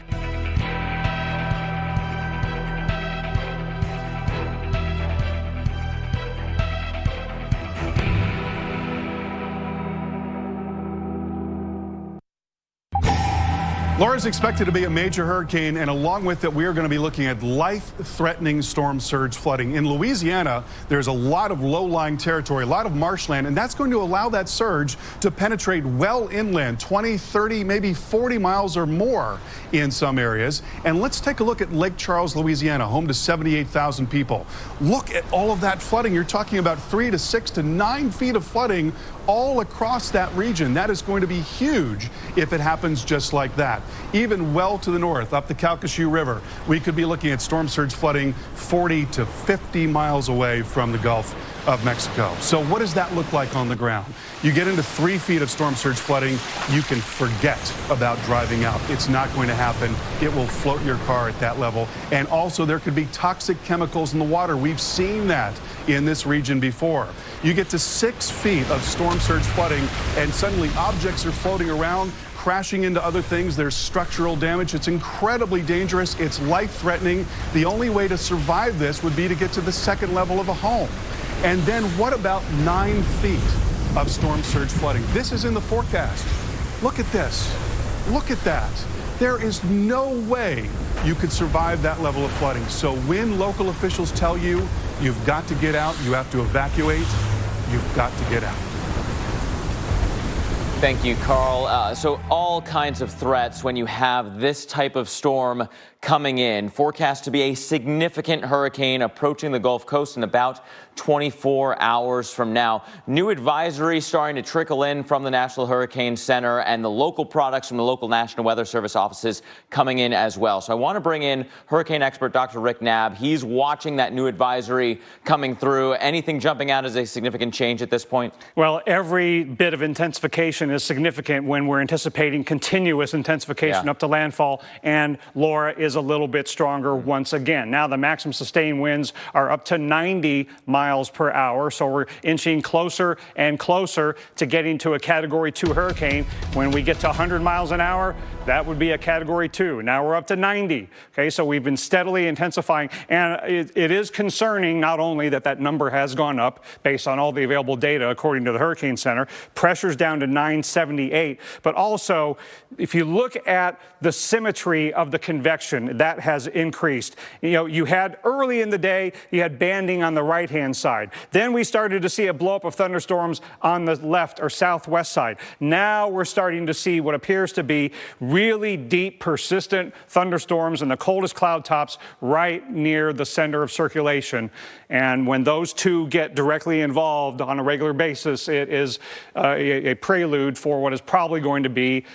Laura is expected to be a major hurricane, and along with it, we are going to be looking at life-threatening storm surge flooding. In Louisiana, there's a lot of low-lying territory, a lot of marshland, and that's going to allow that surge to penetrate well inland, 20, 30, maybe 40 miles or more in some areas. And let's take a look at Lake Charles, Louisiana, home to 78,000 people. Look at all of that flooding. You're talking about 3 to 6 to 9 feet of flooding all across that region. That is going to be huge if it happens just like that. Even well to the north, up the Calcasieu River, we could be looking at storm surge flooding 40 to 50 miles away from the Gulf of Mexico. So what does that look like on the ground? You get into 3 feet of storm surge flooding, you can forget about driving out. It's not going to happen. It will float your car at that level. And also there could be toxic chemicals in the water. We've seen that in this region before. You get to 6 feet of storm surge flooding and suddenly objects are floating around, crashing into other things. There's structural damage. It's incredibly dangerous. It's life-threatening. The only way to survive this would be to get to the second level of a home. And then what about 9 feet of storm surge flooding? This is in the forecast. Look at this. look at that. There is no way you could survive that level of flooding. So when local officials tell you you've got to get out, you have to evacuate, you've got to get out. Thank you, Carl. So all kinds of threats when you have this type of storm coming in. Forecast to be a significant hurricane approaching the Gulf Coast in about 24 hours from now. New advisory starting to trickle in from the National Hurricane Center, and the local products from the local National Weather Service offices coming in as well. So I want to bring in hurricane expert Dr. Rick Knabb. He's watching that new advisory coming through. Anything jumping out as a significant change at this point? Well, every bit of intensification is significant when we're anticipating continuous intensification up to landfall, and Laura is a little bit stronger once again. Now the maximum sustained winds are up to 90 miles per hour, so we're inching closer and closer to getting to a Category 2 hurricane. When we get to 100 miles an hour, that would be a Category 2. Now we're up to 90. Okay, so we've been steadily intensifying, and it is concerning not only that that number has gone up based on all the available data according to the Hurricane Center, pressure's down to 978, but also if you look at the symmetry of the convection, that has increased. You know, you had early in the day, you had banding on the right-hand side. Then we started to see a blow-up of thunderstorms on the left or southwest side. Now we're starting to see what appears to be really deep, persistent thunderstorms in the coldest cloud tops right near the center of circulation. And when those two get directly involved on a regular basis, it is a prelude for what is probably going to be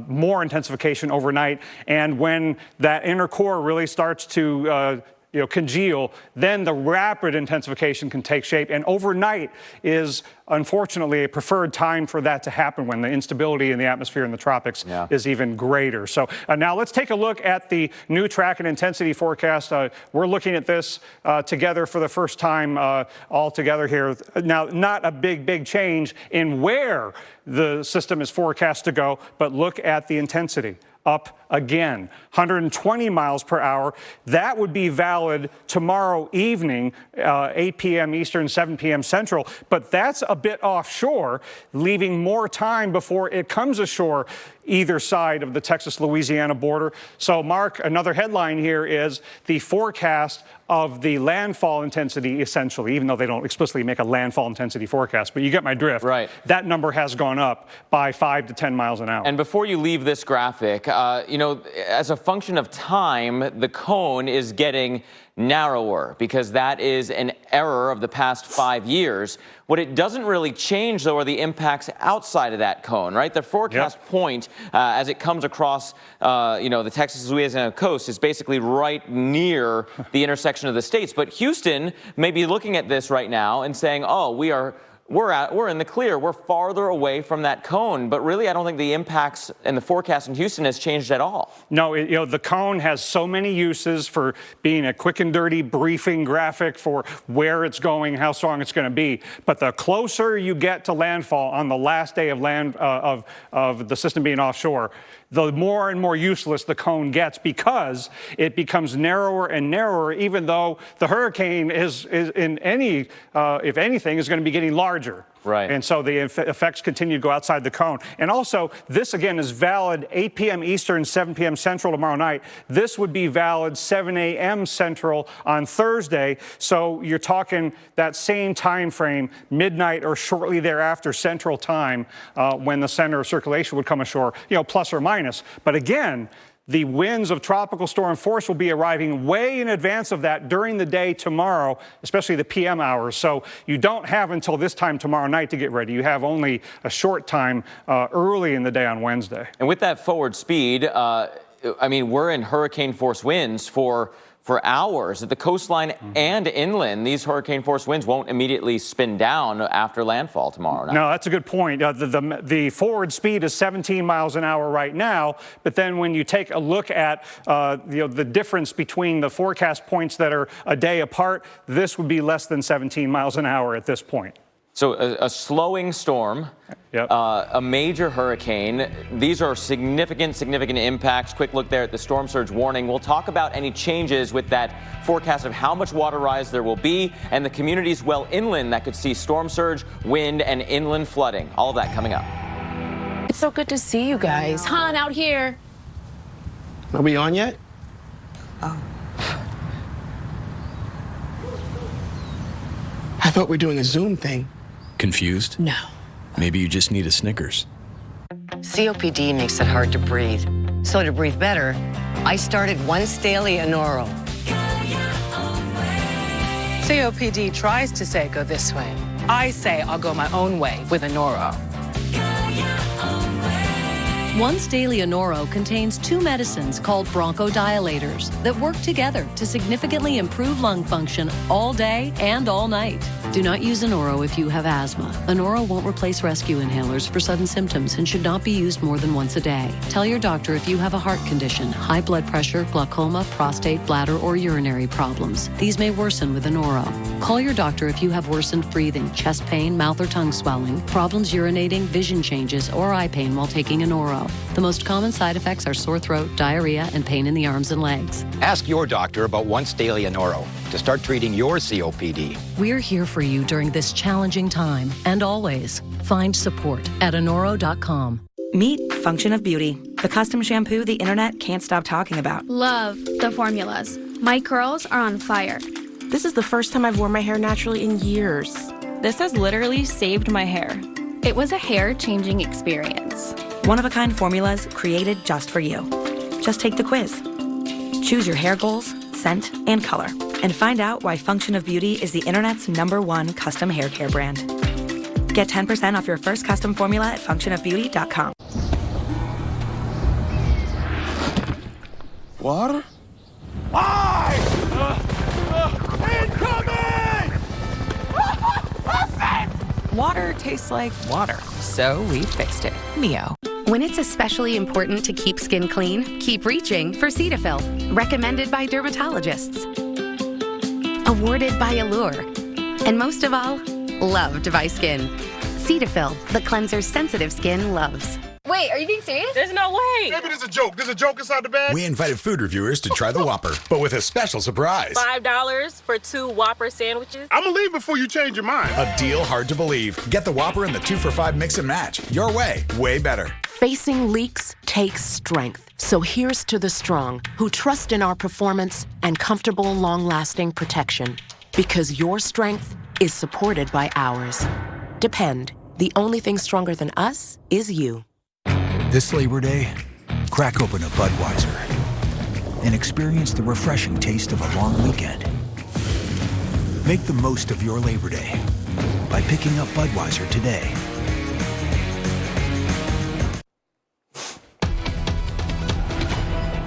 more intensification overnight. And when that inner core really starts to congeal, then the rapid intensification can take shape. And overnight is unfortunately a preferred time for that to happen, when the instability in the atmosphere in the tropics is even greater. So now let's take a look at the new track and intensity forecast. We're looking at this together for the first time all together here. Now, not a big change in where the system is forecast to go, but look at the intensity. Up again, 120 miles per hour. That would be valid tomorrow evening, 8 p.m. Eastern, 7 p.m. Central. But that's a bit offshore, leaving more time before it comes ashore either side of the Texas-Louisiana border. So, Mark, another headline here is the forecast of the landfall intensity, essentially, even though they don't explicitly make a landfall intensity forecast, but you get my drift. Right. That number has gone up by 5 to 10 miles an hour. And before you leave this graphic, as a function of time, the cone is getting narrower because that is an error of the past 5 years. What it doesn't really change, though, are the impacts outside of that cone, right? The forecast point, as it comes across, the Texas-Louisiana coast, is basically right near the intersection of the states. But Houston may be looking at this right now and saying, oh, we're in the clear. We're farther away from that cone. But really, I don't think the impacts and the forecast in Houston has changed at all. No, the cone has so many uses for being a quick and dirty briefing graphic for where it's going, how strong it's going to be. But the closer you get to landfall on the last day of of the system being offshore, the more and more useless the cone gets, because it becomes narrower and narrower, even though the hurricane is in any, if anything, is going to be getting larger. Right. And so the effects continue to go outside the cone. And also, this again is valid 8 p.m. Eastern, 7 p.m. Central tomorrow night. This would be valid 7 a.m. Central on Thursday. So you're talking that same time frame, midnight or shortly thereafter Central Time, when the center of circulation would come ashore, plus or minus. But again, the winds of tropical storm force will be arriving way in advance of that during the day tomorrow, especially the PM hours. So you don't have until this time tomorrow night to get ready. You have only a short time early in the day on Wednesday. And with that forward speed, we're in hurricane force winds for hours at the coastline and inland. These hurricane force winds won't immediately spin down after landfall tomorrow night. No, that's a good point. The forward speed is 17 miles an hour right now, but then when you take a look at the difference between the forecast points that are a day apart, this would be less than 17 miles an hour at this point. So a slowing storm, a major hurricane. These are significant impacts. Quick look there at the storm surge warning. We'll talk about any changes with that forecast of how much water rise there will be and the communities well inland that could see storm surge, wind, and inland flooding. All of that coming up. It's so good to see you guys. Han, out here. Are we on yet? Oh. I thought we were doing a Zoom thing. Confused? No. Maybe you just need a Snickers. COPD makes it hard to breathe. So to breathe better, I started once daily Anoro. COPD tries to say go this way. I say I'll go my own way with Anoro. Once Daily Anoro contains 2 medicines called bronchodilators that work together to significantly improve lung function all day and all night. Do not use Anoro if you have asthma. Anoro won't replace rescue inhalers for sudden symptoms and should not be used more than once a day. Tell your doctor if you have a heart condition, high blood pressure, glaucoma, prostate, bladder, or urinary problems. These may worsen with Anoro. Call your doctor if you have worsened breathing, chest pain, mouth or tongue swelling, problems urinating, vision changes, or eye pain while taking Anoro. The most common side effects are sore throat, diarrhea, and pain in the arms and legs. Ask your doctor about Once Daily Anoro to start treating your COPD. We're here for you during this challenging time, and always find support at Anoro.com. Meet Function of Beauty, the custom shampoo the internet can't stop talking about. Love the formulas. My curls are on fire. This is the first time I've worn my hair naturally in years. This has literally saved my hair. It was a hair-changing experience. One-of-a-kind formulas created just for you. Just take the quiz. Choose your hair goals, scent, and color. And find out why Function of Beauty is the internet's #1 custom hair care brand. Get 10% off your first custom formula at functionofbeauty.com. Water? Water tastes like water, so we fixed it. Mio. When it's especially important to keep skin clean, keep reaching for Cetaphil. Recommended by dermatologists. Awarded by Allure. And most of all, loved by skin. Cetaphil, the cleanser sensitive skin loves. Wait, are you being serious? There's no way. Maybe there's a joke. There's a joke inside the bag. We invited food reviewers to try the Whopper, but with a special surprise. $5 for 2 Whopper sandwiches. I'm gonna leave before you change your mind. A deal hard to believe. Get the Whopper in the 2 for $5 mix and match. Your way, way better. Facing leaks takes strength. So here's to the strong who trust in our performance and comfortable, long-lasting protection. Because your strength is supported by ours. Depend. The only thing stronger than us is you. This Labor Day, crack open a Budweiser and experience the refreshing taste of a long weekend. Make the most of your Labor Day by picking up Budweiser today.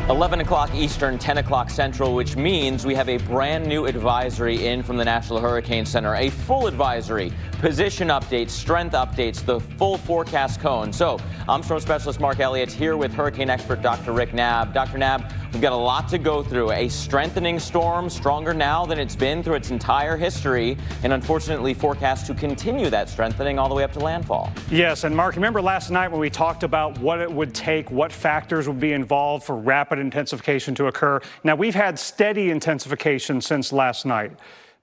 $11 o'clock Eastern, 10 o'clock Central, which means we have a brand new advisory in from the National Hurricane Center. A full advisory, position updates, strength updates, the full forecast cone. So I'm storm specialist Mark Elliott here with hurricane expert Dr. Rick Knabb. Dr. Knabb, we've got a lot to go through. A strengthening storm, stronger now than it's been through its entire history, and unfortunately forecast to continue that strengthening all the way up to landfall. Yes, and Mark, remember last night when we talked about what it would take, what factors would be involved for rapid intensification to occur? Now, we've had steady intensification since last night,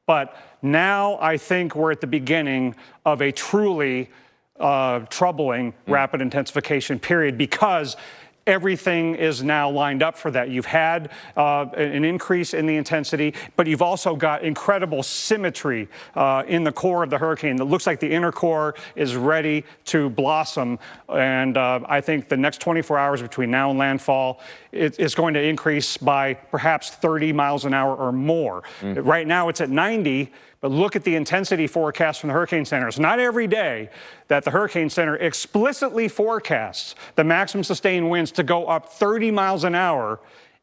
but now I think we're at the beginning of a truly troubling rapid intensification period, because everything is now lined up for that. You've had an increase in the intensity, but you've also got incredible symmetry in the core of the hurricane. It looks like the inner core is ready to blossom. And I think the next 24 hours between now and landfall, it's going to increase by perhaps 30 miles an hour or more. Right now it's at 90. But look at the intensity forecast from the Hurricane Center. It's not every day that the Hurricane Center explicitly forecasts the maximum sustained winds to go up 30 miles an hour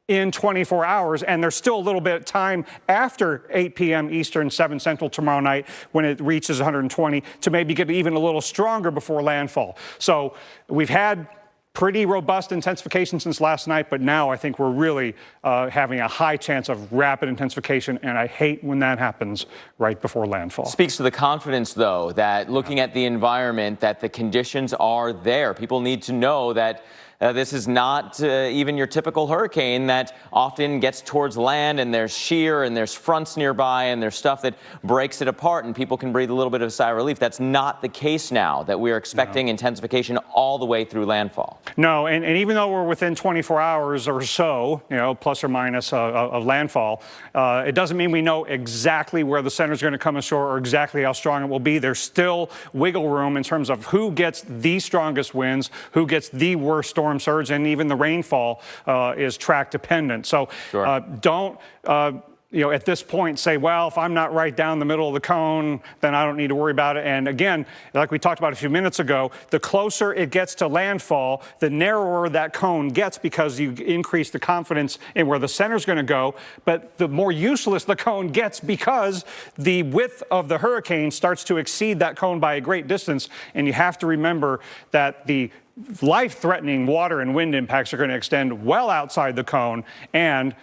in 24 hours, and there's still a little bit of time after 8 p.m. Eastern, 7 Central tomorrow night when it reaches 120 to maybe get even a little stronger before landfall. So we've had pretty robust intensification since last night, but now I think we're really having a high chance of rapid intensification, and I hate when that happens right before landfall. Speaks to the confidence, though, that looking at the environment, that the conditions are there. People need to know that This is not even your typical hurricane that often gets towards land and there's shear and there's fronts nearby and there's stuff that breaks it apart and people can breathe a little bit of a sigh of relief. That's not the case now, that we're expecting intensification all the way through landfall. No, and even though we're within 24 hours or so, plus or minus of landfall, it doesn't mean we know exactly where the center is going to come ashore or exactly how strong it will be. There's still wiggle room in terms of who gets the strongest winds, who gets the worst storm surge, and even the rainfall is track dependent. So don't at this point say, well, if I'm not right down the middle of the cone, then I don't need to worry about it. And again, like we talked about a few minutes ago, the closer it gets to landfall, the narrower that cone gets because you increase the confidence in where the center is going to go. But the more useless the cone gets because the width of the hurricane starts to exceed that cone by a great distance. And you have to remember that the life-threatening water and wind impacts are going to extend well outside the cone and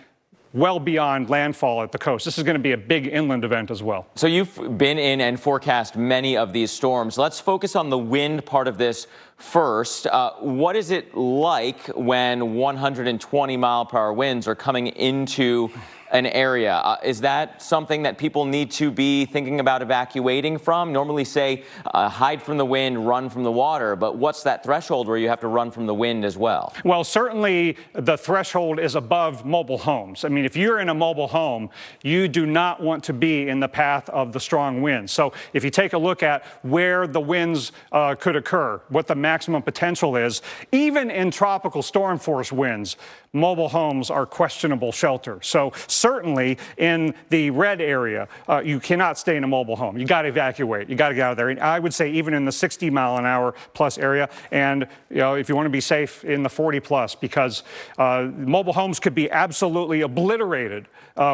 well beyond landfall at the coast. This is going to be a big inland event as well. So you've been in and forecast many of these storms. Let's focus on the wind part of this first. What is it like when 120-mile-per-hour winds are coming into an area? Is that something that people need to be thinking about evacuating from? Normally say hide from the wind, run from the water, but what's that threshold where you have to run from the wind as well? Well, certainly the threshold is above mobile homes. I mean, if you're in a mobile home, you do not want to be in the path of the strong winds. So if you take a look at where the winds could occur, what the maximum potential is, even in tropical storm force winds, mobile homes are questionable shelter. So certainly in the red area, you cannot stay in a mobile home. You got to evacuate. You got to get out of there. And I would say even in the 60-mile-an-hour plus area, and if you want to be safe, in the 40 plus, because mobile homes could be absolutely obliterated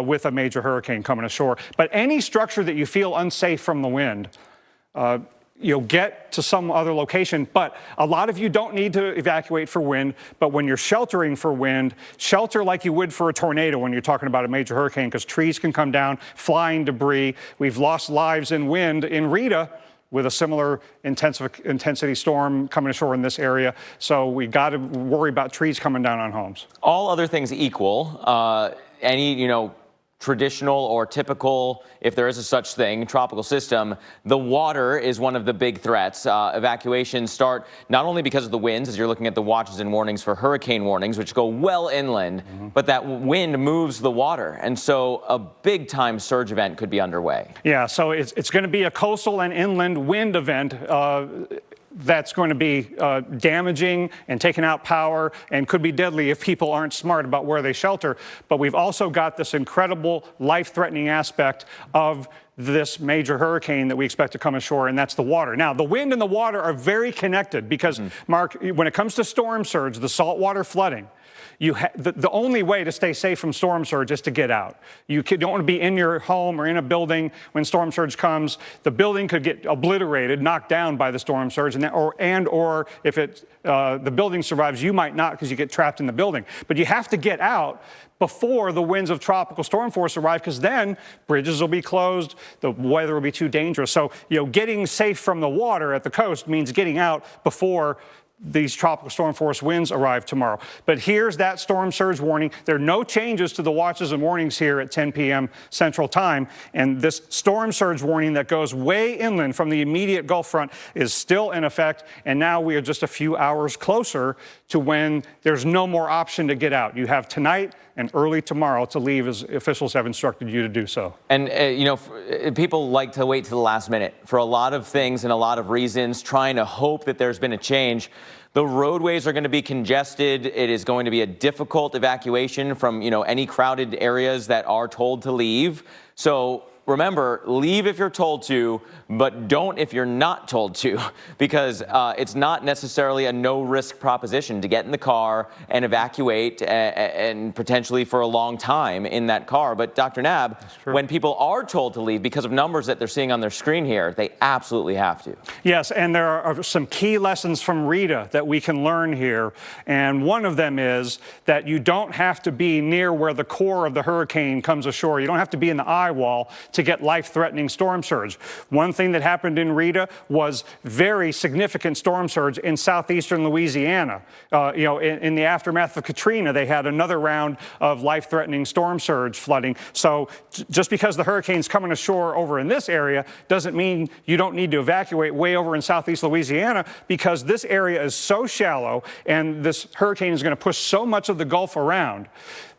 with a major hurricane coming ashore. But any structure that you feel unsafe from the wind, get to some other location. But a lot of you don't need to evacuate for wind, but when you're sheltering for wind, shelter like you would for a tornado when you're talking about a major hurricane, because trees can come down, flying debris. We've lost lives in wind in Rita with a similar intensity storm coming ashore in this area. So we got to worry about trees coming down on homes. All other things equal, any, traditional or typical, if there is a such thing, tropical system, the water is one of the big threats. Evacuations start not only because of the winds, as you're looking at the watches and warnings for hurricane warnings, which go well inland, but that wind moves the water. And so a big time surge event could be underway. Yeah, so it's going to be a coastal and inland wind event. That's going to be damaging and taking out power and could be deadly if people aren't smart about where they shelter. But we've also got this incredible life-threatening aspect of this major hurricane that we expect to come ashore, and that's the water. Now, the wind and the water are very connected because, Mark, when it comes to storm surge, the saltwater flooding, the only way to stay safe from storm surge is to get out. You don't want to be in your home or in a building when storm surge comes. The building could get obliterated, knocked down by the storm surge, or if the building survives, you might not because you get trapped in the building. But you have to get out before the winds of tropical storm force arrive, because then bridges will be closed, the weather will be too dangerous. So, getting safe from the water at the coast means getting out before these tropical storm force winds arrive tomorrow. But here's that storm surge warning. There are no changes to the watches and warnings here at 10 p.m. Central Time. And this storm surge warning that goes way inland from the immediate Gulf front is still in effect. And now we are just a few hours closer to when there's no more option to get out. You have tonight and early tomorrow to leave, as officials have instructed you to do so. And, people like to wait to the last minute for a lot of things and a lot of reasons, trying to hope that there's been a change. The roadways are going to be congested. It is going to be a difficult evacuation from, any crowded areas that are told to leave. So remember, leave if you're told to, but don't if you're not told to, because it's not necessarily a no-risk proposition to get in the car and evacuate and potentially for a long time in that car. But Dr. Knabb, when people are told to leave because of numbers that they're seeing on their screen here, they absolutely have to. Yes, and there are some key lessons from Rita that we can learn here. And one of them is that you don't have to be near where the core of the hurricane comes ashore. You don't have to be in the eye wall to get life-threatening storm surge. One thing that happened in Rita was very significant storm surge in southeastern Louisiana. In the aftermath of Katrina, they had another round of life-threatening storm surge flooding. So just because the hurricane's coming ashore over in this area doesn't mean you don't need to evacuate way over in southeast Louisiana, because this area is so shallow and this hurricane is going to push so much of the Gulf around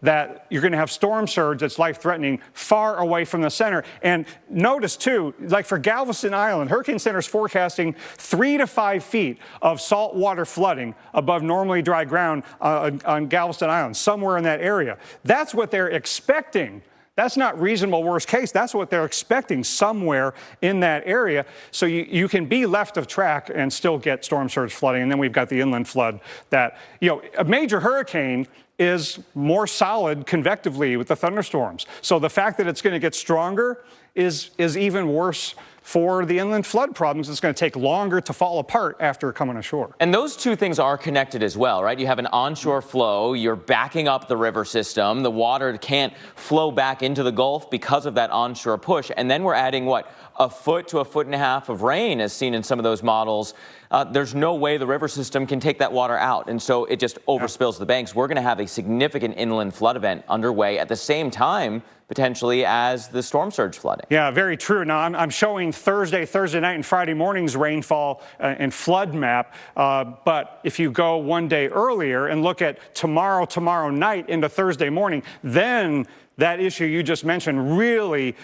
that you're going to have storm surge that's life-threatening far away from the center. And notice, too, like for Galveston Island, Hurricane Center's forecasting 3 to 5 feet of saltwater flooding above normally dry ground on Galveston Island, somewhere in that area. That's what they're expecting. That's not reasonable worst case. That's what they're expecting somewhere in that area. So you can be left of track and still get storm surge flooding. And then we've got the inland flood that, a major hurricane is more solid convectively with the thunderstorms. So the fact that it's going to get stronger is even worse for the inland flood problems. It's going to take longer to fall apart after coming ashore. And those two things are connected as well, right? You have an onshore flow, you're backing up the river system, the water can't flow back into the Gulf because of that onshore push, and then we're adding, a foot to a foot and a half of rain, as seen in some of those models. There's no way the river system can take that water out, and so it just overspills the banks. We're going to have a significant inland flood event underway at the same time, potentially, as the storm surge flooding. Yeah, very true. Now, I'm showing Thursday night, and Friday morning's rainfall and flood map. But if you go one day earlier and look at tomorrow night into Thursday morning, then that issue you just mentioned really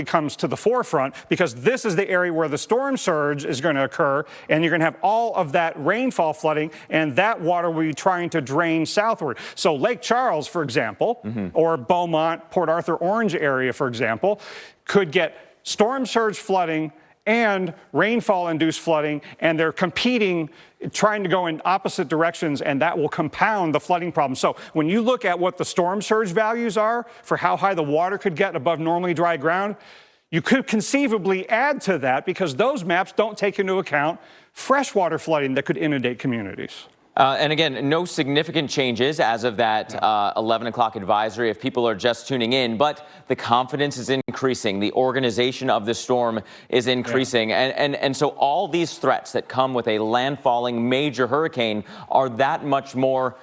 comes to the forefront, because this is the area where the storm surge is going to occur, and you're going to have all of that rainfall flooding, and that water will be trying to drain southward. So Lake Charles, for example, or Beaumont, Port Arthur, Orange area, for example, could get storm surge flooding and rainfall-induced flooding, and they're competing, trying to go in opposite directions, and that will compound the flooding problem. So when you look at what the storm surge values are for how high the water could get above normally dry ground, you could conceivably add to that, because those maps don't take into account freshwater flooding that could inundate communities. And again, no significant changes as of that 11 o'clock advisory if people are just tuning in, but the confidence is increasing. The organization of the storm is increasing. Yeah. And so all these threats that come with a landfalling major hurricane are that much more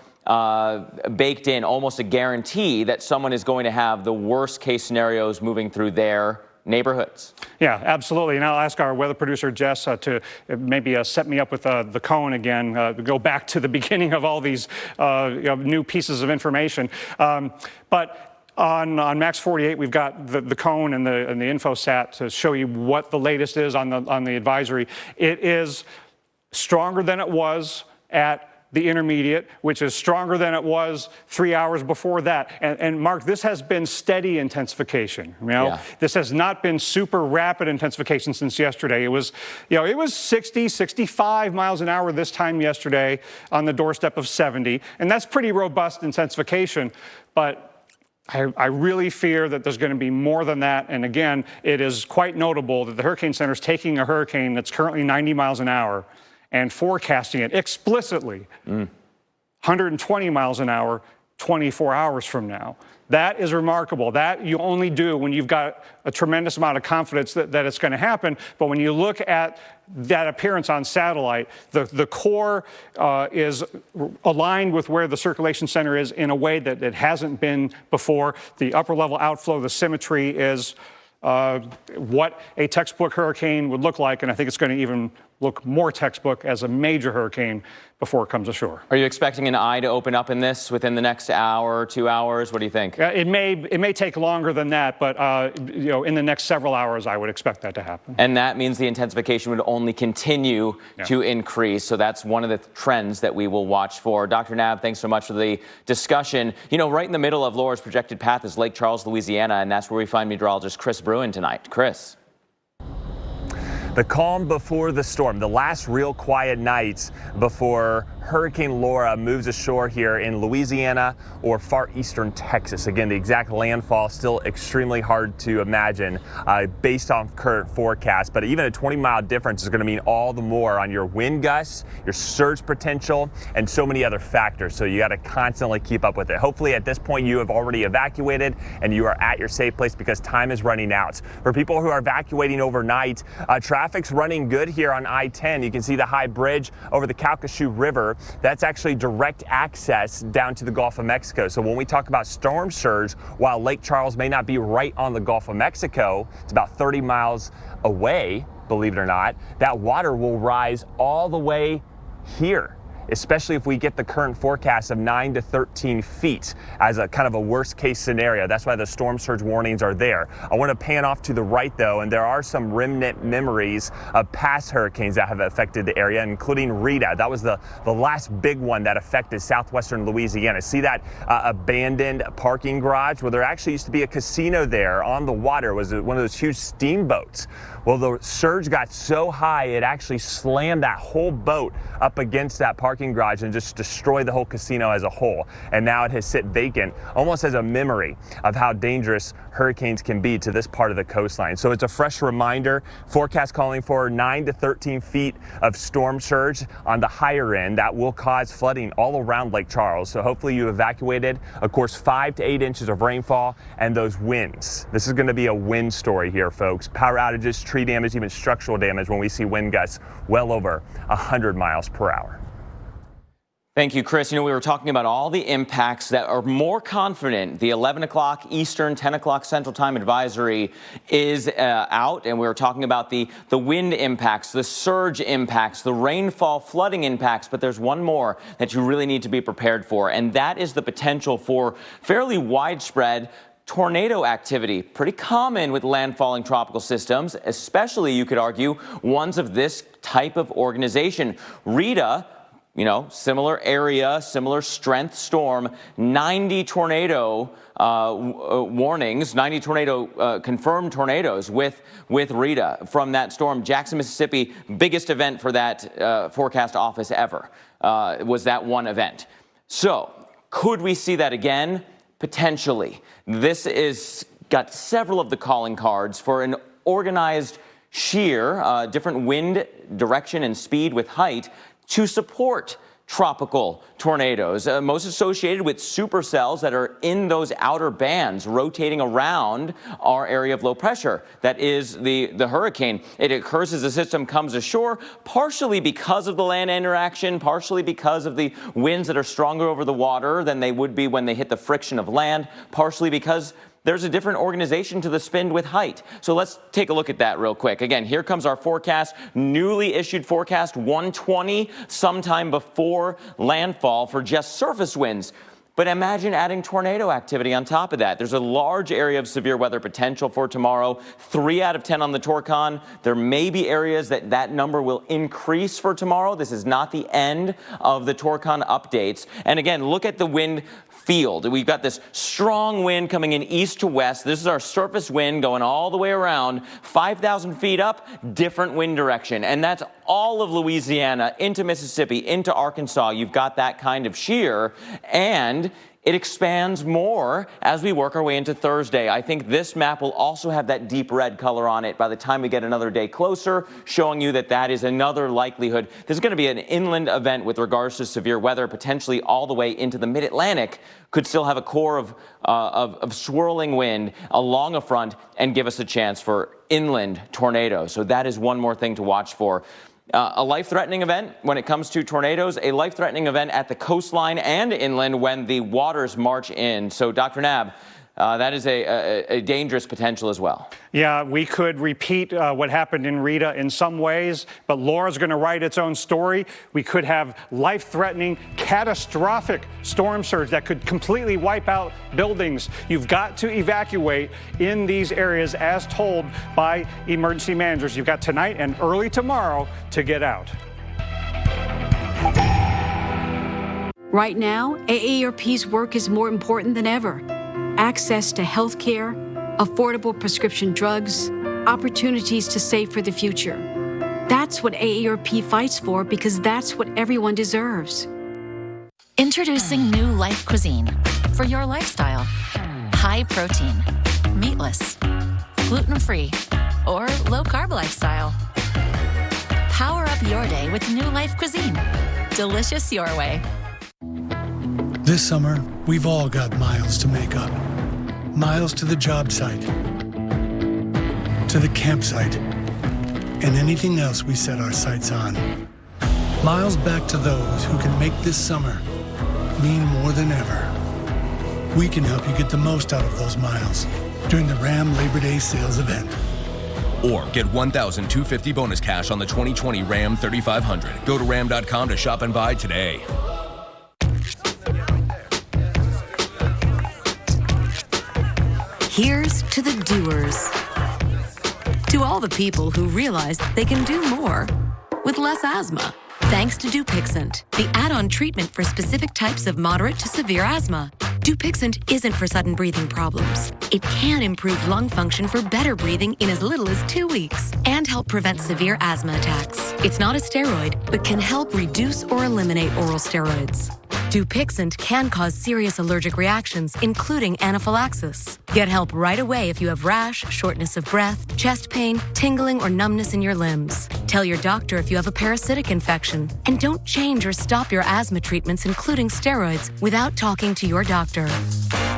baked in, almost a guarantee that someone is going to have the worst case scenarios moving through their neighborhoods. Yeah, absolutely. And I'll ask our weather producer, Jess, to maybe set me up with the cone again, go back to the beginning of all these new pieces of information. But on Max 48, we've got the cone and the InfoSat to show you what the latest is on the advisory. It is stronger than it was at the intermediate, which is stronger than it was 3 hours before that. And Mark, this has been steady intensification. This has not been super rapid intensification since yesterday. It was, it was 60, 65 miles an hour this time yesterday on the doorstep of 70. And that's pretty robust intensification. But I really fear that there's going to be more than that. And again, it is quite notable that the Hurricane Center is taking a hurricane that's currently 90 miles an hour and forecasting it explicitly 120 miles an hour 24 hours from now. That is remarkable. That you only do when you've got a tremendous amount of confidence that it's going to happen. But when you look at that appearance on satellite, the core is aligned with where the circulation center is in a way that it hasn't been before. The upper level outflow, the symmetry is what a textbook hurricane would look like, and I think it's going to even look more textbook as a major hurricane before it comes ashore. Are you expecting an eye to open up in this within the next hour, 2 hours? What do you think? It may take longer than that, but in the next several hours, I would expect that to happen. And that means the intensification would only continue to increase. So that's one of the trends that we will watch for. Dr. Knabb, thanks so much for the discussion. Right in the middle of Laura's projected path is Lake Charles, Louisiana, and that's where we find meteorologist Chris Bruin tonight. Chris. The calm before the storm, the last real quiet nights before Hurricane Laura moves ashore here in Louisiana or far eastern Texas. Again, the exact landfall still extremely hard to imagine based on current forecasts, but even a 20-mile difference is going to mean all the more on your wind gusts, your surge potential, and so many other factors. So you got to constantly keep up with it. Hopefully at this point you have already evacuated and you are at your safe place because time is running out. For people who are evacuating overnight, traffic's running good here on I-10. You can see the high bridge over the Calcasieu River. That's actually direct access down to the Gulf of Mexico. So when we talk about storm surge, while Lake Charles may not be right on the Gulf of Mexico, it's about 30 miles away, believe it or not, that water will rise all the way here, especially if we get the current forecast of 9 to 13 feet as a kind of a worst case scenario. That's why the storm surge warnings are there. I want to pan off to the right though, and there are some remnant memories of past hurricanes that have affected the area, including Rita. That was the last big one that affected southwestern Louisiana. See that abandoned parking garage? Well, there actually used to be a casino there on the water. It was one of those huge steamboats. Well, the surge got so high, it actually slammed that whole boat up against that parking garage and just destroyed the whole casino as a whole. And now it has sit vacant, almost as a memory of how dangerous hurricanes can be to this part of the coastline. So it's a fresh reminder. Forecast calling for 9 to 13 feet of storm surge on the higher end that will cause flooding all around Lake Charles. So hopefully you evacuated. Of course, 5 to 8 inches of rainfall and those winds. This is going to be a wind story here, folks. Power outages, tree damage, even structural damage when we see wind gusts well over 100 miles per hour. Thank you, Chris. You know, we were talking about all the impacts that are more confident. The 11 o'clock Eastern, 10 o'clock Central Time advisory is out, and we were talking about the wind impacts, the surge impacts, the rainfall flooding impacts, but there's one more that you really need to be prepared for, and that is the potential for fairly widespread tornado activity. Pretty common with landfalling tropical systems, especially, you could argue, ones of this type of organization. Rita, you know, similar area, similar strength storm, 90 tornado warnings, 90 tornado confirmed tornadoes with Rita from that storm. Jackson, Mississippi, biggest event for that forecast office ever was that one event. So could we see that again? Potentially. This is got several of the calling cards for an organized shear, different wind direction and speed with height to support tropical tornadoes, most associated with supercells that are in those outer bands rotating around our area of low pressure. That is the hurricane. It occurs as the system comes ashore, partially because of the land interaction, partially because of the winds that are stronger over the water than they would be when they hit the friction of land, partially because there's a different organization to the spin with height. So let's take a look at that real quick. Again, here comes our forecast, newly issued forecast 120 sometime before landfall for just surface winds. But imagine adding tornado activity on top of that. There's a large area of severe weather potential for tomorrow, 3 out of 10 on the Torcon. There may be areas that number will increase for tomorrow. This is not the end of the Torcon updates. And again, look at the wind field. We've got this strong wind coming in east to west. This is our surface wind going all the way around, 5,000 feet up, different wind direction. And that's all of Louisiana into Mississippi, into Arkansas. You've got that kind of shear, and it expands more as we work our way into Thursday. I think this map will also have that deep red color on it by the time we get another day closer, showing you that is another likelihood. This is going to be an inland event with regards to severe weather, potentially all the way into the mid-Atlantic. Could still have a core of swirling wind along a front and give us a chance for inland tornadoes. So that is one more thing to watch for. A life-threatening event when it comes to tornadoes, a life-threatening event at the coastline and inland when the waters march in. So, Dr. Knabb, that is a dangerous potential as well. Yeah, we could repeat what happened in Rita in some ways, but Laura's going to write its own story. We could have life-threatening, catastrophic storm surge that could completely wipe out buildings. You've got to evacuate in these areas as told by emergency managers. You've got tonight and early tomorrow to get out. Right now, AARP's work is more important than ever. Access to health care, affordable prescription drugs, opportunities to save for the future. That's what AARP fights for because that's what everyone deserves. Introducing new Life Cuisine for your lifestyle. High protein, meatless, gluten-free, or low-carb lifestyle. Power up your day with new Life Cuisine. Delicious your way. This summer, we've all got miles to make up. Miles to the job site, to the campsite, and anything else we set our sights on. Miles back to those who can make this summer mean more than ever. We can help you get the most out of those miles during the Ram Labor Day sales event. Or get $1,250 bonus cash on the 2020 Ram 3500. Go to ram.com to shop and buy today. Here's to the doers. To all the people who realize they can do more with less asthma. Thanks to Dupixent, the add-on treatment for specific types of moderate to severe asthma. Dupixent isn't for sudden breathing problems. It can improve lung function for better breathing in as little as 2 weeks and help prevent severe asthma attacks. It's not a steroid, but can help reduce or eliminate oral steroids. Dupixent can cause serious allergic reactions, including anaphylaxis. Get help right away if you have rash, shortness of breath, chest pain, tingling, or numbness in your limbs. Tell your doctor if you have a parasitic infection. And don't change or stop your asthma treatments, including steroids, without talking to your doctor.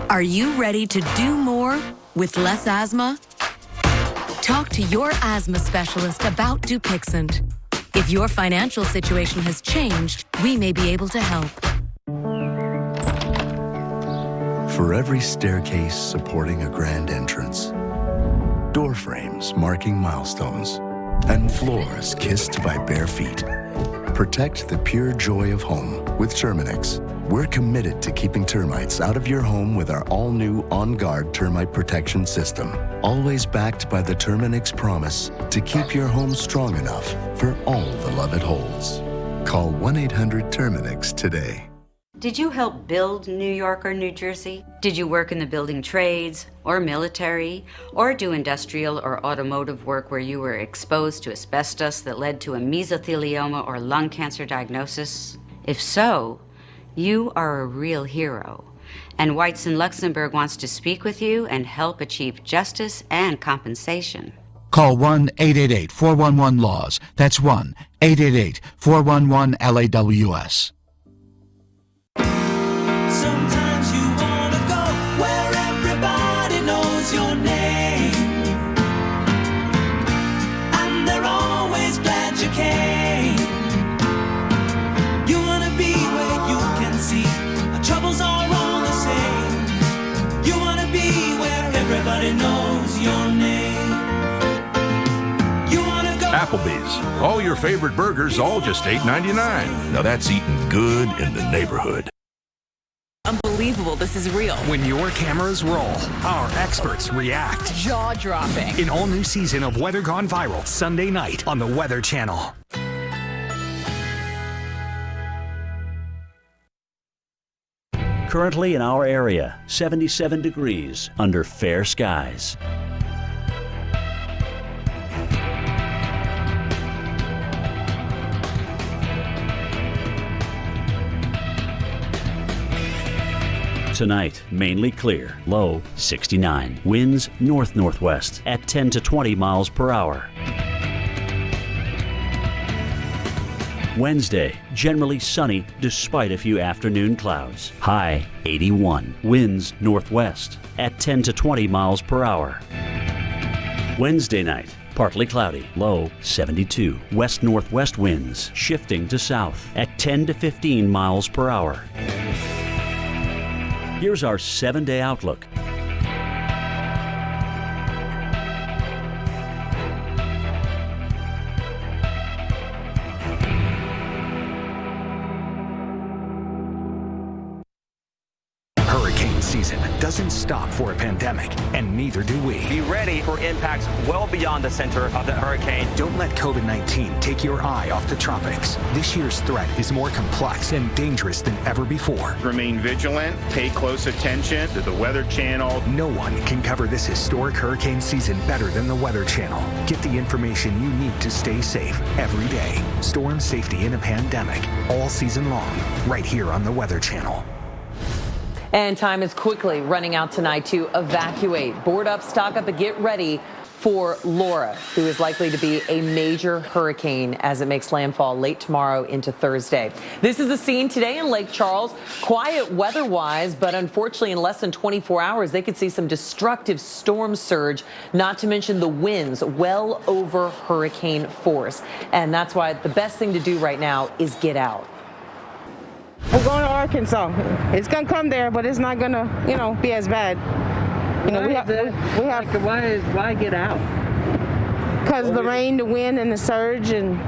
Are you ready to do more with less asthma? Talk to your asthma specialist about Dupixent. If your financial situation has changed, we may be able to help. For every staircase supporting a grand entrance, door frames marking milestones, and floors kissed by bare feet, protect the pure joy of home with Terminix. We're committed to keeping termites out of your home with our all-new On Guard termite protection system, always backed by the Terminix promise to keep your home strong enough for all the love it holds. Call 1-800-TERMINIX today. Did you help build New York or New Jersey? Did you work in the building trades or military or do industrial or automotive work where you were exposed to asbestos that led to a mesothelioma or lung cancer diagnosis? If so, you are a real hero. And Whites in Luxembourg wants to speak with you and help achieve justice and compensation. Call 1-888-411-LAWS. That's 1-888-411-LAWS. Sometimes you wanna go where everybody knows your name, and they're always glad you came. You wanna be where you can see our troubles are all the same. You wanna be where everybody knows your name. You wanna go Applebee's. All your favorite burgers, all just $8.99. Now that's eating good in the neighborhood. Unbelievable, this is real. When your cameras roll, our experts react. Jaw-dropping. An all-new season of Weather Gone Viral, Sunday night on the Weather Channel. Currently in our area, 77 degrees under fair skies. Tonight, mainly clear, low 69. Winds north-northwest at 10 to 20 miles per hour. Wednesday, generally sunny despite a few afternoon clouds. High 81. Winds northwest at 10 to 20 miles per hour. Wednesday night, partly cloudy, low 72. West-northwest winds shifting to south at 10 to 15 miles per hour. Here's our 7-day outlook. Hurricane hurricane season doesn't stop for a pandemic, and neither do we. Be ready for impacts well beyond the center of the hurricane. Don't let COVID-19 take your eye off the tropics. This year's threat is more complex and dangerous than ever before. Remain vigilant, pay close attention to the Weather Channel. No one can cover this historic hurricane season better than the Weather Channel. Get the information you need to stay safe every day. Storm safety in a pandemic, all season long, right here on the Weather Channel. And time is quickly running out tonight to evacuate. Board up, stock up, and get ready for Laura, who is likely to be a major hurricane as it makes landfall late tomorrow into Thursday. This is the scene today in Lake Charles. Quiet weather-wise, but unfortunately in less than 24 hours, they could see some destructive storm surge, not to mention the winds well over hurricane force. And that's why the best thing to do right now is get out. We're going to Arkansas. It's going to come there, but it's not going to, be as bad. Why get out? Because the rain, the wind, and the surge, and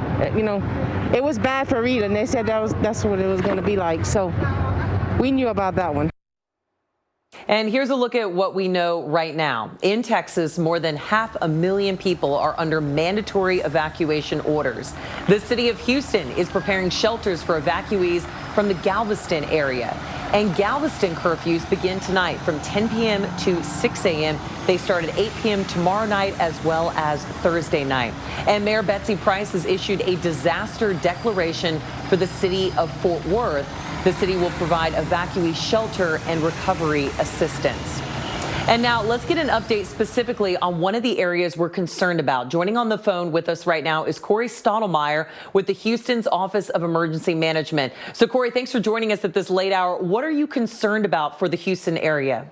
it was bad for Rita, and they said that's what it was going to be like. So we knew about that one. And here's a look at what we know right now. In Texas, more than 500,000 people are under mandatory evacuation orders. The city of Houston is preparing shelters for evacuees from the Galveston area. And Galveston curfews begin tonight from 10 p.m. to 6 a.m. They start at 8 p.m. tomorrow night as well as Thursday night. And Mayor Betsy Price has issued a disaster declaration for the city of Fort Worth. The city will provide evacuee shelter and recovery assistance. And now let's get an update specifically on one of the areas we're concerned about. Joining on the phone with us right now is Corey Stottlemyre with the Houston's Office of Emergency Management. So Corey, thanks for joining us at this late hour. What are you concerned about for the Houston area?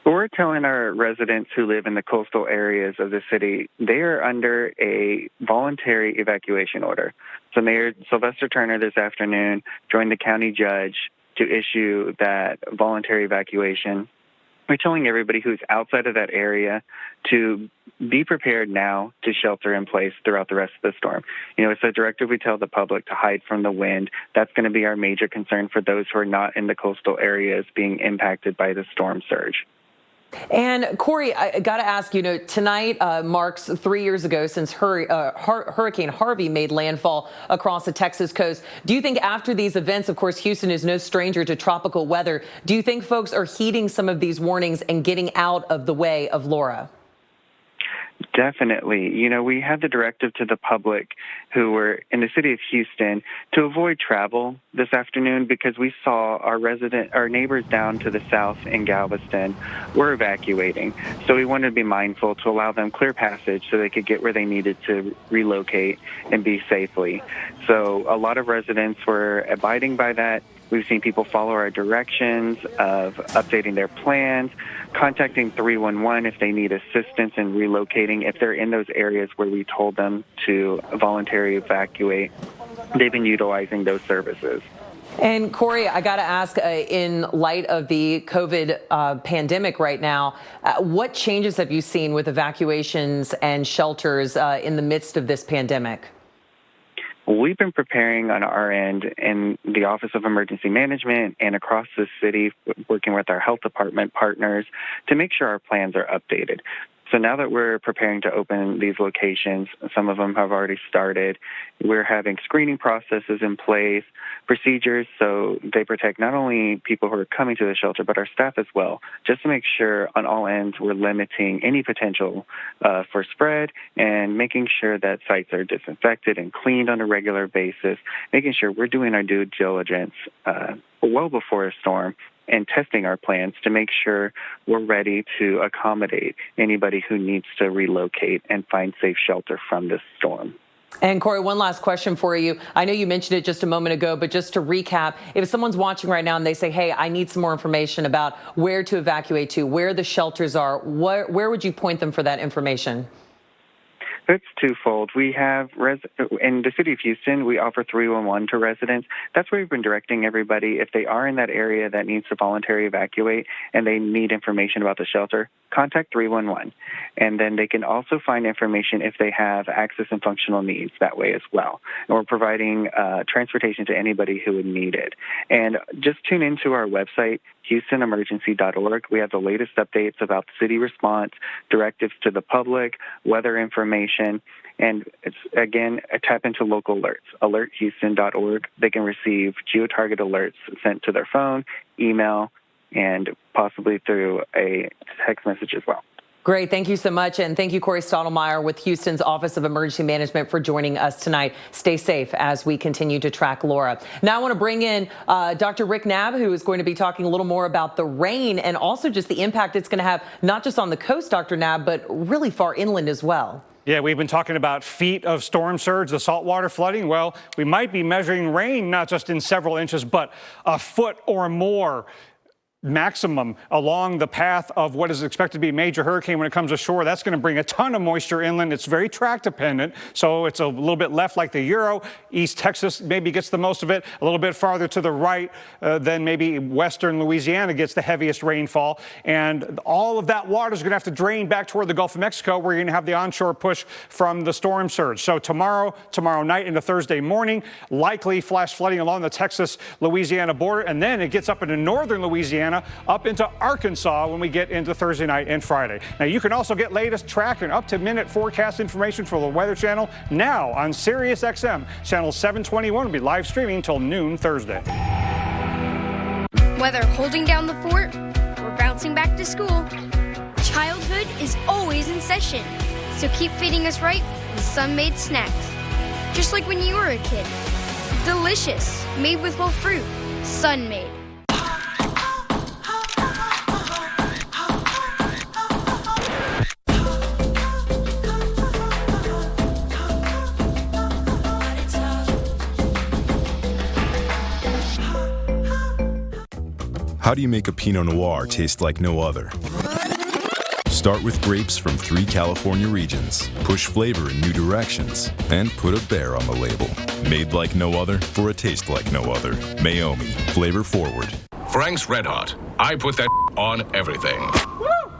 We're telling our residents who live in the coastal areas of the city, they are under a voluntary evacuation order. So Mayor Sylvester Turner this afternoon joined the county judge to issue that voluntary evacuation. We're telling everybody who's outside of that area to be prepared now to shelter in place throughout the rest of the storm. It's a directive we tell the public to hide from the wind. That's going to be our major concern for those who are not in the coastal areas being impacted by the storm surge. And Corey, I got to ask, tonight marks 3 years ago since Hurricane Harvey made landfall across the Texas coast. Do you think after these events, of course, Houston is no stranger to tropical weather, do you think folks are heeding some of these warnings and getting out of the way of Laura? Definitely. We had the directive to the public who were in the city of Houston to avoid travel this afternoon because we saw our neighbors down to the south in Galveston were evacuating. So we wanted to be mindful to allow them clear passage so they could get where they needed to relocate and be safely. So a lot of residents were abiding by that. We've seen people follow our directions of updating their plans, contacting 311 if they need assistance in relocating. If they're in those areas where we told them to voluntarily evacuate, they've been utilizing those services. And Corey, I got to ask, in light of the COVID pandemic right now, what changes have you seen with evacuations and shelters in the midst of this pandemic? We've been preparing on our end in the Office of Emergency Management and across the city, working with our health department partners to make sure our plans are updated. So now that we're preparing to open these locations, some of them have already started, we're having screening processes in place, procedures so they protect not only people who are coming to the shelter, but our staff as well, just to make sure on all ends we're limiting any potential for spread and making sure that sites are disinfected and cleaned on a regular basis, making sure we're doing our due diligence well before a storm and testing our plans to make sure we're ready to accommodate anybody who needs to relocate and find safe shelter from this storm. And Corey, one last question for you. I know you mentioned it just a moment ago, but just to recap, if someone's watching right now and they say, hey, I need some more information about where to evacuate to, where the shelters are, where would you point them for that information? It's twofold. We have, in the city of Houston, we offer 311 to residents. That's where we've been directing everybody. If they are in that area that needs to voluntarily evacuate and they need information about the shelter, contact 311. And then they can also find information if they have access and functional needs that way as well. And we're providing transportation to anybody who would need it. And just tune into our website, HoustonEmergency.org. We have the latest updates about the city response, directives to the public, weather information, and it's, again, tap into local alerts, alerthouston.org. They can receive geo-target alerts sent to their phone, email, and possibly through a text message as well. Great. Thank you so much. And thank you, Corey Stottlemyre with Houston's Office of Emergency Management, for joining us tonight. Stay safe as we continue to track Laura. Now I want to bring in Dr. Rick Knabb, who is going to be talking a little more about the rain and also just the impact it's going to have not just on the coast, Dr. Knabb, but really far inland as well. Yeah, we've been talking about feet of storm surge, the saltwater flooding. Well, we might be measuring rain not just in several inches, but a foot or more maximum along the path of what is expected to be a major hurricane when it comes ashore. That's going to bring a ton of moisture inland. It's very track dependent, so it's a little bit left like the Euro. East Texas maybe gets the most of it. A little bit farther to the right, then maybe western Louisiana gets the heaviest rainfall. And all of that water is going to have to drain back toward the Gulf of Mexico, where you're going to have the onshore push from the storm surge. So tomorrow night into Thursday morning, likely flash flooding along the Texas-Louisiana border, and then it gets up into northern Louisiana, up into Arkansas when we get into Thursday night and Friday. Now, you can also get latest track and up-to-minute forecast information for the Weather Channel now on Sirius XM. Channel 721 will be live streaming till noon Thursday. Whether holding down the fort or bouncing back to school, childhood is always in session. So keep feeding us right with Sun-Made snacks. Just like when you were a kid. Delicious, made with whole fruit. Sun-Made. How do you make a Pinot Noir taste like no other? Start with grapes from 3 California regions. Push flavor in new directions. And put a bear on the label. Made like no other for a taste like no other. Mayomi. Flavor forward. Frank's Red Hot. I put that on everything.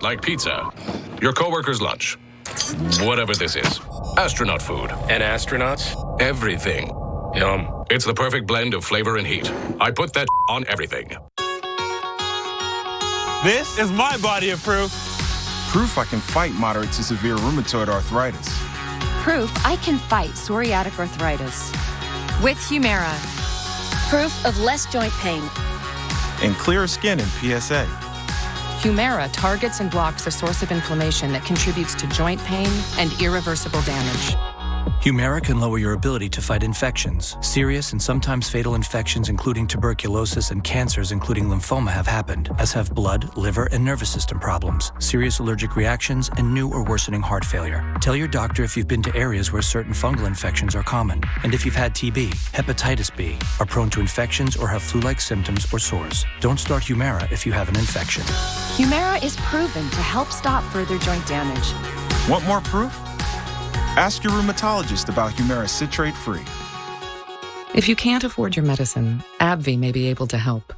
Like pizza. Your coworker's lunch. Whatever this is. Astronaut food. And astronauts? Everything. Yum. It's the perfect blend of flavor and heat. I put that on everything. This is my body of proof. Proof I can fight moderate to severe rheumatoid arthritis. Proof I can fight psoriatic arthritis. With Humira. Proof of less joint pain. And clearer skin in PSA. Humira targets and blocks the source of inflammation that contributes to joint pain and irreversible damage. Humira can lower your ability to fight infections. Serious and sometimes fatal infections, including tuberculosis and cancers, including lymphoma, have happened, as have blood, liver, and nervous system problems, serious allergic reactions, and new or worsening heart failure. Tell your doctor if you've been to areas where certain fungal infections are common, and if you've had TB, hepatitis B, are prone to infections, or have flu-like symptoms or sores. Don't start Humira if you have an infection. Humira is proven to help stop further joint damage. Want more proof? Ask your rheumatologist about Humira citrate-free. If you can't afford your medicine, AbbVie may be able to help.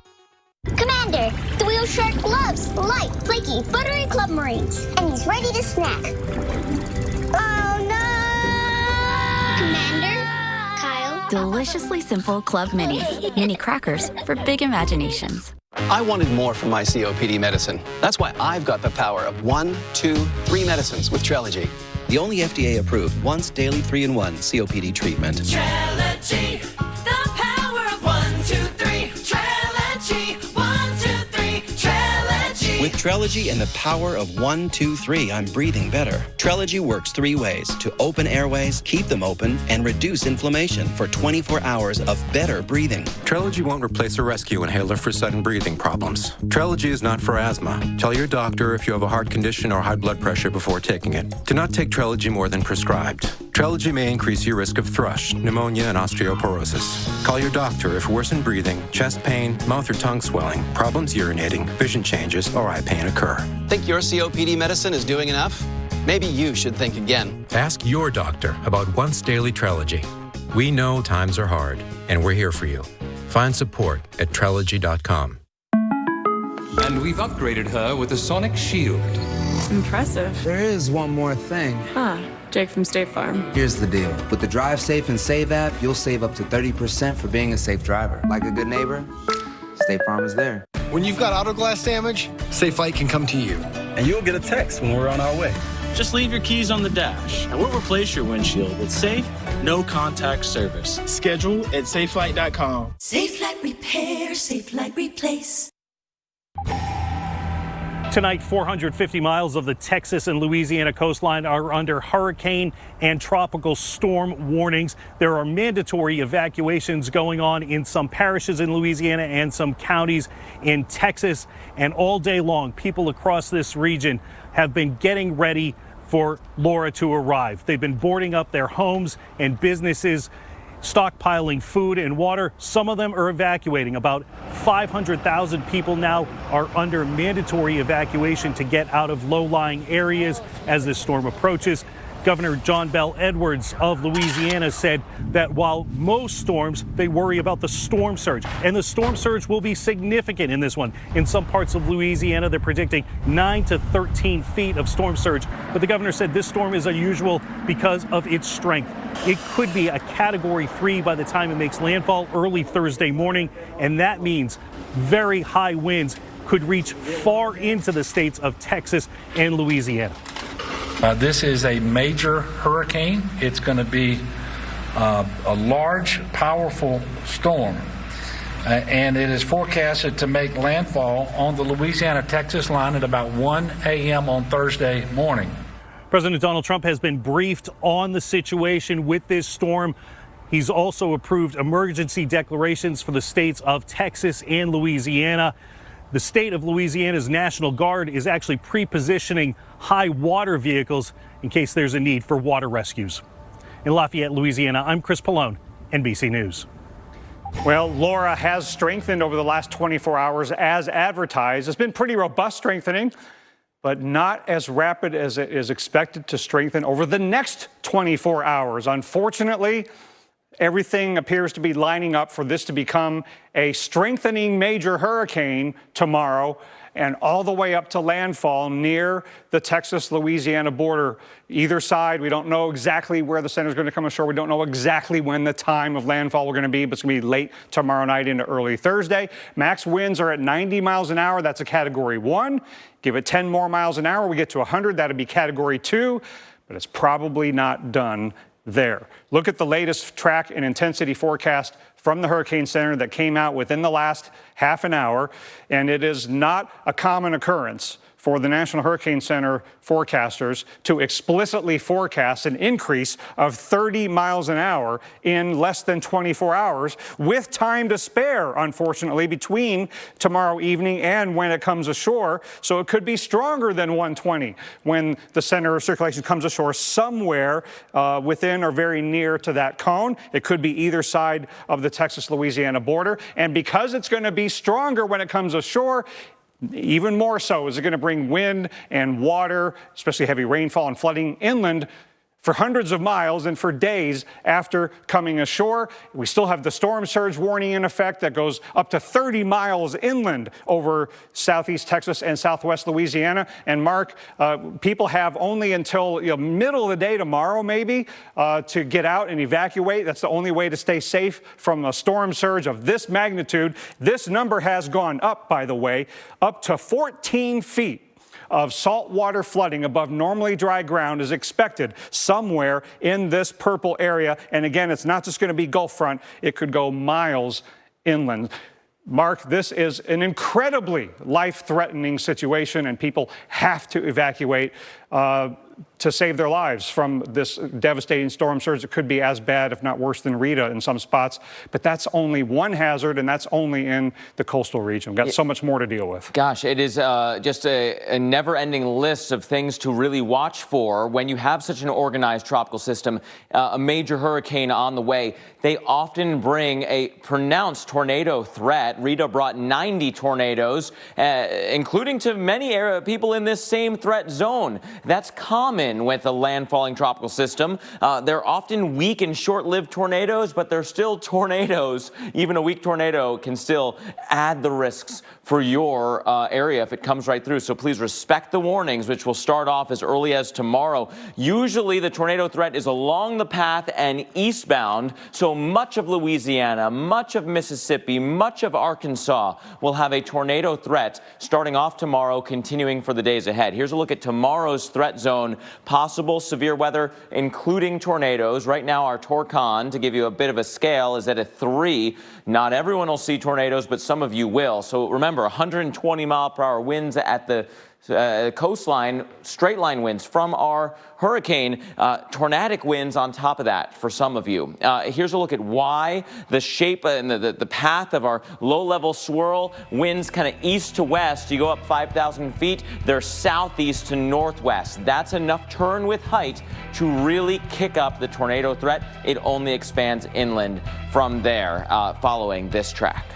Commander, the wheel shark loves light, flaky, buttery club marines, and he's ready to snack. Oh no! Commander, Kyle. Deliciously simple Club Minis. Mini crackers for big imaginations. I wanted more from my COPD medicine. That's why I've got the power of 1, 2, 3 medicines with Trelegy. The only FDA-approved once daily 3-in-1 COPD treatment. Trelegy, the power of 1, 2, 3. Trelegy, 1, 2, 3. Trelegy. With Trelegy and the power of 1, 2, 3, I'm breathing better. Trelegy works 3 ways: to open airways, keep them open, and reduce inflammation for 24 hours of better breathing. Trelegy won't replace a rescue inhaler for sudden breathing problems. Trelegy is not for asthma. Tell your doctor if you have a heart condition or high blood pressure before taking it. Do not take Trelegy more than prescribed. Trelegy may increase your risk of thrush, pneumonia, and osteoporosis. Call your doctor if worsened breathing, chest pain, mouth or tongue swelling, problems urinating, vision changes, or eye pain occur. Think your COPD medicine is doing enough? Maybe you should think again. Ask your doctor about once daily Trelegy. We know times are hard, and we're here for you. Find support at Trelegy.com. And we've upgraded her with a sonic shield. Impressive. There is one more thing. Huh. Jake from State Farm. Here's the deal. With the Drive Safe and Save app, you'll save up to 30% for being a safe driver. Like a good neighbor, State Farm is there. When you've got auto glass damage, Safe Flight can come to you. And you'll get a text when we're on our way. Just leave your keys on the dash, and we'll replace your windshield with safe, no-contact service. Schedule at safelight.com. Safe Light Repair, Safe Light Replace. Tonight, 450 miles of the Texas and Louisiana coastline are under hurricane and tropical storm warnings. There are mandatory evacuations going on in some parishes in Louisiana and some counties in Texas. And all day long, people across this region have been getting ready for Laura to arrive. They've been boarding up their homes and businesses, stockpiling food and water. Some of them are evacuating. About 500,000 people now are under mandatory evacuation to get out of low-lying areas as this storm approaches. Governor John Bel Edwards of Louisiana said that while most storms, they worry about the storm surge. And the storm surge will be significant in this one. In some parts of Louisiana, they're predicting 9 to 13 feet of storm surge. But the governor said this storm is unusual because of its strength. It could be a Category 3 by the time it makes landfall early Thursday morning. And that means very high winds could reach far into the states of Texas and Louisiana. This is a major hurricane. It's going to be a large, powerful storm, and it is forecasted to make landfall on the Louisiana-Texas line at about 1 a.m. on Thursday morning. President Donald Trump has been briefed on the situation with this storm. He's also approved emergency declarations for the states of Texas and Louisiana. The state of Louisiana's National Guard is actually pre-positioning high water vehicles in case there's a need for water rescues. In Lafayette, Louisiana, I'm Chris Pallone, NBC News. Well, Laura has strengthened over the last 24 hours as advertised. It's been pretty robust strengthening, but not as rapid as it is expected to strengthen over the next 24 hours. Unfortunately, everything appears to be lining up for this to become a strengthening major hurricane tomorrow and all the way up to landfall near the Texas-Louisiana border. Either side, we don't know exactly where the center is going to come ashore. We don't know exactly when the time of landfall we're going to be, but it's going to be late tomorrow night into early Thursday. Max winds are at 90 miles an hour. That's a Category 1. Give it 10 more miles an hour, we get to 100. That'd be Category 2, but it's probably not done there. Look at the latest track and intensity forecast from the Hurricane Center that came out within the last half an hour, and it is not a common occurrence for the National Hurricane Center forecasters to explicitly forecast an increase of 30 miles an hour in less than 24 hours with time to spare, unfortunately, between tomorrow evening and when it comes ashore. So it could be stronger than 120 when the center of circulation comes ashore somewhere within or very near to that cone. It could be either side of the Texas-Louisiana border. And because it's going to be stronger when it comes ashore, even more so is it going to bring wind and water, especially heavy rainfall and flooding inland for hundreds of miles and for days after coming ashore. We still have the storm surge warning in effect that goes up to 30 miles inland over southeast Texas and southwest Louisiana. And Mark, people have only until middle of the day tomorrow maybe to get out and evacuate. That's the only way to stay safe from a storm surge of this magnitude. This number has gone up, by the way, up to 14 feet. Of saltwater flooding above normally dry ground is expected somewhere in this purple area. And again, it's not just going to be Gulf front. It could go miles inland. Mark, this is an incredibly life-threatening situation, and people have to evacuate to save their lives from this devastating storm surge. It could be as bad, if not worse, than Rita in some spots. But that's only one hazard, and that's only in the coastal region. We've got so much more to deal with. Gosh, it is just a never-ending list of things to really watch for when you have such an organized tropical system, a major hurricane on the way. They often bring a pronounced tornado threat. Rita brought 90 tornadoes, including to many people in this same threat zone. That's common common with a landfalling tropical system. They're often weak and short-lived tornadoes, but they're still tornadoes. Even a weak tornado can still add the risks for your area if it comes right through. So please respect the warnings, which will start off as early as tomorrow. Usually the tornado threat is along the path and eastbound, so much of Louisiana, much of Mississippi, much of Arkansas will have a tornado threat starting off tomorrow, continuing for the days ahead. Here's a look at tomorrow's threat zone. Possible severe weather, including tornadoes. Right now, our Torcon, to give you a bit of a scale, is at a 3. Not everyone will see tornadoes, but some of you will. So remember, 120-mile-per-hour winds at the coastline, straight line winds from our hurricane, tornadic winds on top of that for some of you. Here's a look at why the shape and the path of our low-level swirl winds kind of east to west. You go up 5,000 feet, they're southeast to northwest. That's enough turn with height to really kick up the tornado threat. It only expands inland from there following this track.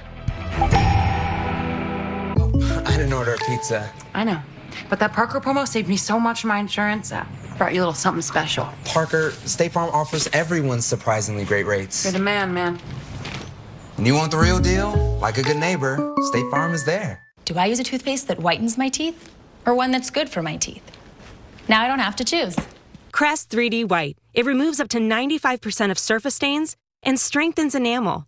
I didn't order a pizza. I know. But that Parker promo saved me so much on my insurance. Brought you a little something special. Parker, State Farm offers everyone surprisingly great rates. You're the man. And you want the real deal? Like a good neighbor, State Farm is there. Do I use a toothpaste that whitens my teeth or one that's good for my teeth? Now I don't have to choose. Crest 3D White. It removes up to 95% of surface stains and strengthens enamel.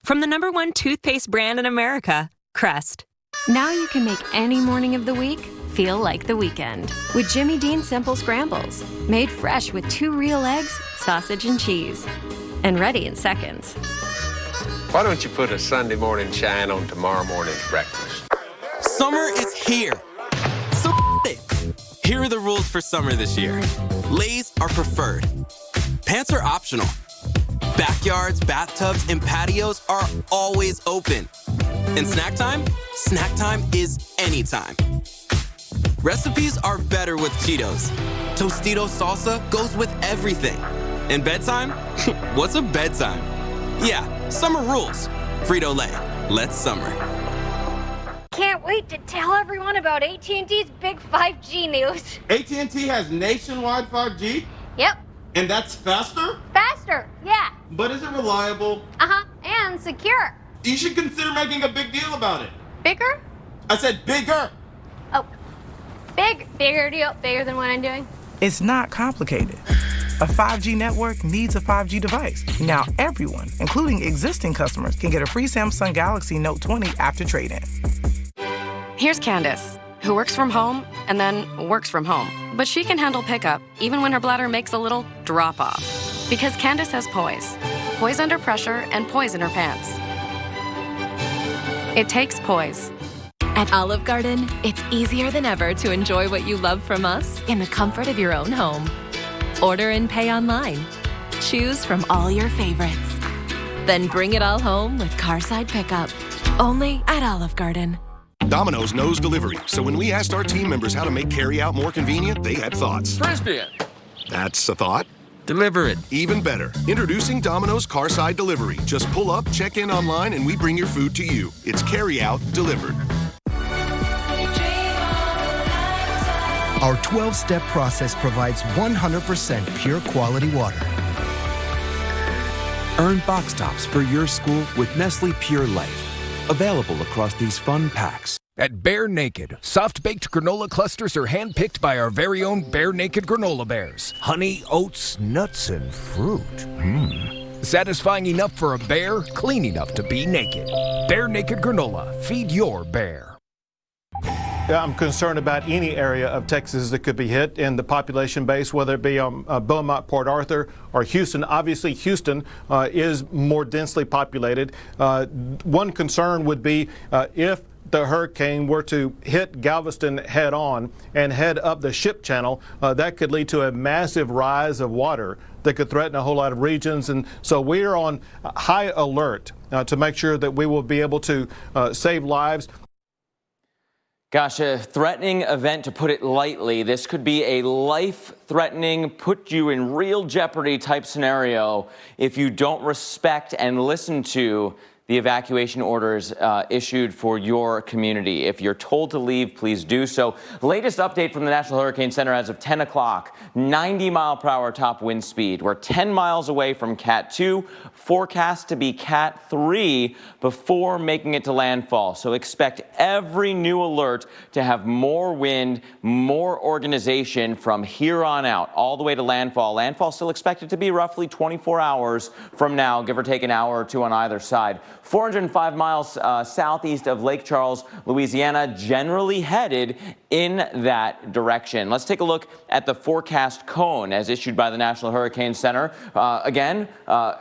From the #1 toothpaste brand in America, Crest. Now you can make any morning of the week feel like the weekend with Jimmy Dean Simple Scrambles, made fresh with 2 real eggs, sausage, and cheese, and ready in seconds. Why don't you put a Sunday morning shine on tomorrow morning's breakfast? Summer is here. So it. Here are the rules for summer this year. Lays are preferred. Pants are optional. Backyards, bathtubs, and patios are always open. And snack time? Snack time is anytime. Recipes are better with Cheetos. Tostito salsa goes with everything. And bedtime? What's a bedtime? Yeah, summer rules. Frito-Lay, let's summer. Can't wait to tell everyone about AT&T's big 5G news. AT&T has nationwide 5G? Yep. And that's faster? Faster, yeah. But is it reliable? Uh-huh, and secure. You should consider making a big deal about it. Bigger? I said bigger. Oh, bigger deal, bigger than what I'm doing. It's not complicated. A 5G network needs a 5G device. Now everyone, including existing customers, can get a free Samsung Galaxy Note 20 after trade-in. Here's Candace, who works from home and then works from home. But she can handle pickup even when her bladder makes a little drop-off. Because Candace has poise. Poise under pressure and poise in her pants. It takes poise. At Olive Garden, it's easier than ever to enjoy what you love from us in the comfort of your own home. Order and pay online. Choose from all your favorites. Then bring it all home with Carside Pickup. Only at Olive Garden. Domino's knows delivery, so when we asked our team members how to make carry-out more convenient, they had thoughts. Frisbee. That's a thought. Deliver it. Even better. Introducing Domino's Carside Delivery. Just pull up, check in online, and we bring your food to you. It's carry-out delivered. Our 12-step process provides 100% pure quality water. Earn box tops for your school with Nestle Pure Life. Available across these fun packs. At Bear Naked, soft-baked granola clusters are hand-picked by our very own Bear Naked granola bears. Honey, oats, nuts, and fruit. Satisfying enough for a bear, clean enough to be naked. Bear Naked granola. Feed your bear. I'm concerned about any area of Texas that could be hit in the population base, whether it be Beaumont, Port Arthur, or Houston. Obviously, Houston is more densely populated. One concern would be if the hurricane were to hit Galveston head on and head up the ship channel, that could lead to a massive rise of water that could threaten a whole lot of regions. And so we are on high alert to make sure that we will be able to save lives. Gosh, a threatening event, to put it lightly. This could be a life-threatening, put you in real jeopardy type scenario if you don't respect and listen to the evacuation orders issued for your community. If you're told to leave, please do so. Latest update from the National Hurricane Center as of 10 o'clock, 90-mile-per-hour top wind speed. We're 10 miles away from Cat 2, forecast to be Cat 3 before making it to landfall. So expect every new alert to have more wind, more organization from here on out, all the way to landfall. Landfall still expected to be roughly 24 hours from now, give or take an hour or two on either side. 405 miles southeast of Lake Charles, Louisiana, generally headed in that direction. Let's take a look at the forecast cone as issued by the National Hurricane Center. Again,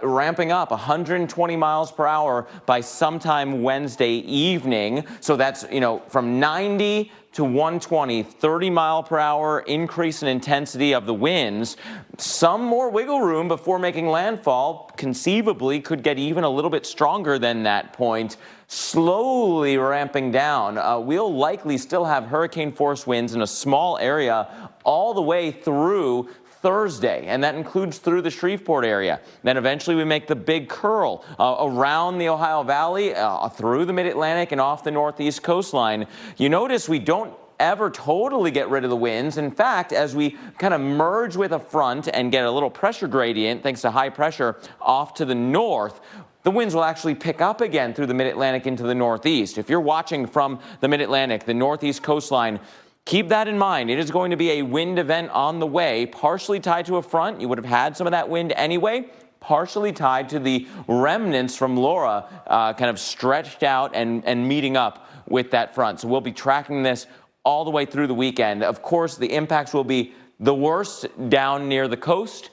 ramping up 120 miles per hour by sometime Wednesday evening. So that's, from 90 to 120, 30 mile per hour increase in intensity of the winds. Some more wiggle room before making landfall. Conceivably could get even a little bit stronger than that point. Slowly ramping down. We'll likely still have hurricane force winds in a small area all the way through Thursday, and that includes through the Shreveport area. Then eventually we make the big curl around the Ohio Valley, through the Mid-Atlantic and off the northeast coastline. You notice we don't ever totally get rid of the winds. In fact, as we kind of merge with a front and get a little pressure gradient, thanks to high pressure off to the north, the winds will actually pick up again through the Mid-Atlantic into the northeast. If you're watching from the Mid-Atlantic, the northeast coastline, keep that in mind. It is going to be a wind event on the way, partially tied to a front. You would have had some of that wind anyway, partially tied to the remnants from Laura kind of stretched out and meeting up with that front. So we'll be tracking this all the way through the weekend. Of course, the impacts will be the worst down near the coast.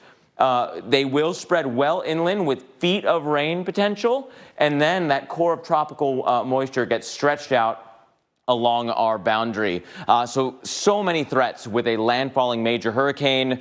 They will spread well inland with feet of rain potential, and then that core of tropical moisture gets stretched out along our boundary. So many threats with a landfalling major hurricane.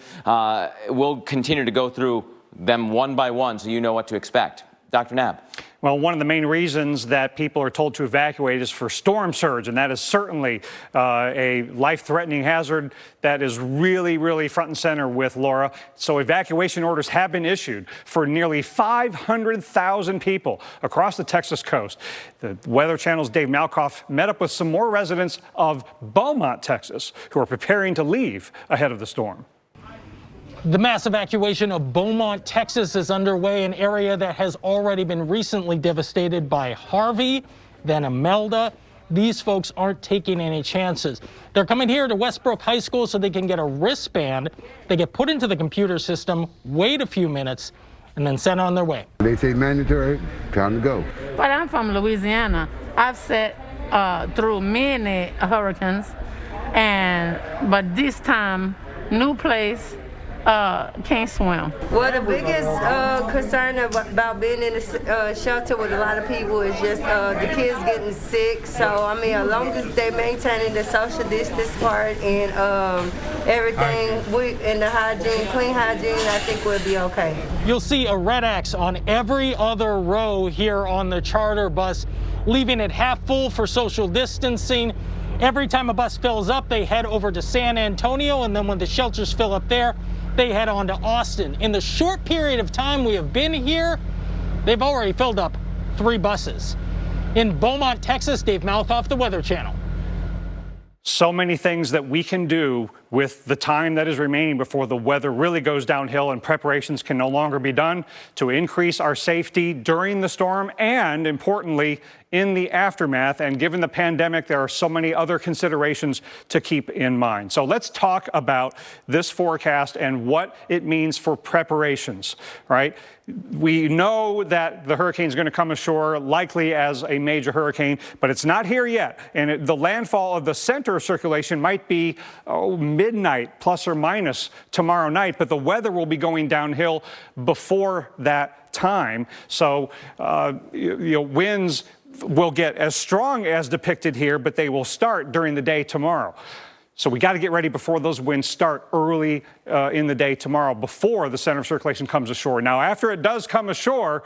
We'll continue to go through them one by one so you know what to expect. Dr. Knapp. Well, one of the main reasons that people are told to evacuate is for storm surge, and that is certainly a life-threatening hazard that is really, really front and center with Laura. So evacuation orders have been issued for nearly 500,000 people across the Texas coast. The Weather Channel's Dave Malkoff met up with some more residents of Beaumont, Texas, who are preparing to leave ahead of the storm. The mass evacuation of Beaumont, Texas is underway, an area that has already been recently devastated by Harvey, then Imelda. These folks aren't taking any chances. They're coming here to Westbrook High School so they can get a wristband. They get put into the computer system, wait a few minutes, and then sent on their way. They say mandatory, time to go. But I'm from Louisiana. I've sat through many hurricanes, but this time, new place, can't swim. Well, the biggest concern about being in a shelter with a lot of people is just the kids getting sick. So, I mean, as long as they're maintaining the social distance part and everything, and the hygiene, clean hygiene, I think we'll be okay. You'll see a red X on every other row here on the charter bus, leaving it half full for social distancing. Every time a bus fills up, they head over to San Antonio, and then when the shelters fill up there, they head on to Austin. In the short period of time we have been here, they've already filled up 3 buses. In Beaumont, Texas, Dave Malkoff, the Weather Channel. So many things that we can do with the time that is remaining before the weather really goes downhill and preparations can no longer be done to increase our safety during the storm and, importantly, in the aftermath. And given the pandemic, there are so many other considerations to keep in mind. So let's talk about this forecast and what it means for preparations, right? We know that the hurricane is going to come ashore, likely as a major hurricane, but it's not here yet. And the landfall of the center of circulation might be midnight, plus or minus, tomorrow night. But the weather will be going downhill before that time. So, winds will get as strong as depicted here, but they will start during the day tomorrow. So we got to get ready before those winds start early in the day tomorrow, before the center of circulation comes ashore. Now, after it does come ashore,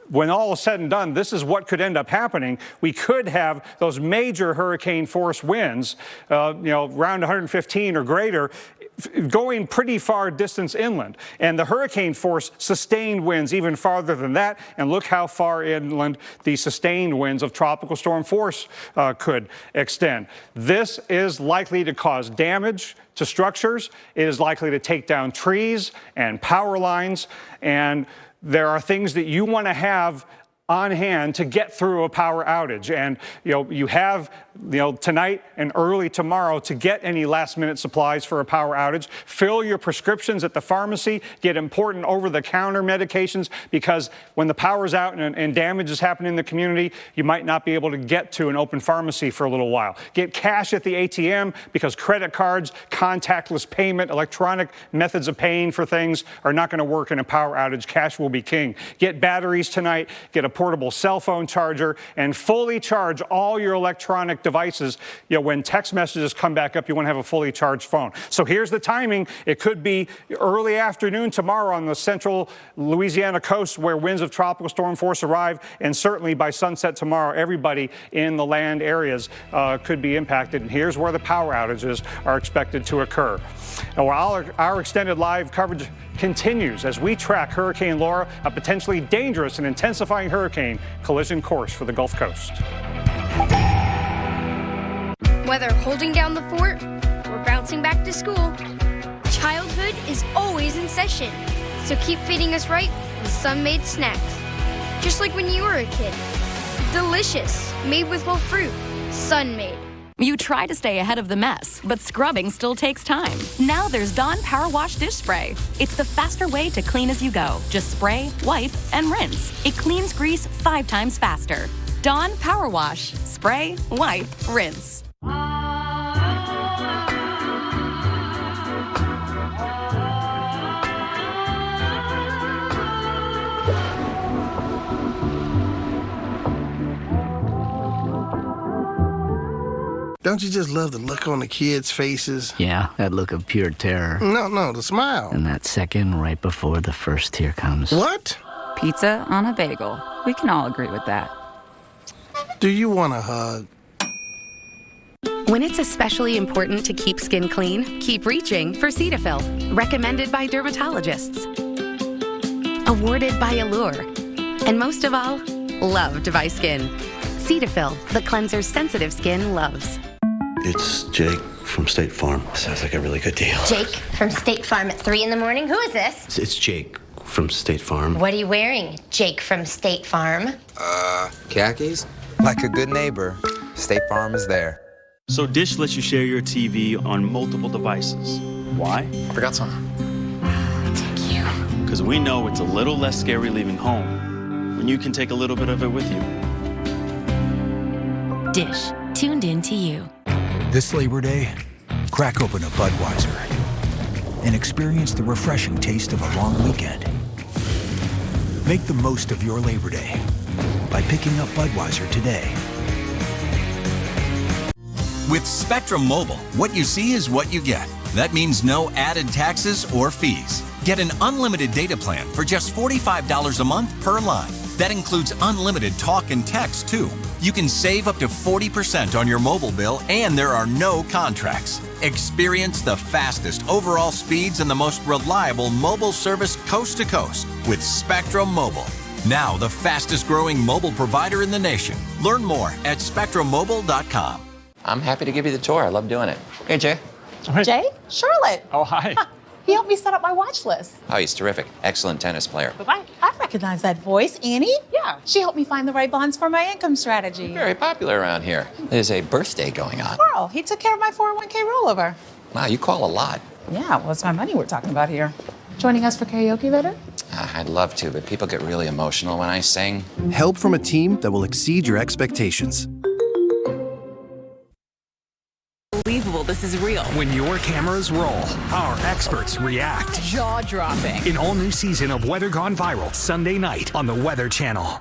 when all is said and done, this is what could end up happening. We could have those major hurricane force winds, around 115 or greater, going pretty far distance inland. And the hurricane force sustained winds even farther than that. And look how far inland the sustained winds of tropical storm force could extend. This is likely to cause damage to structures. It is likely to take down trees and power lines. And there are things that you want to have on hand to get through a power outage. And, you have, tonight and early tomorrow to get any last-minute supplies for a power outage. Fill your prescriptions at the pharmacy. Get important over-the-counter medications, because when the power's out and damage is happening in the community, you might not be able to get to an open pharmacy for a little while. Get cash at the ATM, because credit cards, contactless payment, electronic methods of paying for things are not going to work in a power outage. Cash will be king. Get batteries tonight. Get a portable cell phone charger, and fully charge all your electronic devices. When text messages come back up, you want to have a fully charged phone. So here's the timing. It could be early afternoon tomorrow on the central Louisiana coast, where winds of tropical storm force arrive, and certainly by sunset tomorrow, everybody in the land areas could be impacted. And here's where the power outages are expected to occur. Now, our extended live coverage continues as we track Hurricane Laura, a potentially dangerous and intensifying hurricane collision course for the Gulf Coast. Whether holding down the fort or bouncing back to school, childhood is always in session. So keep feeding us right with Sun-Made snacks. Just like when you were a kid. Delicious, made with whole fruit, Sun-Made. You try to stay ahead of the mess, but scrubbing still takes time. Now there's Dawn Power Wash Dish Spray. It's the faster way to clean as you go. Just spray, wipe, and rinse. It cleans grease 5 times faster. Dawn Power Wash. Spray, wipe, rinse. Don't you just love the look on the kids' faces? Yeah, that look of pure terror. No, the smile. And that second right before the first tear comes. What? Pizza on a bagel. We can all agree with that. Do you want a hug? When it's especially important to keep skin clean, keep reaching for Cetaphil. Recommended by dermatologists. Awarded by Allure. And most of all, loved by skin. Cetaphil, the cleanser sensitive skin loves. It's Jake from State Farm. Sounds like a really good deal. Jake from State Farm at 3 in the morning. Who is this? It's Jake from State Farm. What are you wearing, Jake from State Farm? Khakis? Like a good neighbor, State Farm is there. So Dish lets you share your TV on multiple devices. Why? I forgot some. Thank you. Because we know it's a little less scary leaving home when you can take a little bit of it with you. Dish, tuned in to you. This Labor Day, crack open a Budweiser and experience the refreshing taste of a long weekend. Make the most of your Labor Day by picking up Budweiser today. With Spectrum Mobile, what you see is what you get. That means no added taxes or fees. Get an unlimited data plan for just $45 a month per line. That includes unlimited talk and text, too. You can save up to 40% on your mobile bill, and there are no contracts. Experience the fastest overall speeds and the most reliable mobile service coast to coast with Spectrum Mobile. Now the fastest growing mobile provider in the nation. Learn more at spectrummobile.com. I'm happy to give you the tour. I love doing it. Hey, Jay. Jay? Charlotte. Oh, hi. He helped me set up my watch list. Oh, he's terrific. Excellent tennis player. Bye-bye. I recognize that voice. Annie? Yeah. She helped me find the right bonds for my income strategy. Very popular around here. There's a birthday going on. Carl, he took care of my 401k rollover. Wow, you call a lot. Yeah, well, it's my money we're talking about here. Joining us for karaoke later? I'd love to, but people get really emotional when I sing. Help from a team that will exceed your expectations. Unbelievable, this is real. When your cameras roll, our experts react. Jaw-dropping. An all-new season of Weather Gone Viral, Sunday night on the Weather Channel.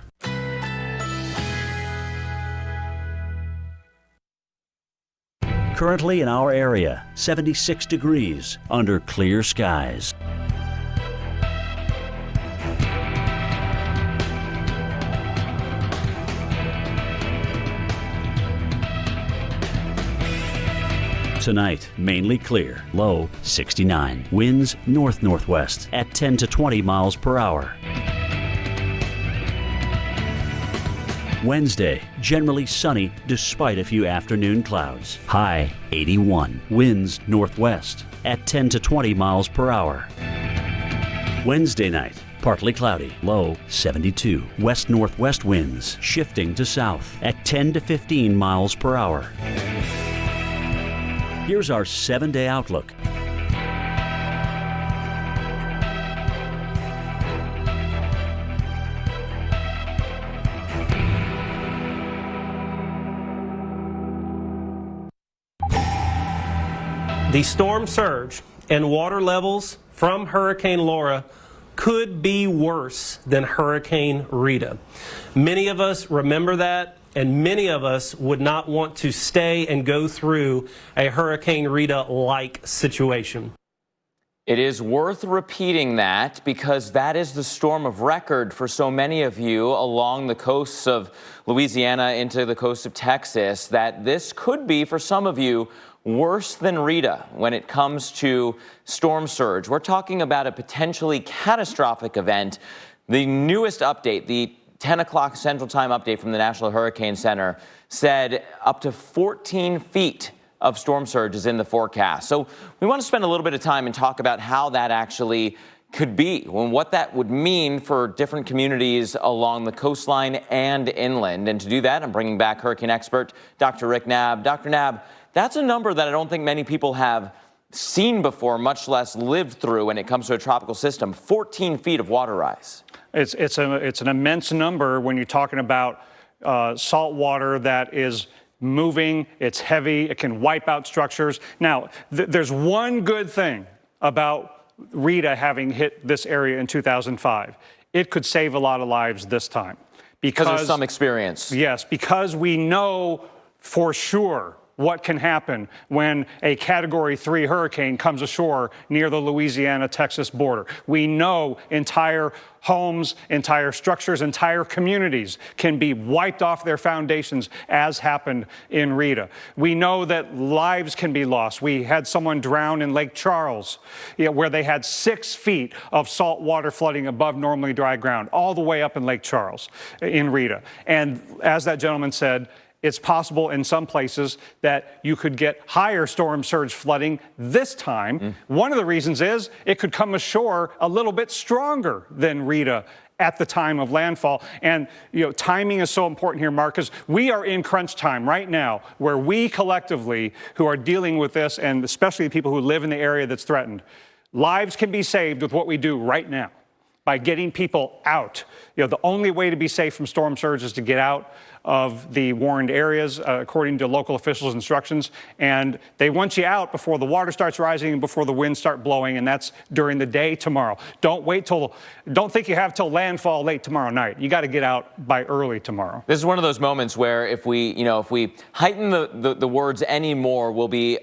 Currently in our area, 76 degrees under clear skies. Tonight, mainly clear, low 69. Winds north-northwest at 10 to 20 miles per hour. Wednesday, generally sunny despite a few afternoon clouds. High 81. Winds northwest at 10 to 20 miles per hour. Wednesday night, partly cloudy, low 72. West-northwest winds shifting to south at 10 to 15 miles per hour. Here's our 7-day outlook. The storm surge and water levels from Hurricane Laura could be worse than Hurricane Rita. Many of us remember that, and many of us would not want to stay and go through a Hurricane Rita-like situation. It is worth repeating that because that is the storm of record for so many of you along the coasts of Louisiana into the coast of Texas, that this could be, for some of you, worse than Rita when it comes to storm surge. We're talking about a potentially catastrophic event. The newest update, the 10 o'clock Central Time update from the National Hurricane Center, said up to 14 feet of storm surge is in the forecast. So we want to spend a little bit of time and talk about how that actually could be and what that would mean for different communities along the coastline and inland. And to do that, I'm bringing back hurricane expert Dr. Rick Knabb. Dr. Knabb, that's a number that I don't think many people have seen before, much less lived through when it comes to a tropical system. 14 feet of water rise. It's an immense number when you're talking about salt water that is moving, it's heavy, it can wipe out structures. Now, there's one good thing about Rita having hit this area in 2005. It could save a lot of lives this time. Because there's some experience. Yes, because we know for sure what can happen when a Category 3 hurricane comes ashore near the Louisiana-Texas border. We know entire homes, entire structures, entire communities can be wiped off their foundations, as happened in Rita. We know that lives can be lost. We had someone drown in Lake Charles, where they had 6 feet of salt water flooding above normally dry ground, all the way up in Lake Charles in Rita. And as that gentleman said, it's possible in some places that you could get higher storm surge flooding this time. One of the reasons is it could come ashore a little bit stronger than Rita at the time of landfall. And, timing is so important here, Mark, because we are in crunch time right now, where we collectively who are dealing with this, and especially the people who live in the area that's threatened, lives can be saved with what we do right now by getting people out. The only way to be safe from storm surge is to get out of the warned areas, according to local officials' instructions. And they want you out before the water starts rising and before the winds start blowing, and that's during the day tomorrow. Don't think you have till landfall late tomorrow night. You got to get out by early tomorrow. This is one of those moments where if we heighten the words anymore, we'll be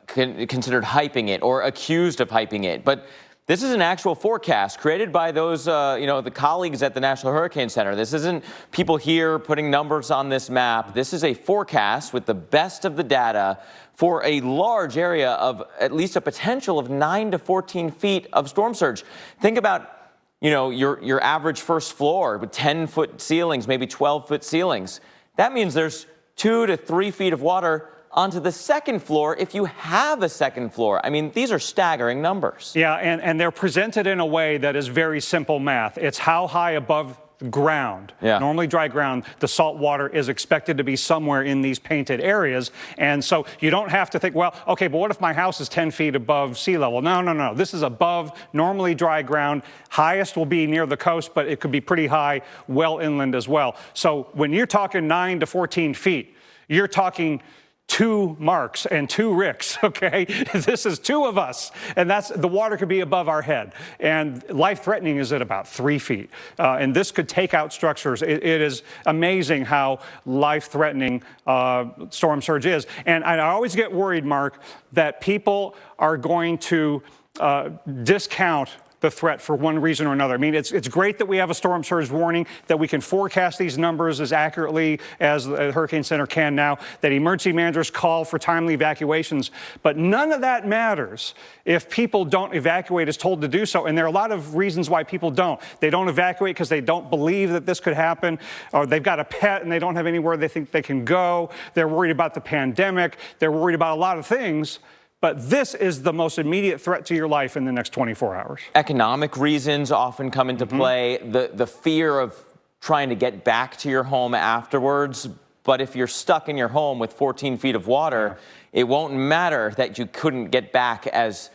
considered hyping it or accused of hyping it. But this is an actual forecast created by those, the colleagues at the National Hurricane Center. This isn't people here putting numbers on this map. This is a forecast with the best of the data for a large area of at least a potential of 9 to 14 feet of storm surge. Think about, your average first floor with 10-foot ceilings, maybe 12-foot ceilings. That means there's 2 to 3 feet of water onto the second floor if you have a second floor. I mean, these are staggering numbers. Yeah, and they're presented in a way that is very simple math. It's how high above ground, normally dry ground, the salt water is expected to be somewhere in these painted areas. And so you don't have to think, well, okay, but what if my house is 10 feet above sea level? No. This is above normally dry ground. Highest will be near the coast, but it could be pretty high well inland as well. So when you're talking 9 to 14 feet, you're talking 2 Marks and 2 Ricks, okay? This is 2 of us, and the water could be above our head. And life-threatening is at about 3 feet. And this could take out structures. It is amazing how life-threatening storm surge is. And I always get worried, Mark, that people are going to discount the threat for one reason or another. I mean, it's great that we have a storm surge warning, that we can forecast these numbers as accurately as the Hurricane Center can now, that emergency managers call for timely evacuations. But none of that matters if people don't evacuate as told to do so. And there are a lot of reasons why people don't. They don't evacuate because they don't believe that this could happen, or they've got a pet and they don't have anywhere they think they can go. They're worried about the pandemic. They're worried about a lot of things. But this is the most immediate threat to your life in the next 24 hours. Economic reasons often come into play. The fear of trying to get back to your home afterwards. But if you're stuck in your home with 14 feet of water, it won't matter that you couldn't get back as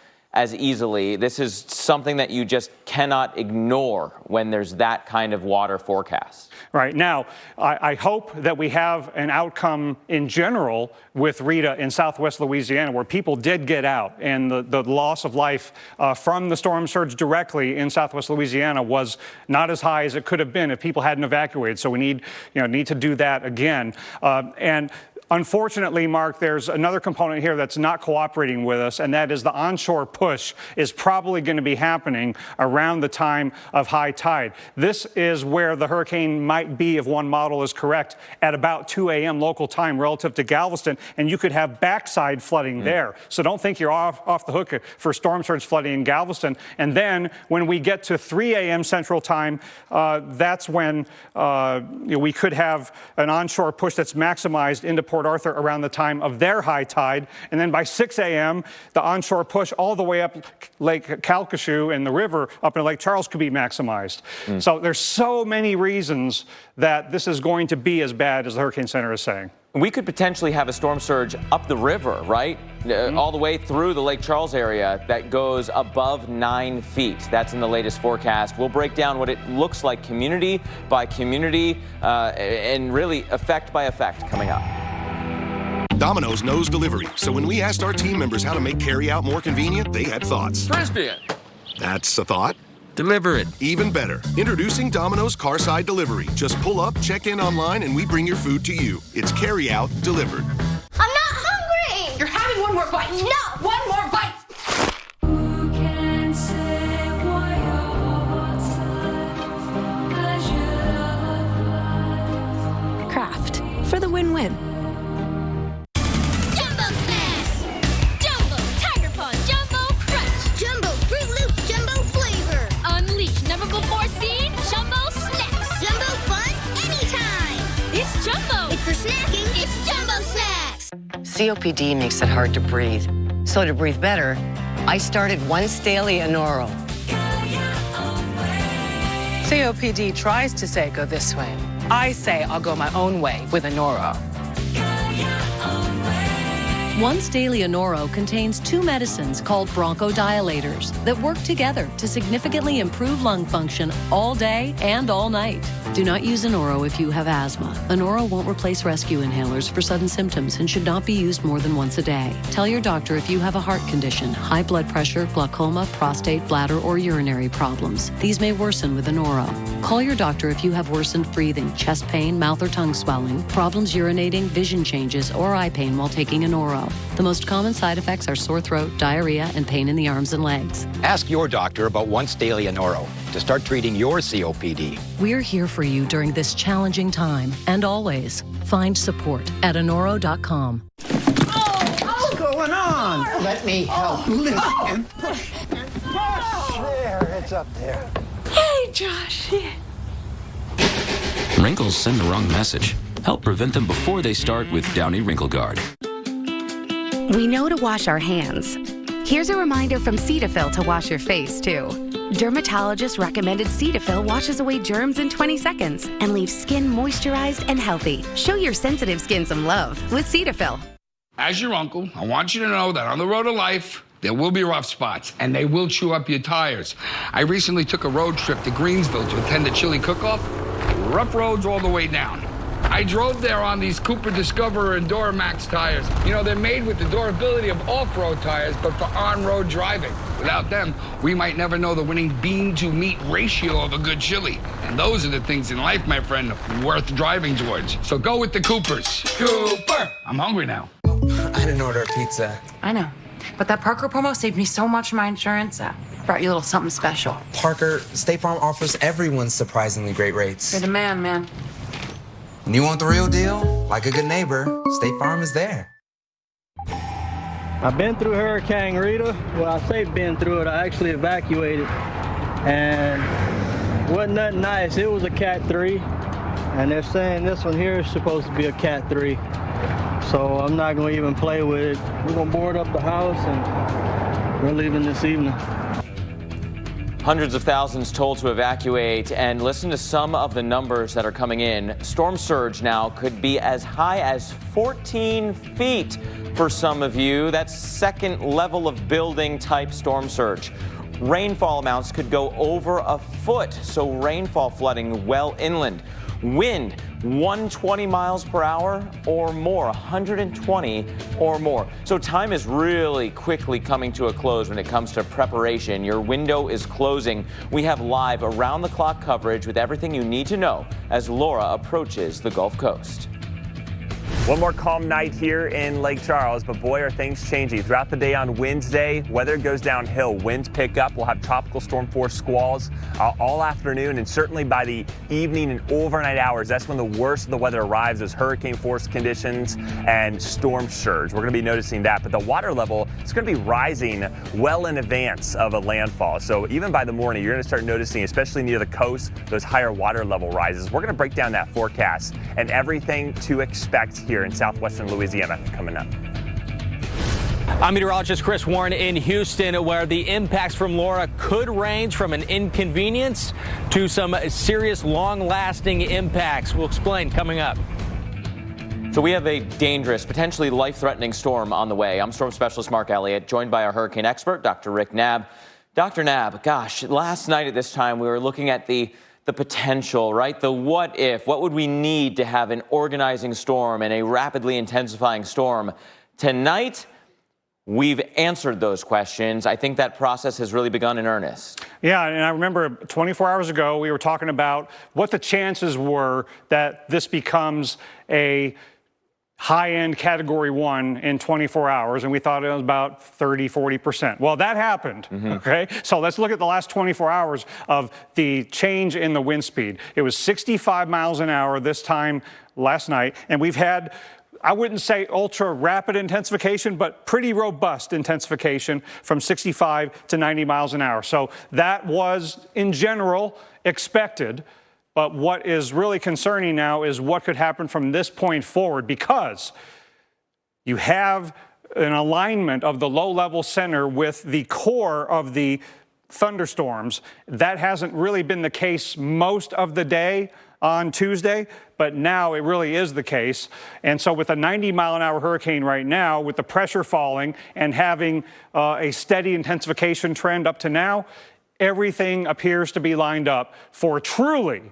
easily. This is something that you just cannot ignore when there's that kind of water forecast. Right. Now, I hope that we have an outcome in general with Rita in southwest Louisiana where people did get out, and the loss of life from the storm surge directly in southwest Louisiana was not as high as it could have been if people hadn't evacuated. So we need to do that again. And unfortunately, Mark, there's another component here that's not cooperating with us, and that is the onshore push is probably going to be happening around the time of high tide. This is where the hurricane might be, if one model is correct, at about 2 a.m. local time relative to Galveston, and you could have backside flooding there. So don't think you're off the hook for storm surge flooding in Galveston. And then when we get to 3 a.m. Central Time, that's when we could have an onshore push that's maximized into Port Arthur around the time of their high tide. And then by 6 a.m., the onshore push all the way up Lake Calcasieu and the river up in Lake Charles could be maximized. So there's so many reasons that this is going to be as bad as the Hurricane Center is saying. We could potentially have a storm surge up the river, right? All the way through the Lake Charles area that goes above 9 feet. That's in the latest forecast. We'll break down what it looks like community by community and really effect by effect coming up. Domino's knows delivery, so when we asked our team members how to make carry-out more convenient, they had thoughts. Frisbee it. That's a thought. Deliver it. Even better. Introducing Domino's Carside Delivery. Just pull up, check in online, and we bring your food to you. It's carry-out delivered. I'm not hungry! You're having one more bite. No! One more bite. Kraft, for the win-win. Jumbo Snacks! Jumbo Tiger Paw Jumbo Crunch! Jumbo Fruit Loops Jumbo Flavor! Unleash never before seen Jumbo Snacks! Jumbo fun anytime! It's Jumbo! It's for snacking! It's Jumbo Snacks! COPD makes it hard to breathe. So to breathe better, I started Once Daily Anoro. COPD tries to say go this way. I say I'll go my own way with Anoro. Once Daily Anoro contains 2 medicines called bronchodilators that work together to significantly improve lung function all day and all night. Do not use Anoro if you have asthma. Anoro won't replace rescue inhalers for sudden symptoms and should not be used more than once a day. Tell your doctor if you have a heart condition, high blood pressure, glaucoma, prostate, bladder, or urinary problems. These may worsen with Anoro. Call your doctor if you have worsened breathing, chest pain, mouth or tongue swelling, problems urinating, vision changes, or eye pain while taking Anoro. The most common side effects are sore throat, diarrhea, and pain in the arms and legs. Ask your doctor about Once Daily Anoro to start treating your COPD. We're here for you during this challenging time, and always find support at Anoro.com. What's going on? Let me help lift and push and push. There, it's up there. Hey, Josh. Wrinkles send the wrong message. Help prevent them before they start with Downy Wrinkle Guard. We know to wash our hands. Here's a reminder from Cetaphil to wash your face, too. Dermatologist recommended Cetaphil washes away germs in 20 seconds and leaves skin moisturized and healthy. Show your sensitive skin some love with Cetaphil. As your uncle, I want you to know that on the road of life, there will be rough spots, and they will chew up your tires. I recently took a road trip to Greensville to attend a chili cook-off. Rough roads all the way down. I drove there on these Cooper Discoverer and Duramax tires. You know, they're made with the durability of off-road tires, but for on-road driving. Without them, we might never know the winning bean-to-meat ratio of a good chili. And those are the things in life, my friend, worth driving towards. So go with the Coopers. Cooper! I'm hungry now. I didn't order a pizza. I know. But that Parker promo saved me so much from my insurance. Brought you a little something special. Parker, State Farm offers everyone surprisingly great rates. You're the man. And you want the real deal? Like a good neighbor, State Farm is there. I've been through Hurricane Rita. Well, I say been through it. I actually evacuated. And wasn't nothing nice. It was a Cat 3. And they're saying this one here is supposed to be a Cat 3. So I'm not going to even play with it. We're going to board up the house and we're leaving this evening. Hundreds of thousands told to evacuate, and listen to some of the numbers that are coming in. Storm surge now could be as high as 14 feet for some of you. That's second level of building type storm surge. Rainfall amounts could go over a foot, so rainfall flooding well inland. Wind 120 miles per hour or more, 120 or more. So time is really quickly coming to a close when it comes to preparation. Your window is closing. We have live around-the-clock coverage with everything you need to know as Laura approaches the Gulf Coast. One more calm night here in Lake Charles, but boy, are things changing. Throughout the day on Wednesday, weather goes downhill. Winds pick up. We'll have tropical storm force squalls all afternoon, and certainly by the evening and overnight hours, that's when the worst of the weather arrives, as hurricane force conditions and storm surge. We're going to be noticing that, but the water level is going to be rising well in advance of a landfall. So even by the morning, you're going to start noticing, especially near the coast, those higher water level rises. We're going to break down that forecast and everything to expect here in southwestern Louisiana coming up. I'm meteorologist Chris Warren in Houston, where the impacts from Laura could range from an inconvenience to some serious, long-lasting impacts. We'll explain coming up. So we have a dangerous, potentially life-threatening storm on the way. I'm storm specialist Mark Elliott, joined by our hurricane expert, Dr. Rick Knabb. Dr. Knabb, gosh, last night at this time we were looking at the potential, right? The what if. What would we need to have an organizing storm and a rapidly intensifying storm? Tonight, we've answered those questions. I think that process has really begun in earnest. Yeah, and I remember 24 hours ago, we were talking about what the chances were that this becomes a high-end Category 1 in 24 hours, and we thought it was about 30–40%. Well, that happened, okay? So let's look at the last 24 hours of the change in the wind speed. It was 65 miles an hour this time last night, and we've had, I wouldn't say ultra-rapid intensification, but pretty robust intensification from 65 to 90 miles an hour. So that was, in general, expected. But what is really concerning now is what could happen from this point forward, because you have an alignment of the low-level center with the core of the thunderstorms. That hasn't really been the case most of the day on Tuesday, but now it really is the case. And so with a 90-mile-an-hour hurricane right now, with the pressure falling and having a steady intensification trend up to now, everything appears to be lined up for truly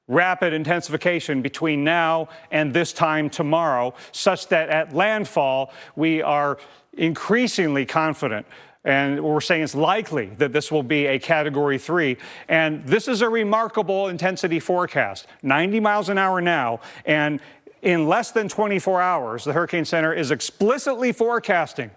rapid intensification between now and this time tomorrow, such that at landfall, we are increasingly confident, and we're saying it's likely that this will be a Category 3. And this is a remarkable intensity forecast, 90 miles an hour now, and in less than 24 hours, the Hurricane Center is explicitly forecasting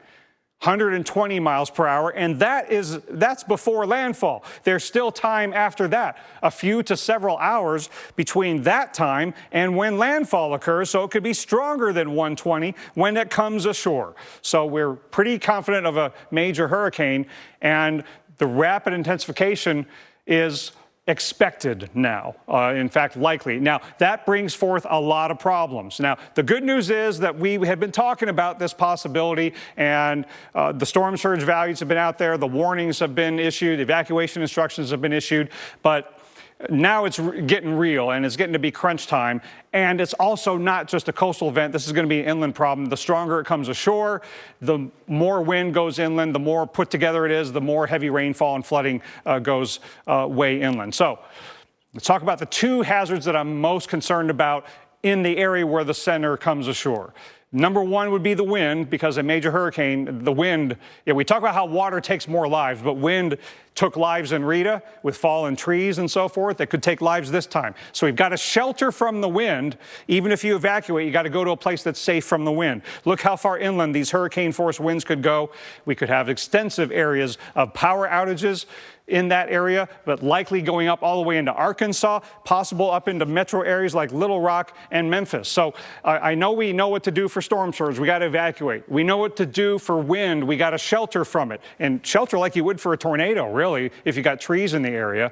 120 miles per hour, and that's before landfall. There's still time after that, a few to several hours between that time and when landfall occurs, so it could be stronger than 120 when it comes ashore. So we're pretty confident of a major hurricane, and the rapid intensification is expected now, in fact, likely. Now, that brings forth a lot of problems. Now, the good news is that we have been talking about this possibility, and the storm surge values have been out there, the warnings have been issued, evacuation instructions have been issued, but now it's getting real, and it's getting to be crunch time. And it's also not just a coastal event. This is going to be an inland problem. The stronger it comes ashore, the more wind goes inland, the more put together it is, the more heavy rainfall and flooding goes way inland. So let's talk about the two hazards that I'm most concerned about in the area where the center comes ashore. Number one would be the wind, because a major hurricane, the wind, we talk about how water takes more lives, but wind took lives in Rita with fallen trees and so forth that could take lives this time. So we've got to shelter from the wind. Even if you evacuate, you got to go to a place that's safe from the wind. Look how far inland these hurricane force winds could go. We could have extensive areas of power outages in that area, but likely going up all the way into Arkansas, possible up into metro areas like Little Rock and Memphis. So I know we know what to do for storm surge. We got to evacuate. We know what to do for wind. We got to shelter from it, and shelter like you would for a tornado, really, if you got trees in the area.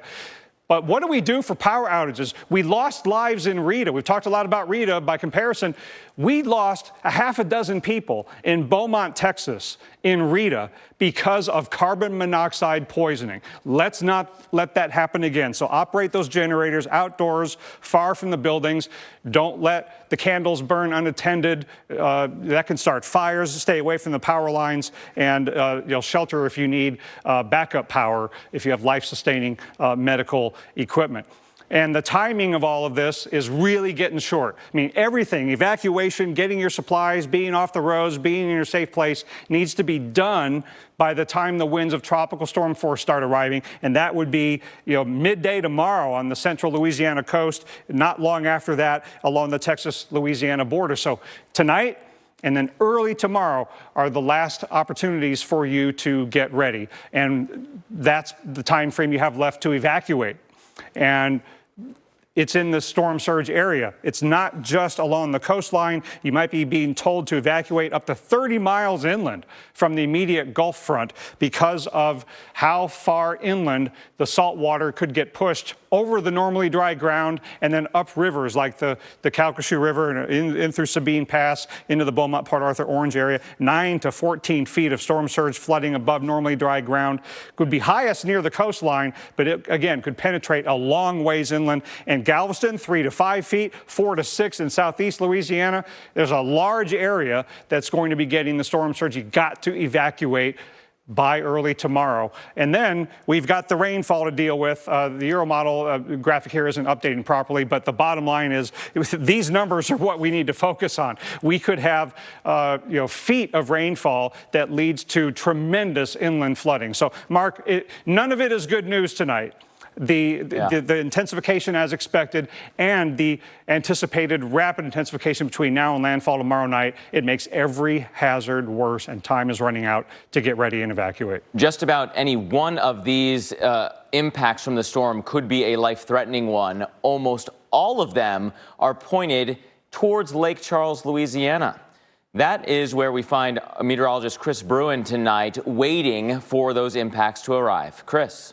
But what do we do for power outages? We lost lives in Rita. We've talked a lot about Rita. By comparison, we lost a half a dozen people in Beaumont, Texas, in Rita because of carbon monoxide poisoning. Let's not let that happen again. So operate those generators outdoors, far from the buildings. Don't let the candles burn unattended. That can start fires. Stay away from the power lines, and shelter if you need backup power if you have life-sustaining medical equipment. And the timing of all of this is really getting short. I mean, everything, evacuation, getting your supplies, being off the roads, being in your safe place, needs to be done by the time the winds of tropical storm force start arriving. And that would be, midday tomorrow on the central Louisiana coast, not long after that along the Texas-Louisiana border. So tonight and then early tomorrow are the last opportunities for you to get ready. And that's the time frame you have left to evacuate. And it's in the storm surge area. It's not just along the coastline. You might be being told to evacuate up to 30 miles inland from the immediate Gulf front because of how far inland the salt water could get pushed over the normally dry ground and then up rivers like the Calcasieu River and in through Sabine Pass into the Beaumont, Port Arthur, Orange area. 9 to 14 feet of storm surge flooding above normally dry ground could be highest near the coastline, but it, again, could penetrate a long ways inland. And Galveston, 3 to 5 feet, 4 to 6 in southeast Louisiana. There's a large area that's going to be getting the storm surge. You got to evacuate by early tomorrow. And then we've got the rainfall to deal with. The Euromodel graphic here isn't updating properly, but the bottom line is these numbers are what we need to focus on. We could have feet of rainfall that leads to tremendous inland flooding. So, Mark, none of it is good news tonight. The intensification as expected and the anticipated rapid intensification between now and landfall tomorrow night, it makes every hazard worse, and time is running out to get ready and evacuate. Just about any one of these impacts from the storm could be a life-threatening one. Almost all of them are pointed towards Lake Charles, Louisiana. That is where we find meteorologist Chris Bruin tonight, waiting for those impacts to arrive. Chris.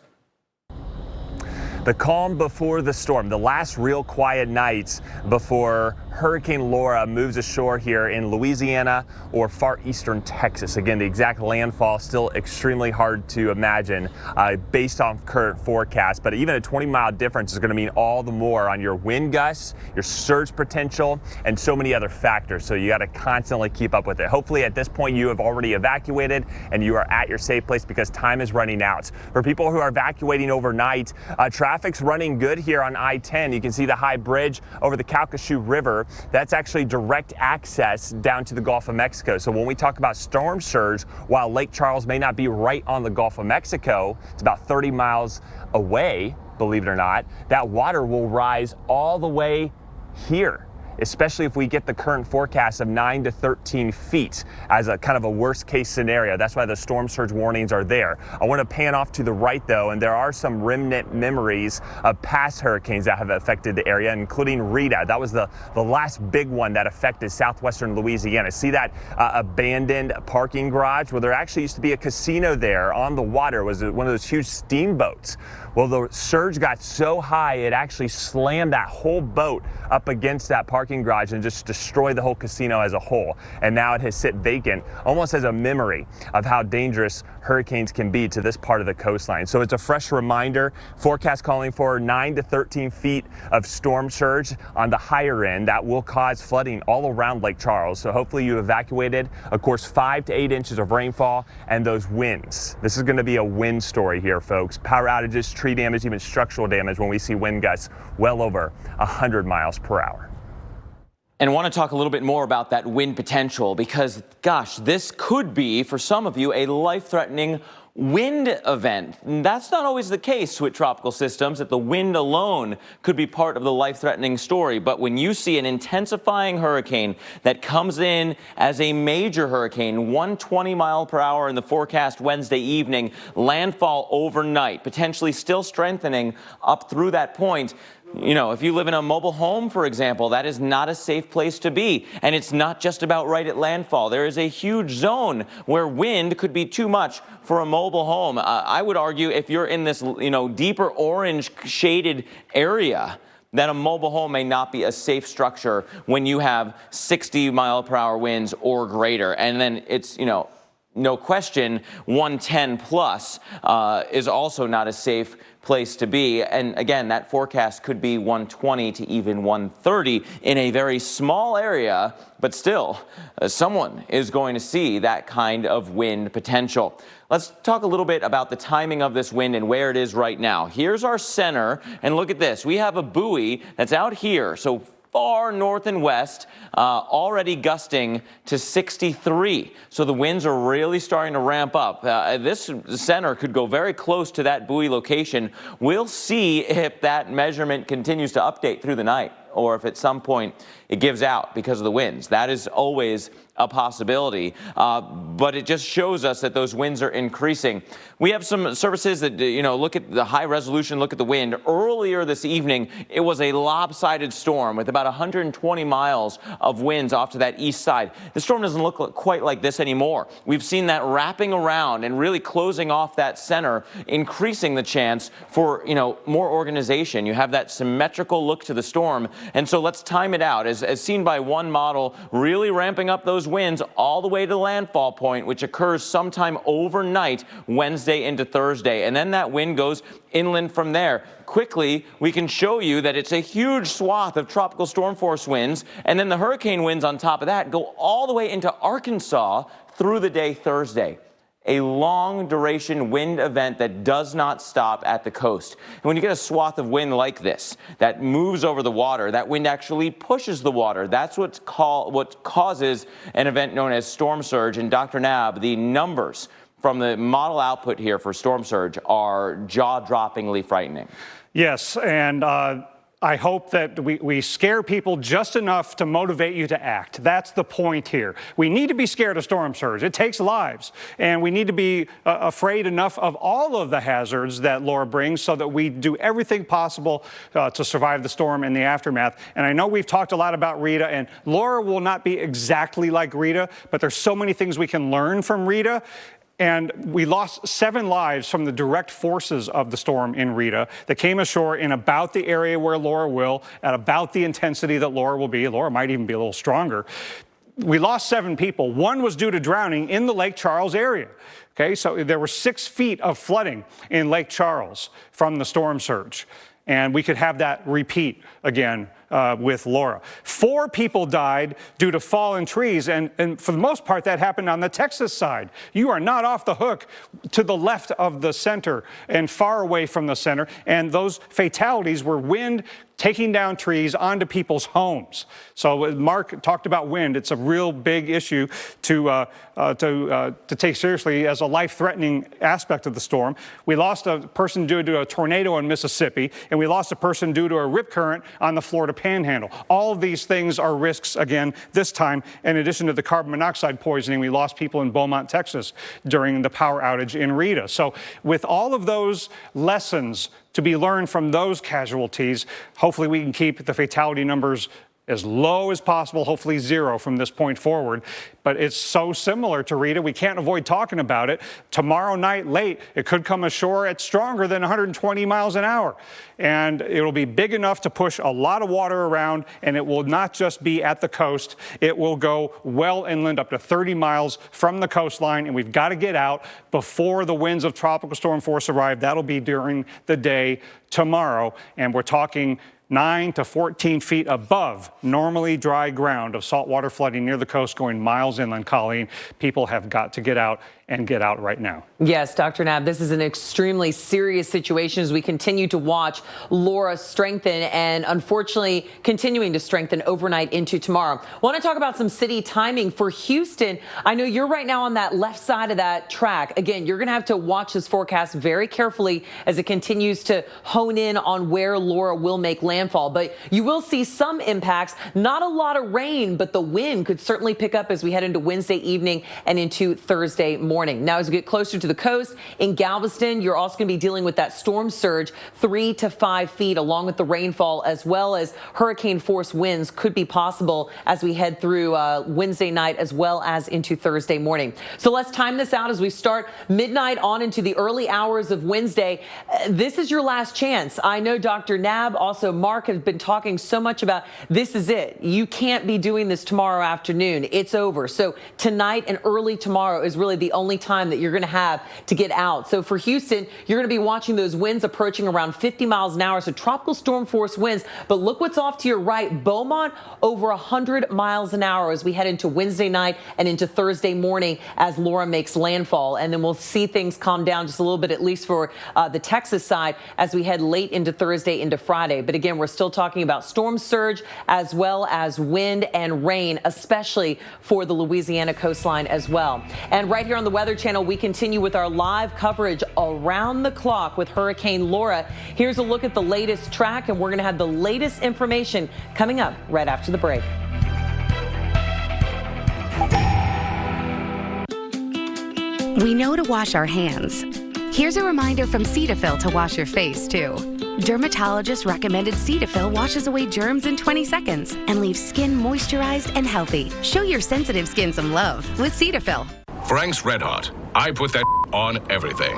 The calm before the storm, the last real quiet nights before Hurricane Laura moves ashore here in Louisiana or far eastern Texas. Again, the exact landfall still extremely hard to imagine based on current forecasts, but even a 20-mile difference is going to mean all the more on your wind gusts, your surge potential, and so many other factors. So you got to constantly keep up with it. Hopefully at this point you have already evacuated and you are at your safe place because time is running out. For people who are evacuating overnight, traffic's running good here on I-10. You can see the high bridge over the Calcasieu River. That's actually direct access down to the Gulf of Mexico. So when we talk about storm surge, while Lake Charles may not be right on the Gulf of Mexico, it's about 30 miles away, believe it or not, that water will rise all the way here, especially if we get the current forecast of 9 to 13 feet as a kind of a worst case scenario. That's why the storm surge warnings are there. I want to pan off to the right though, and there are some remnant memories of past hurricanes that have affected the area, including Rita. That was the last big one that affected southwestern Louisiana. See that abandoned parking garage? Well, there actually used to be a casino there on the water. It was one of those huge steamboats. Well, the surge got so high, it actually slammed that whole boat up against that parking garage and just destroyed the whole casino as a whole. And now it has sit vacant, almost as a memory of how dangerous hurricanes can be to this part of the coastline. So it's a fresh reminder. Forecast calling for 9 to 13 feet of storm surge on the higher end. That will cause flooding all around Lake Charles. So hopefully you evacuated. Of course, 5 to 8 inches of rainfall and those winds. This is going to be a wind story here, folks. Power outages, tree damage, even structural damage when we see wind gusts well over 100 miles per hour. And want to talk a little bit more about that wind potential because, gosh, this could be, for some of you, a life-threatening wind event. And that's not always the case with tropical systems, that the wind alone could be part of the life-threatening story. But when you see an intensifying hurricane that comes in as a major hurricane, 120 mile per hour in the forecast Wednesday evening, landfall overnight, potentially still strengthening up through that point, you know, if you live in a mobile home, for example, that is not a safe place to be. And it's not just about right at landfall. There is a huge zone where wind could be too much for a mobile home. I would argue if you're in this, deeper orange shaded area, that a mobile home may not be a safe structure when you have 60 mile per hour winds or greater. And then it's, no question, 110 plus is also not a safe place to be. And again, that forecast could be 120 to even 130 in a very small area, but still, someone is going to see that kind of wind potential. Let's talk a little bit about the timing of this wind and where it is right now. Here's our center, and look at this. We have a buoy that's out here, so far north and west, already gusting to 63. So the winds are really starting to ramp up. This center could go very close to that buoy location. We'll see if that measurement continues to update through the night or if at some point it gives out because of the winds. That is always a possibility, but it just shows us that those winds are increasing. We have some services that, look at the high resolution, look at the wind. Earlier this evening, it was a lopsided storm with about 120 miles of winds off to that east side. The storm doesn't look quite like this anymore. We've seen that wrapping around and really closing off that center, increasing the chance for, more organization. You have that symmetrical look to the storm. And so let's time it out. As seen by one model, really ramping up those winds all the way to the landfall point, which occurs sometime overnight, Wednesday into Thursday. And then that wind goes inland from there. Quickly, we can show you that it's a huge swath of tropical storm force winds. And then the hurricane winds on top of that go all the way into Arkansas through the day Thursday. A long duration wind event that does not stop at the coast. And when you get a swath of wind like this that moves over the water, that wind actually pushes the water. That's what causes an event known as storm surge. And Dr. Knabb, the numbers from the model output here for storm surge are jaw-droppingly frightening. Yes, and I hope that we scare people just enough to motivate you to act. That's the point here. We need to be scared of storm surge. It takes lives. And we need to be afraid enough of all of the hazards that Laura brings so that we do everything possible to survive the storm and the aftermath. And I know we've talked a lot about Rita, and Laura will not be exactly like Rita, but there's so many things we can learn from Rita. And we lost 7 lives from the direct forces of the storm in Rita that came ashore in about the area where Laura will, at about the intensity that Laura will be. Laura might even be a little stronger. We lost 7 people. 1 was due to drowning in the Lake Charles area. Okay, so there were 6 feet of flooding in Lake Charles from the storm surge. And we could have that repeat again with Laura. 4 people died due to fallen trees, and for the most part that happened on the Texas side. You are not off the hook to the left of the center and far away from the center, and those fatalities were wind taking down trees onto people's homes. So Mark talked about wind. It's a real big issue to take seriously as a life-threatening aspect of the storm. We lost a person due to a tornado in Mississippi, and we lost a person due to a rip current on the Florida Panhandle. All of these things are risks, again, this time. In addition to the carbon monoxide poisoning, we lost people in Beaumont, Texas during the power outage in Rita. So with all of those lessons to be learned from those casualties, hopefully we can keep the fatality numbers as low as possible, hopefully 0 from this point forward. But it's so similar to Rita, we can't avoid talking about it. Tomorrow night late, it could come ashore at stronger than 120 miles an hour. And it'll be big enough to push a lot of water around, and it will not just be at the coast. It will go well inland up to 30 miles from the coastline, and we've got to get out before the winds of tropical storm force arrive. That'll be during the day tomorrow, and we're talking 9 to 14 feet above normally dry ground of saltwater flooding near the coast going miles inland. Colleen, people have got to get out and get out right now. Yes, Dr. Knapp, this is an extremely serious situation as we continue to watch Laura strengthen and unfortunately continuing to strengthen overnight into tomorrow. Want to talk about some city timing for Houston. I know you're right now on that left side of that track. Again, you're going to have to watch this forecast very carefully as it continues to hone in on where Laura will make landfall. But you will see some impacts, not a lot of rain, but the wind could certainly pick up as we head into Wednesday evening and into Thursday morning. Now, as we get closer to the coast in Galveston, you're also going to be dealing with that storm surge 3 to 5 feet, along with the rainfall, as well as hurricane force winds could be possible as we head through Wednesday night as well as into Thursday morning. So let's time this out as we start midnight on into the early hours of Wednesday. This is your last chance. I know Dr. Knapp, also Mark, have been talking so much about this is it. You can't be doing this tomorrow afternoon. It's over. So tonight and early tomorrow is really the only time that you're going to have to get out. So for Houston, you're going to be watching those winds approaching around 50 miles an hour. So tropical storm force winds. But look what's off to your right. Beaumont over 100 miles an hour as we head into Wednesday night and into Thursday morning as Laura makes landfall. And then we'll see things calm down just a little bit, at least for the Texas side, as we head late into Thursday into Friday. But again, we're still talking about storm surge as well as wind and rain, especially for the Louisiana coastline as well. And right here on the Weather Channel, we continue with our live coverage around the clock with Hurricane Laura. Here's a look at the latest track, and we're going to have the latest information coming up right after the break. We know to wash our hands. Here's a reminder from Cetaphil to wash your face, too. Dermatologist recommended Cetaphil washes away germs in 20 seconds and leaves skin moisturized and healthy. Show your sensitive skin some love with Cetaphil. Frank's Red Hot. I put that on everything.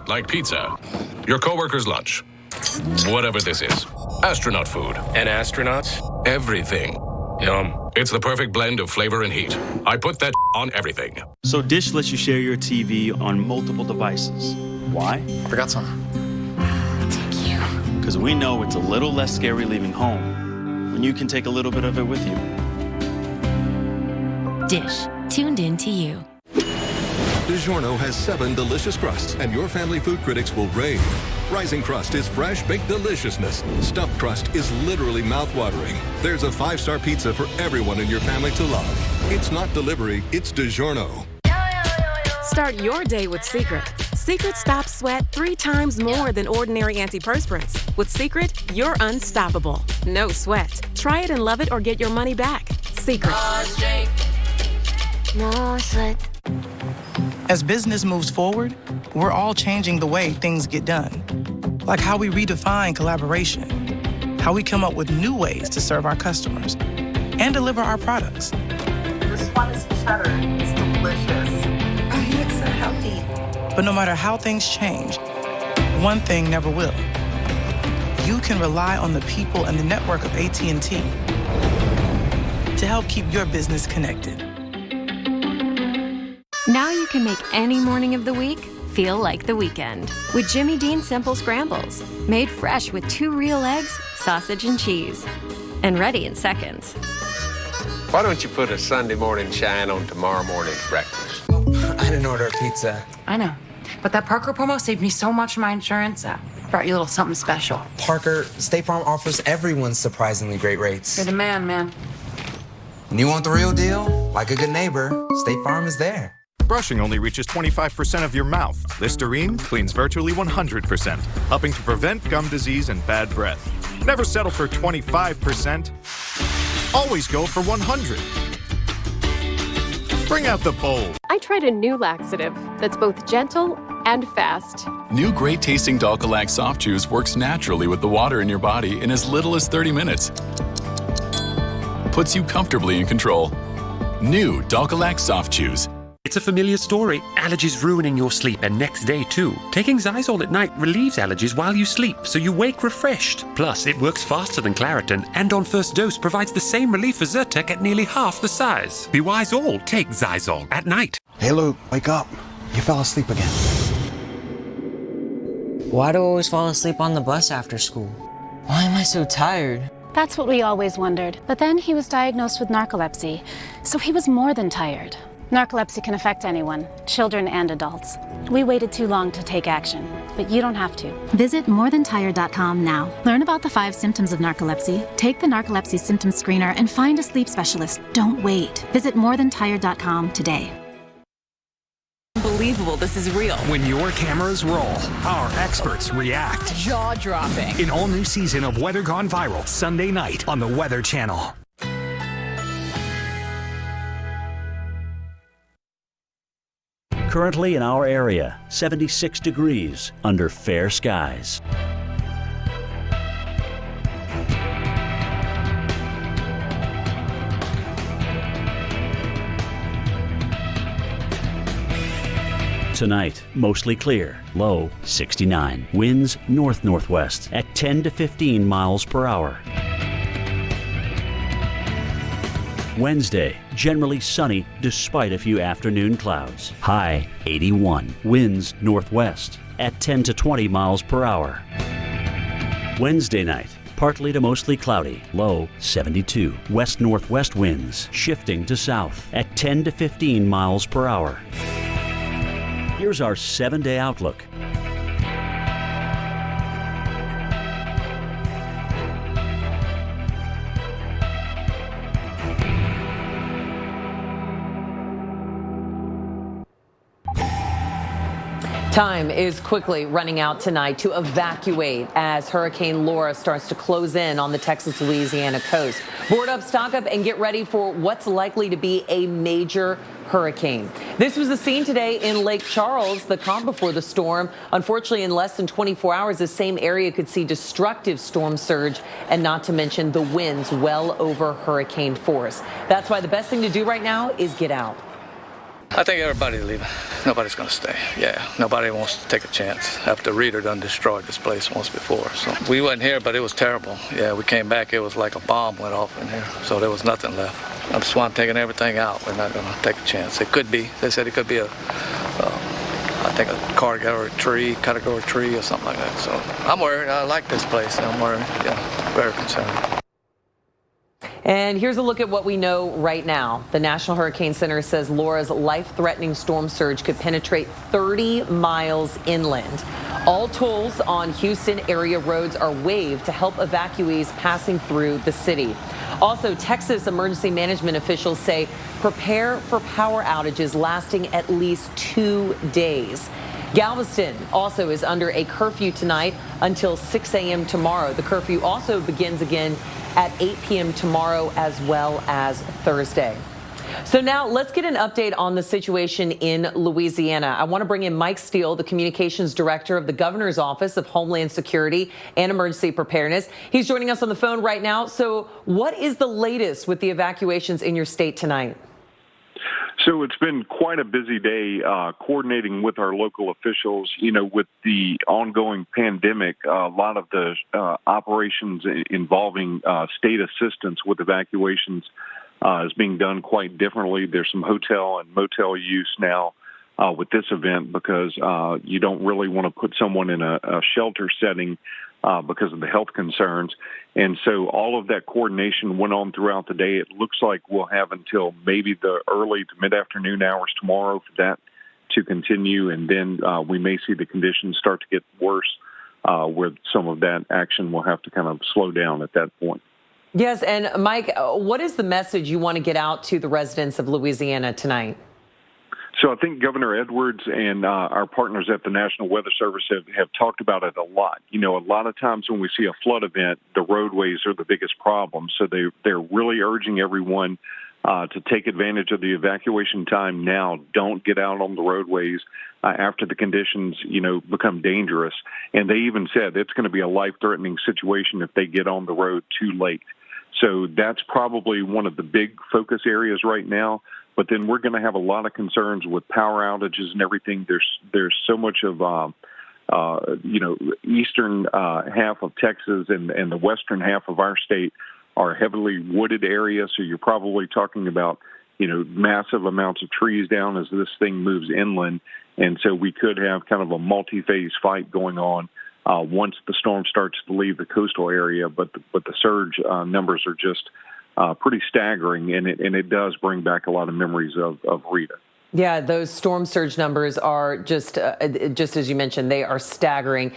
Like pizza, your coworker's lunch, whatever this is. Astronaut food. And astronauts? Everything. Yum. It's the perfect blend of flavor and heat. I put that on everything. So Dish lets you share your TV on multiple devices. Why? Forgot some. Thank you. Because we know it's a little less scary leaving home when you can take a little bit of it with you. Dish, tuned in to you. DiGiorno has 7 delicious crusts, and your family food critics will rave. Rising Crust is fresh baked deliciousness. Stuffed Crust is literally mouth-watering. There's a 5-star pizza for everyone in your family to love. It's not delivery, it's DiGiorno. Start your day with Secret. Secret stops sweat 3 times more than ordinary antiperspirants. With Secret, you're unstoppable. No sweat. Try it and love it or get your money back. Secret. No sweat. As business moves forward, we're all changing the way things get done. Like how we redefine collaboration, how we come up with new ways to serve our customers and deliver our products. This one is cheddar. It's delicious. Oh, you look so healthy. But no matter how things change, one thing never will. You can rely on the people and the network of AT&T to help keep your business connected. Now you can make any morning of the week feel like the weekend with Jimmy Dean Simple Scrambles, made fresh with 2 real eggs, sausage, and cheese, and ready in seconds. Why don't you put a Sunday morning shine on tomorrow morning's breakfast? I didn't order a pizza. I know. But that Parker promo saved me so much on my insurance. Brought you a little something special. Parker, State Farm offers everyone surprisingly great rates. You're the man. When you want the real deal, like a good neighbor, State Farm is there. Brushing only reaches 25% of your mouth. Listerine cleans virtually 100%, helping to prevent gum disease and bad breath. Never settle for 25%. Always go for 100. Bring out the bold. I tried a new laxative that's both gentle and fast. New great tasting Dalcolac soft chews works naturally with the water in your body in as little as 30 minutes. Puts you comfortably in control. New Dalcolac soft chews. It's a familiar story. Allergies ruining your sleep and next day too. Taking Zysol at night relieves allergies while you sleep, so you wake refreshed. Plus, it works faster than Claritin and on first dose provides the same relief as Zyrtec at nearly half the size. Be wise all, take Zysol at night. Hey Luke, wake up. You fell asleep again. Why do I always fall asleep on the bus after school? Why am I so tired? That's what we always wondered. But then he was diagnosed with narcolepsy, so he was more than tired. Narcolepsy can affect anyone, children and adults. We waited too long to take action, but you don't have to. Visit morethantired.com now. Learn about the 5 symptoms of narcolepsy, take the narcolepsy symptom screener, and find a sleep specialist. Don't wait. Visit morethantired.com today. Unbelievable, this is real. When your cameras roll, our experts react. Jaw-dropping. An all-new season of Weather Gone Viral, Sunday night on the Weather Channel. Currently in our area, 76 degrees under fair skies. Tonight, mostly clear, low 69. Winds north-northwest at 10 to 15 miles per hour. Wednesday, generally sunny despite a few afternoon clouds. High 81. Winds northwest at 10 to 20 miles per hour. Wednesday night, partly to mostly cloudy. Low 72. West-northwest winds shifting to south at 10 to 15 miles per hour. Here's our 7-day outlook. Time is quickly running out tonight to evacuate as Hurricane Laura starts to close in on the Texas-Louisiana coast. Board up, stock up, and get ready for what's likely to be a major hurricane. This was the scene today in Lake Charles, the calm before the storm. Unfortunately, in less than 24 hours, the same area could see destructive storm surge, and not to mention the winds well over hurricane force. That's why the best thing to do right now is get out. I think everybody's leaving. Nobody's going to stay. Yeah, nobody wants to take a chance after Rita done destroyed this place once before. So we wasn't here, but it was terrible. Yeah, we came back. It was like a bomb went off in here. So there was nothing left. That's why I'm taking everything out. We're not going to take a chance. It could be. They said it could be I think a category tree or something like that. So I'm worried. I like this place. I'm worried. Yeah, very concerned. And here's a look at what we know right now. The National Hurricane Center says Laura's life-threatening storm surge could penetrate 30 miles inland. All tolls on Houston area roads are waived to help evacuees passing through the city. Also, Texas emergency management officials say prepare for power outages lasting at least 2 days. Galveston also is under a curfew tonight until 6 a.m. tomorrow. The curfew also begins again at 8 p.m. tomorrow as well as Thursday. So now let's get an update on the situation in Louisiana. I want to bring in Mike Steele, the communications director of the Governor's Office of Homeland Security and Emergency Preparedness. He's joining us on the phone right now. So what is the latest with the evacuations in your state tonight? So it's been quite a busy day coordinating with our local officials. You know, with the ongoing pandemic, a lot of the operations involving state assistance with evacuations is being done quite differently. There's some hotel and motel use now with this event because you don't really want to put someone in a shelter setting because of the health concerns. And so all of that coordination went on throughout the day. It looks like we'll have until maybe the early to mid-afternoon hours tomorrow for that to continue. And then we may see the conditions start to get worse where some of that action will have to kind of slow down at that point. Yes, and Mike, what is the message you want to get out to the residents of Louisiana tonight? So I think Governor Edwards and our partners at the National Weather Service have talked about it a lot. You know, a lot of times when we see a flood event, the roadways are the biggest problem. So they're really urging everyone to take advantage of the evacuation time now. Don't get out on the roadways after the conditions, you know, become dangerous. And they even said it's going to be a life-threatening situation if they get on the road too late. So that's probably one of the big focus areas right now. But then we're going to have a lot of concerns with power outages and everything. There's so much of, you know, eastern half of Texas and the western half of our state are heavily wooded areas. So you're probably talking about, you know, massive amounts of trees down as this thing moves inland. And so we could have kind of a multi-phase fight going on once the storm starts to leave the coastal area. But the surge numbers are just pretty staggering, and it does bring back a lot of memories of Rita. Yeah, those storm surge numbers are just as you mentioned, they are staggering.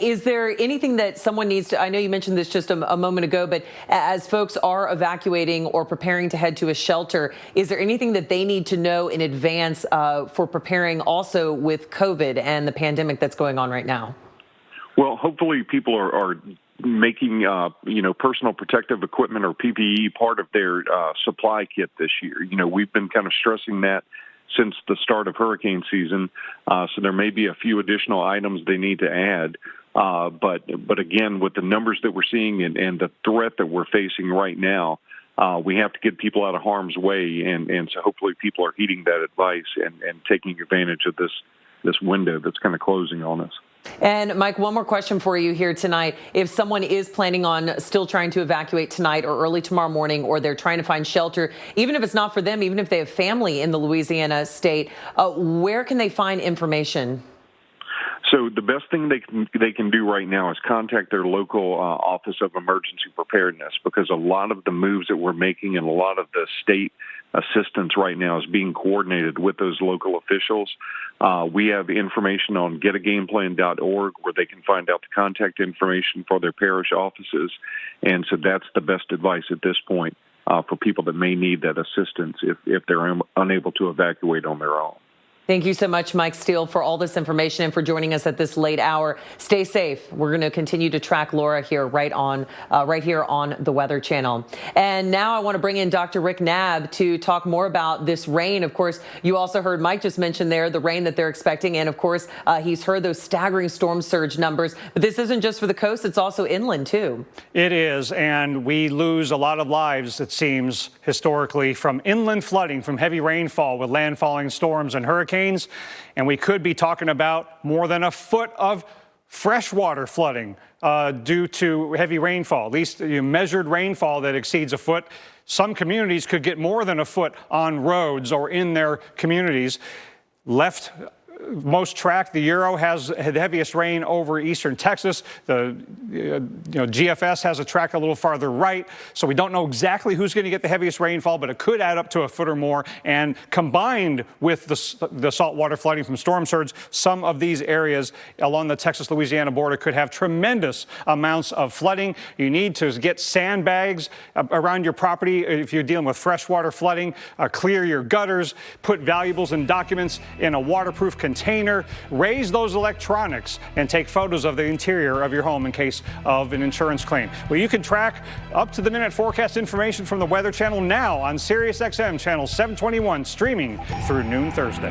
Is there anything that someone needs to, I know you mentioned this just a moment ago, but as folks are evacuating or preparing to head to a shelter, is there anything that they need to know in advance for preparing also with COVID and the pandemic that's going on right now? Well, hopefully people are making, personal protective equipment or PPE part of their supply kit this year. We've been kind of stressing that since the start of hurricane season. So there may be a few additional items they need to add. But again, with the numbers that we're seeing and the threat that we're facing right now, we have to get people out of harm's way. And so hopefully people are heeding that advice and taking advantage of this window that's kind of closing on us. And Mike, one more question for you here tonight. If someone is planning on still trying to evacuate tonight or early tomorrow morning, or they're trying to find shelter, even if it's not for them, even if they have family in the Louisiana state, where can they find information? So the best thing they can do right now is contact their local Office of Emergency Preparedness, because a lot of the moves that we're making and a lot of the state assistance right now is being coordinated with those local officials. We have information on getagameplan.org where they can find out the contact information for their parish offices. And so that's the best advice at this point for people that may need that assistance if they're unable to evacuate on their own. Thank you so much, Mike Steele, for all this information and for joining us at this late hour. Stay safe. We're going to continue to track Laura here right here on the Weather Channel. And now I want to bring in Dr. Rick Knabb to talk more about this rain. Of course, you also heard Mike just mention there the rain that they're expecting. And of course, he's heard those staggering storm surge numbers. But this isn't just for the coast. It's also inland, too. It is. And we lose a lot of lives, it seems, historically, from inland flooding, from heavy rainfall with landfalling storms and hurricanes. And we could be talking about more than a foot of freshwater flooding due to heavy rainfall, at least measured rainfall that exceeds a foot. Some communities could get more than a foot on roads or in their communities. Most tracked, the Euro has the heaviest rain over eastern Texas. The GFS has a track a little farther right, so we don't know exactly who's going to get the heaviest rainfall, but it could add up to a foot or more. And combined with the saltwater flooding from storm surge, some of these areas along the Texas-Louisiana border could have tremendous amounts of flooding. You need to get sandbags around your property if you're dealing with freshwater flooding. Clear your gutters, put valuables and documents in a waterproof container, raise those electronics, and take photos of the interior of your home in case of an insurance claim. Well, you can track up-to-the-minute forecast information from the Weather Channel now on SiriusXM Channel 721, streaming through noon Thursday.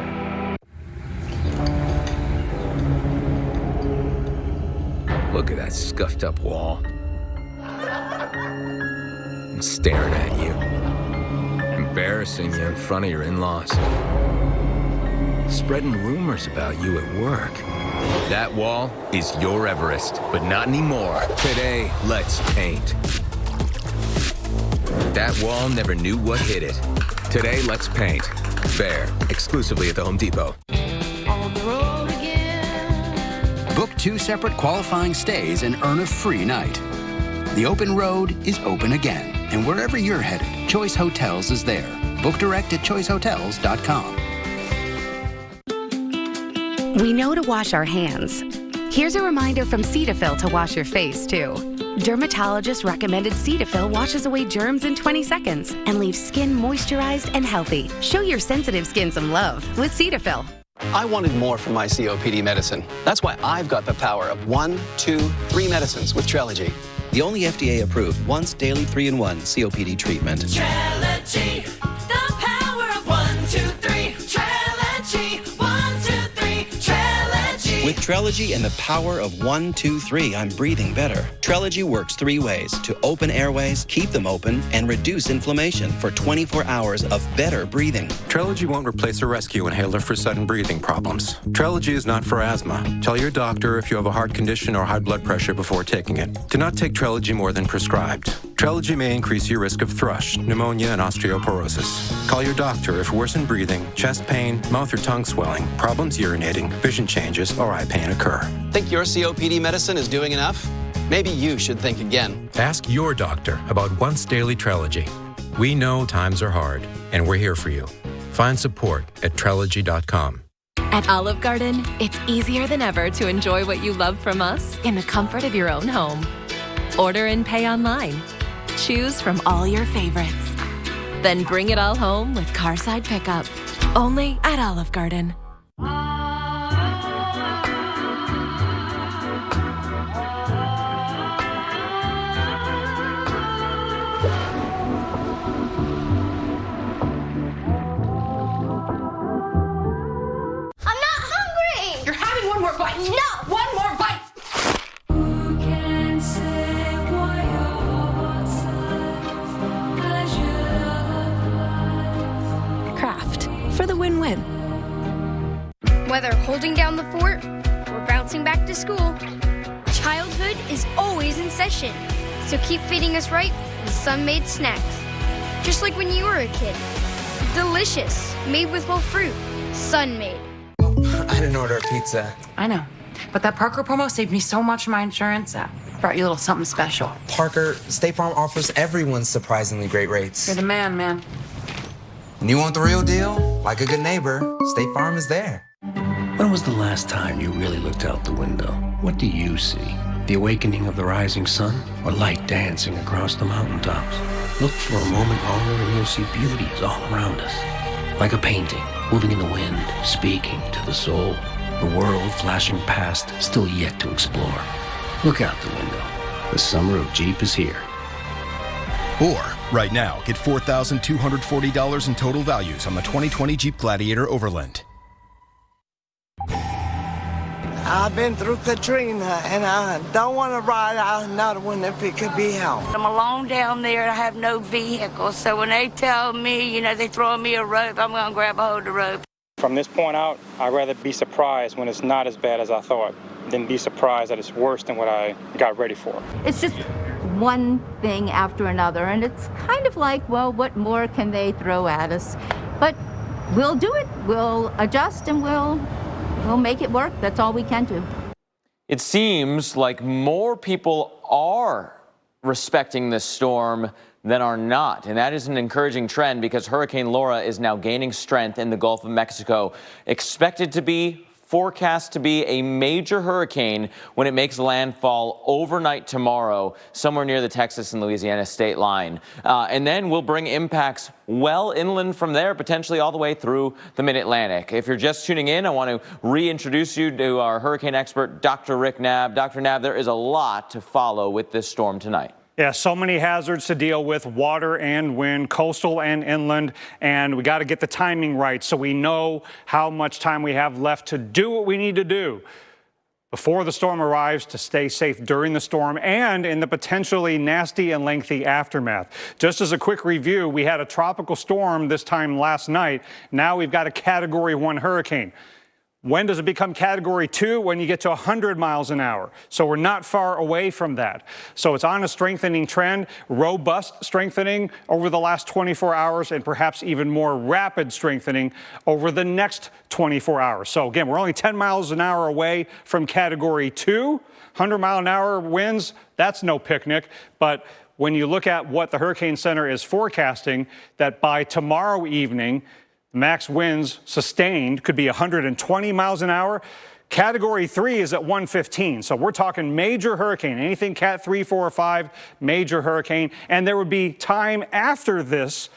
Look at that scuffed up wall. I'm staring at you, embarrassing you in front of your in-laws, spreading rumors about you at work. That wall is your Everest, but not anymore. Today, let's paint. That wall never knew what hit it. Today, let's paint. Fair, exclusively at the Home Depot. On the road again. Book 2 separate qualifying stays and earn a free night. The open road is open again, and wherever you're headed, Choice Hotels is there. Book direct at choicehotels.com. We know to wash our hands. Here's a reminder from Cetaphil to wash your face, too. Dermatologist recommended Cetaphil washes away germs in 20 seconds and leaves skin moisturized and healthy. Show your sensitive skin some love with Cetaphil. I wanted more from my COPD medicine. That's why I've got the power of 1, 2, 3 medicines with Trelegy. The only FDA-approved once-daily 3-in-1 COPD treatment. Trelegy, the power of 1, 2, 3. Trelegy, 1, 2, 3. Trelegy. With Trelegy and the power of 1, 2, 3, I'm breathing better. Trelegy works 3 ways to open airways, keep them open, and reduce inflammation for 24 hours of better breathing. Trelegy won't replace a rescue inhaler for sudden breathing problems. Trelegy is not for asthma. Tell your doctor if you have a heart condition or high blood pressure before taking it. Do not take Trelegy more than prescribed. Trelegy may increase your risk of thrush, pneumonia, and osteoporosis. Call your doctor if worsened breathing, chest pain, mouth or tongue swelling, problems urinating, vision changes, or eye pain. can occur. Think your COPD medicine is doing enough? Maybe you should think again. Ask your doctor about once daily Trelegy. We know times are hard, and we're here for you. Find support at Trelegy.com. At Olive Garden, it's easier than ever to enjoy what you love from us in the comfort of your own home. Order and pay online. Choose from all your favorites. Then bring it all home with Carside Pickup. Only at Olive Garden. No! One more bite! Kraft for the win-win. Whether holding down the fort or bouncing back to school, childhood is always in session. So keep feeding us right with Sun-Made snacks. Just like when you were a kid. Delicious, made with whole fruit. Sun-Made. I didn't order a pizza. I know. But that Parker promo saved me so much in my insurance. Brought you a little something special. Parker, State Farm offers everyone surprisingly great rates. You're the man. And you want the real deal? Like a good neighbor, State Farm is there. When was the last time you really looked out the window? What do you see? The awakening of the rising sun or light dancing across the mountaintops? Look for a moment longer and you'll see beauties all around us. Like a painting, moving in the wind, speaking to the soul. The world flashing past, still yet to explore. Look out the window. The summer of Jeep is here. Or, right now, get $4,240 in total values on the 2020 Jeep Gladiator Overland. I've been through Katrina, and I don't want to ride out another one if it could be helped. I'm alone down there, and I have no vehicle, so when they tell me, they throw me a rope, I'm going to grab a hold of the rope. From this point out, I'd rather be surprised when it's not as bad as I thought than be surprised that it's worse than what I got ready for. It's just one thing after another, and it's kind of like, well, what more can they throw at us? But we'll do it. We'll adjust, and we'll make it work. That's all we can do. It seems like more people are respecting this storm than are not. And that is an encouraging trend because Hurricane Laura is now gaining strength in the Gulf of Mexico, forecast to be a major hurricane when it makes landfall overnight tomorrow, somewhere near the Texas and Louisiana state line. And then we'll bring impacts well inland from there, potentially all the way through the mid-Atlantic. If you're just tuning in, I want to reintroduce you to our hurricane expert, Dr. Rick Knabb. Dr. Knabb, there is a lot to follow with this storm tonight. Yeah, so many hazards to deal with, water and wind, coastal and inland, and we got to get the timing right so we know how much time we have left to do what we need to do before the storm arrives to stay safe during the storm and in the potentially nasty and lengthy aftermath. Just as a quick review, we had a tropical storm this time last night. Now we've got a Category 1 hurricane. When does it become Category 2? When you get to 100 miles an hour. So we're not far away from that. So it's on a strengthening trend, robust strengthening over the last 24 hours, and perhaps even more rapid strengthening over the next 24 hours. So again, we're only 10 miles an hour away from Category 2. 100-mile-an-hour winds, that's no picnic. But when you look at what the Hurricane Center is forecasting, that by tomorrow evening, max winds sustained could be 120 miles an hour. Category 3 is at 115. So we're talking major hurricane, anything Cat 3, 4, or 5, major hurricane. And there would be time after this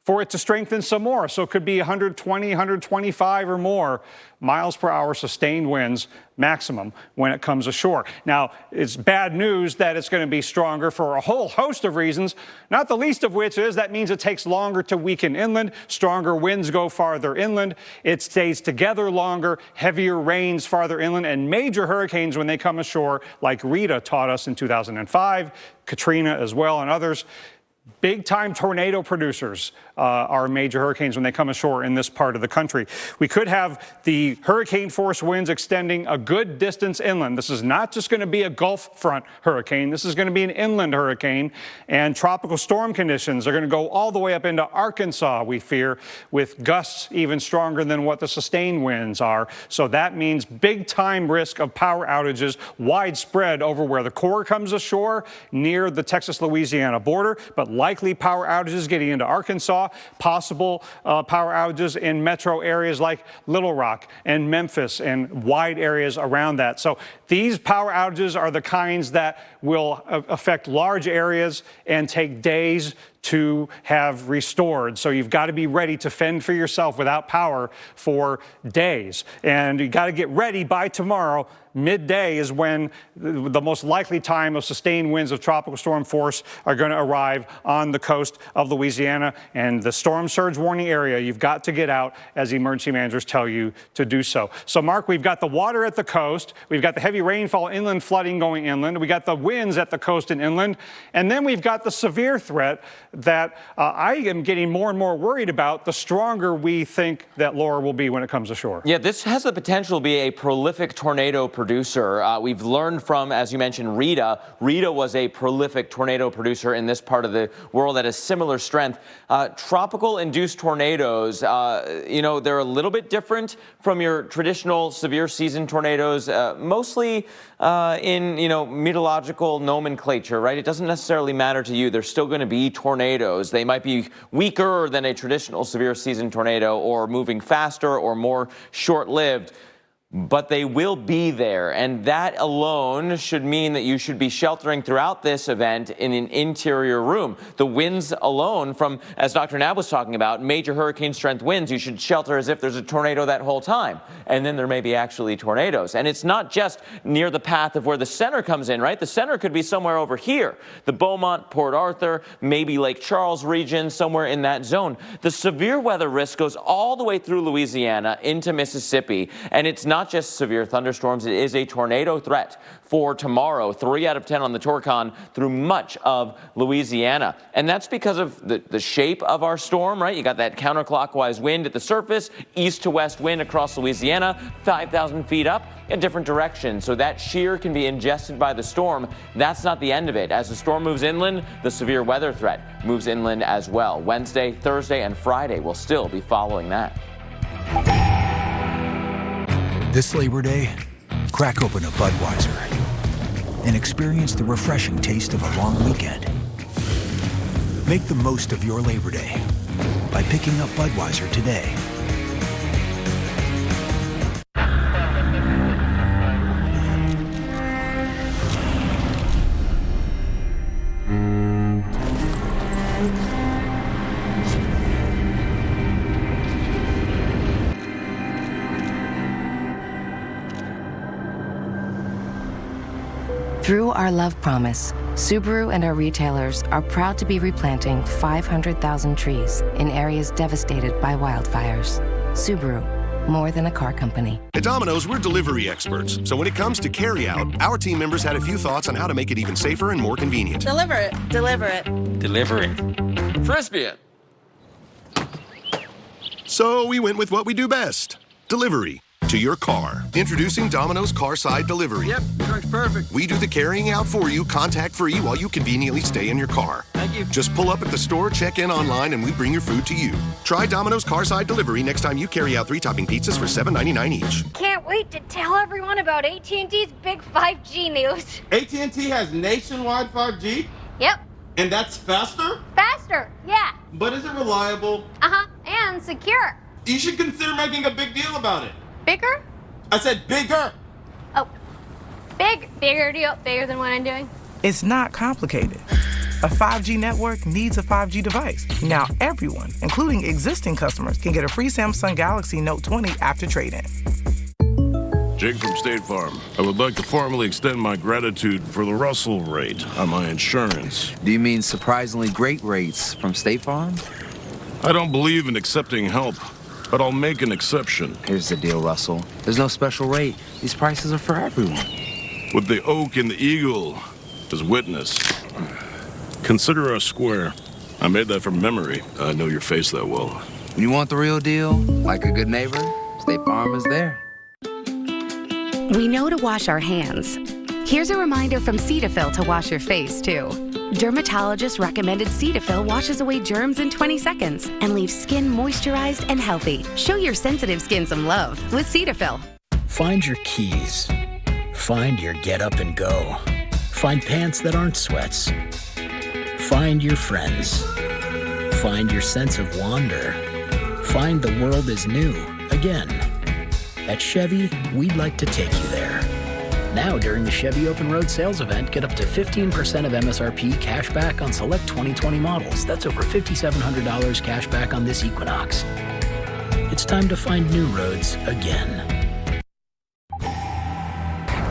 for it to strengthen some more. So it could be 120, 125 or more miles per hour sustained winds maximum when it comes ashore. Now, it's bad news that it's going to be stronger for a whole host of reasons, not the least of which is that means it takes longer to weaken inland. Stronger winds go farther inland. It stays together longer, heavier rains farther inland, and major hurricanes when they come ashore, like Rita taught us in 2005, Katrina as well, and others. Big-time tornado producers are major hurricanes when they come ashore in this part of the country. We could have the hurricane-force winds extending a good distance inland. This is not just going to be a Gulf front hurricane. This is going to be an inland hurricane, and tropical storm conditions are going to go all the way up into Arkansas, we fear, with gusts even stronger than what the sustained winds are. So that means big-time risk of power outages widespread over where the core comes ashore near the Texas-Louisiana border, but likely power outages getting into Arkansas, possible power outages in metro areas like Little Rock and Memphis and wide areas around that. So these power outages are the kinds that will affect large areas and take days to have restored. So you've got to be ready to fend for yourself without power for days. And you got to get ready by tomorrow. Midday is when the most likely time of sustained winds of tropical storm force are going to arrive on the coast of Louisiana. And the storm surge warning area, you've got to get out as emergency managers tell you to do so. So, Mark, we've got the water at the coast. We've got the heavy rainfall, inland flooding going inland. We got the winds at the coast and inland. And then we've got the severe threat that I am getting more and more worried about the stronger we think that Laura will be when it comes ashore. Yeah, this has the potential to be a prolific tornado producer. We've learned from, as you mentioned, Rita. Rita was a prolific tornado producer in this part of the world at a similar strength. Tropical-induced tornadoes, they're a little bit different from your traditional severe season tornadoes, mostly in, meteorological nomenclature, right? It doesn't necessarily matter to you. They're still going to be tornadoes. They might be weaker than a traditional severe season tornado or moving faster or more short-lived. But they will be there, and that alone should mean that you should be sheltering throughout this event in an interior room. The winds alone from, as Dr. Knabb was talking about, major hurricane strength winds, you should shelter as if there's a tornado that whole time. And then there may be actually tornadoes. And it's not just near the path of where the center comes in, right? The center could be somewhere over here. The Beaumont, Port Arthur, maybe Lake Charles region, somewhere in that zone. The severe weather risk goes all the way through Louisiana into Mississippi, and it's not just severe thunderstorms, it is a tornado threat for tomorrow. 3 out of 10 on the Torcon through much of Louisiana. And that's because of the shape of our storm, right? You got that counterclockwise wind at the surface, east to west wind across Louisiana, 5,000 feet up, a different direction. So that shear can be ingested by the storm. That's not the end of it. As the storm moves inland, the severe weather threat moves inland as well. Wednesday, Thursday, and Friday will still be following that. This Labor Day, crack open a Budweiser and experience the refreshing taste of a long weekend. Make the most of your Labor Day by picking up Budweiser today. Through our love promise, Subaru and our retailers are proud to be replanting 500,000 trees in areas devastated by wildfires. Subaru, more than a car company. At Domino's, we're delivery experts. So when it comes to carry-out, our team members had a few thoughts on how to make it even safer and more convenient. Deliver it. Deliver it. Deliver it. Frisbee it. So we went with what we do best. Delivery. To your car. Introducing Domino's Carside Delivery. Yep, truck's perfect. We do the carrying out for you, contact-free, while you conveniently stay in your car. Thank you. Just pull up at the store, check in online, and we bring your food to you. Try Domino's Carside Delivery next time you carry out 3-topping pizzas for $7.99 each. Can't wait to tell everyone about AT&T's big 5G news. AT&T has nationwide 5G? Yep. And that's faster? Faster, yeah. But is it reliable? Uh-huh, and secure. You should consider making a big deal about it. Bigger? I said bigger. Oh, bigger deal, bigger than what I'm doing. It's not complicated. A 5G network needs a 5G device. Now everyone, including existing customers, can get a free Samsung Galaxy Note 20 after trade-in. Jake from State Farm. I would like to formally extend my gratitude for the Russell rate on my insurance. Do you mean surprisingly great rates from State Farm? I don't believe in accepting help, but I'll make an exception. Here's the deal, Russell. There's no special rate. These prices are for everyone. With the oak and the eagle as witness, consider us square. I made that from memory. I know your face that well. When you want the real deal, like a good neighbor, State Farm is there. We know to wash our hands. Here's a reminder from Cetaphil to wash your face, too. Dermatologist recommended Cetaphil washes away germs in 20 seconds and leaves skin moisturized and healthy. Show your sensitive skin some love with Cetaphil. Find your keys. Find your get up and go. Find pants that aren't sweats. Find your friends. Find your sense of wonder. Find the world is new again. At Chevy, we'd like to take you there. Now, during the Chevy Open Road Sales Event, get up to 15% of MSRP cash back on select 2020 models. That's over $5,700 cash back on this Equinox. It's time to find new roads again.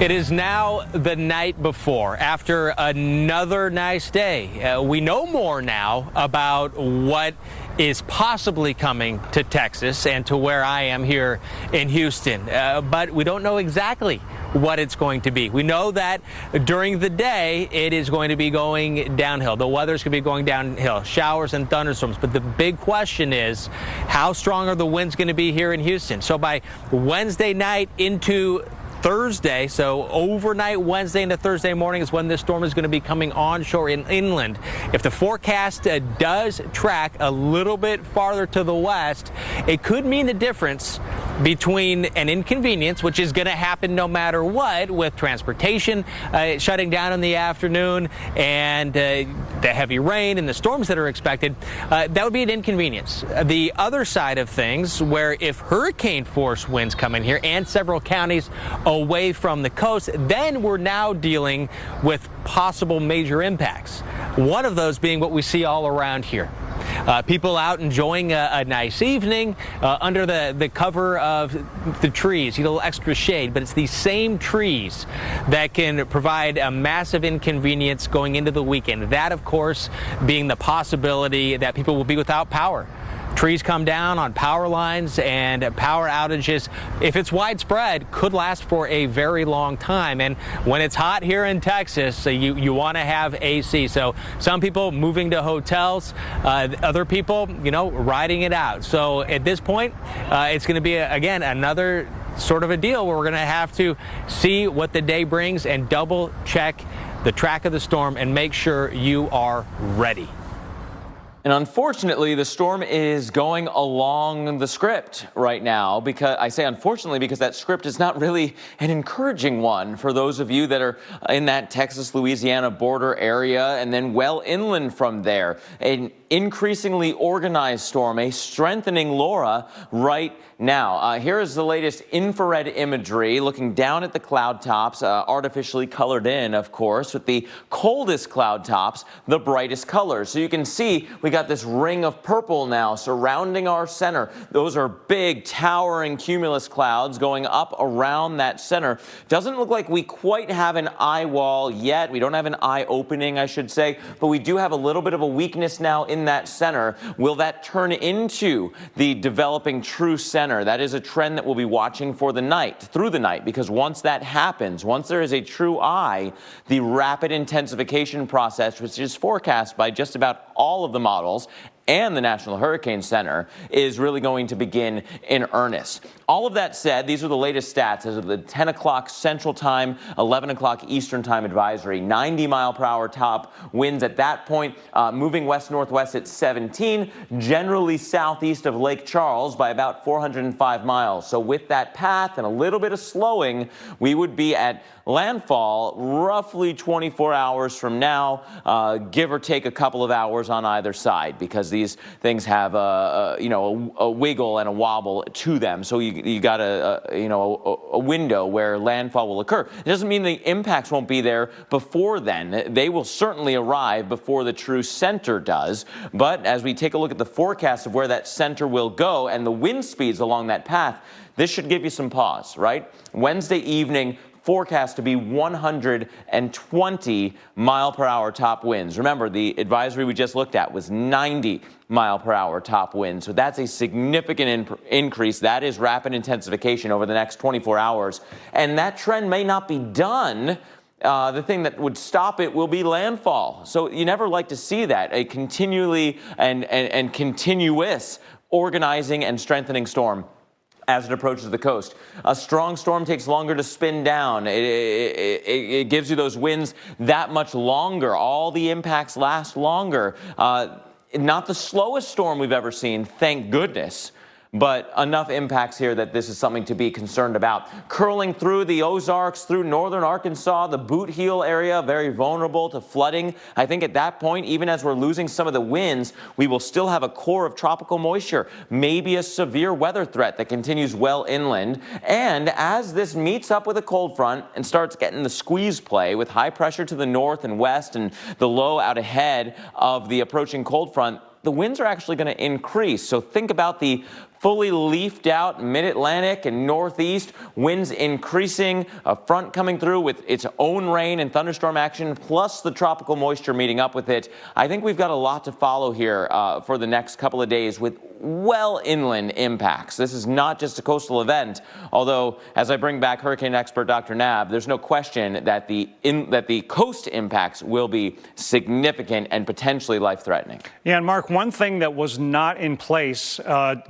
It is now the night before, after another nice day. We know more now about what is possibly coming to Texas and to where I am here in Houston, but we don't know exactly what it's going to be. We know that during the day it is going to be going downhill. The weather's going to be going downhill, showers and thunderstorms. But the big question is, how strong are the winds going to be here in Houston? So by Wednesday night into Thursday, so overnight Wednesday into Thursday morning is when this storm is going to be coming onshore and inland. If the forecast does track a little bit farther to the west, it could mean the difference between an inconvenience, which is going to happen no matter what, with transportation shutting down in the afternoon and the heavy rain and the storms that are expected. That would be an inconvenience. The other side of things, where if hurricane force winds come in here and several counties away from the coast, then we're now dealing with possible major impacts. One of those being what we see all around here. People out enjoying a nice evening under the cover of the trees, a little extra shade, but it's these same trees that can provide a massive inconvenience going into the weekend. That, of course, being the possibility that people will be without power. Trees come down on power lines, and power outages, if it's widespread, could last for a very long time. And when it's hot here in Texas, you want to have AC. So some people moving to hotels, other people, riding it out. So at this point, it's going to be, again, another sort of a deal where we're going to have to see what the day brings and double check the track of the storm and make sure you are ready. And unfortunately, the storm is going along the script right now. Because I say unfortunately because that script is not really an encouraging one for those of you that are in that Texas-Louisiana border area and then well inland from there. An increasingly organized storm, a strengthening Laura right now. Here is the latest infrared imagery looking down at the cloud tops, artificially colored in, of course, with the coldest cloud tops, the brightest colors. So you can see we got this ring of purple now surrounding our center. Those are big, towering cumulus clouds going up around that center. Doesn't look like we quite have an eye wall yet. We don't have an eye opening, I should say, but we do have a little bit of a weakness now in that center. Will that turn into the developing true center? That is a trend that we'll be watching for the night, through the night, because once that happens, once there is a true eye, the rapid intensification process, which is forecast by just about all of the models and the National Hurricane Center, is really going to begin in earnest. All of that said, these are the latest stats as of the 10 o'clock Central Time, 11 o'clock Eastern Time advisory. 90-mile-per-hour top winds at that point, moving west-northwest at 17, generally southeast of Lake Charles by about 405 miles. So with that path and a little bit of slowing, we would be at landfall roughly 24 hours from now, give or take a couple of hours on either side, because these things have a wiggle and a wobble to them. So you got a window where landfall will occur. It doesn't mean the impacts won't be there before then. They will certainly arrive before the true center does. But as we take a look at the forecast of where that center will go and the wind speeds along that path, this should give you some pause, right? Wednesday evening, forecast to be 120 mile per hour top winds. Remember, the advisory we just looked at was 90 mile per hour top winds. So that's a significant increase. That is rapid intensification over the next 24 hours. And that trend may not be done the thing that would stop it will be landfall. So you never like to see that, a continually and continuous organizing and strengthening storm as it approaches the coast. A strong storm takes longer to spin down. It gives you those winds that much longer. All the impacts last longer. Not the slowest storm we've ever seen, thank goodness, but enough impacts here that this is something to be concerned about. Curling through the Ozarks, through northern Arkansas, the Boot Heel area, very vulnerable to flooding. I think at that point, even as we're losing some of the winds, we will still have a core of tropical moisture, maybe a severe weather threat that continues well inland. And as this meets up with a cold front and starts getting the squeeze play with high pressure to the north and west and the low out ahead of the approaching cold front, the winds are actually going to increase. So think about the fully leafed out mid-Atlantic and northeast, winds increasing, a front coming through with its own rain and thunderstorm action, plus the tropical moisture meeting up with it. I think we've got a lot to follow here for the next couple of days with well inland impacts. This is not just a coastal event, although as I bring back hurricane expert Dr. Knabb, there's no question that the coast impacts will be significant and potentially life-threatening. Yeah, and Mark, one thing that was not in place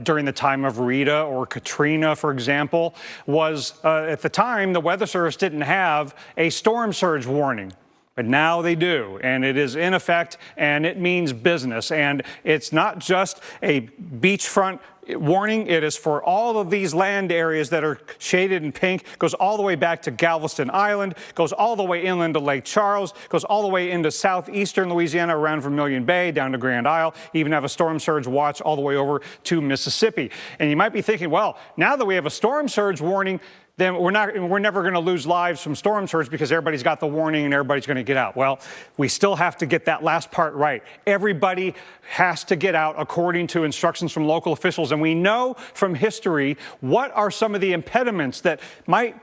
during the time of Rita or Katrina, for example, was at the time the Weather Service didn't have a storm surge warning. But now they do, and it is in effect, and it means business. And it's not just a beachfront warning. It is for all of these land areas that are shaded in pink, goes all the way back to Galveston Island, goes all the way inland to Lake Charles, goes all the way into southeastern Louisiana around Vermilion Bay, down to Grand Isle, even have a storm surge watch all the way over to Mississippi. And you might be thinking, well, now that we have a storm surge warning, then we're never going to lose lives from storm surge because everybody's got the warning and everybody's going to get out. Well, we still have to get that last part right. Everybody has to get out according to instructions from local officials. And we know from history what are some of the impediments that might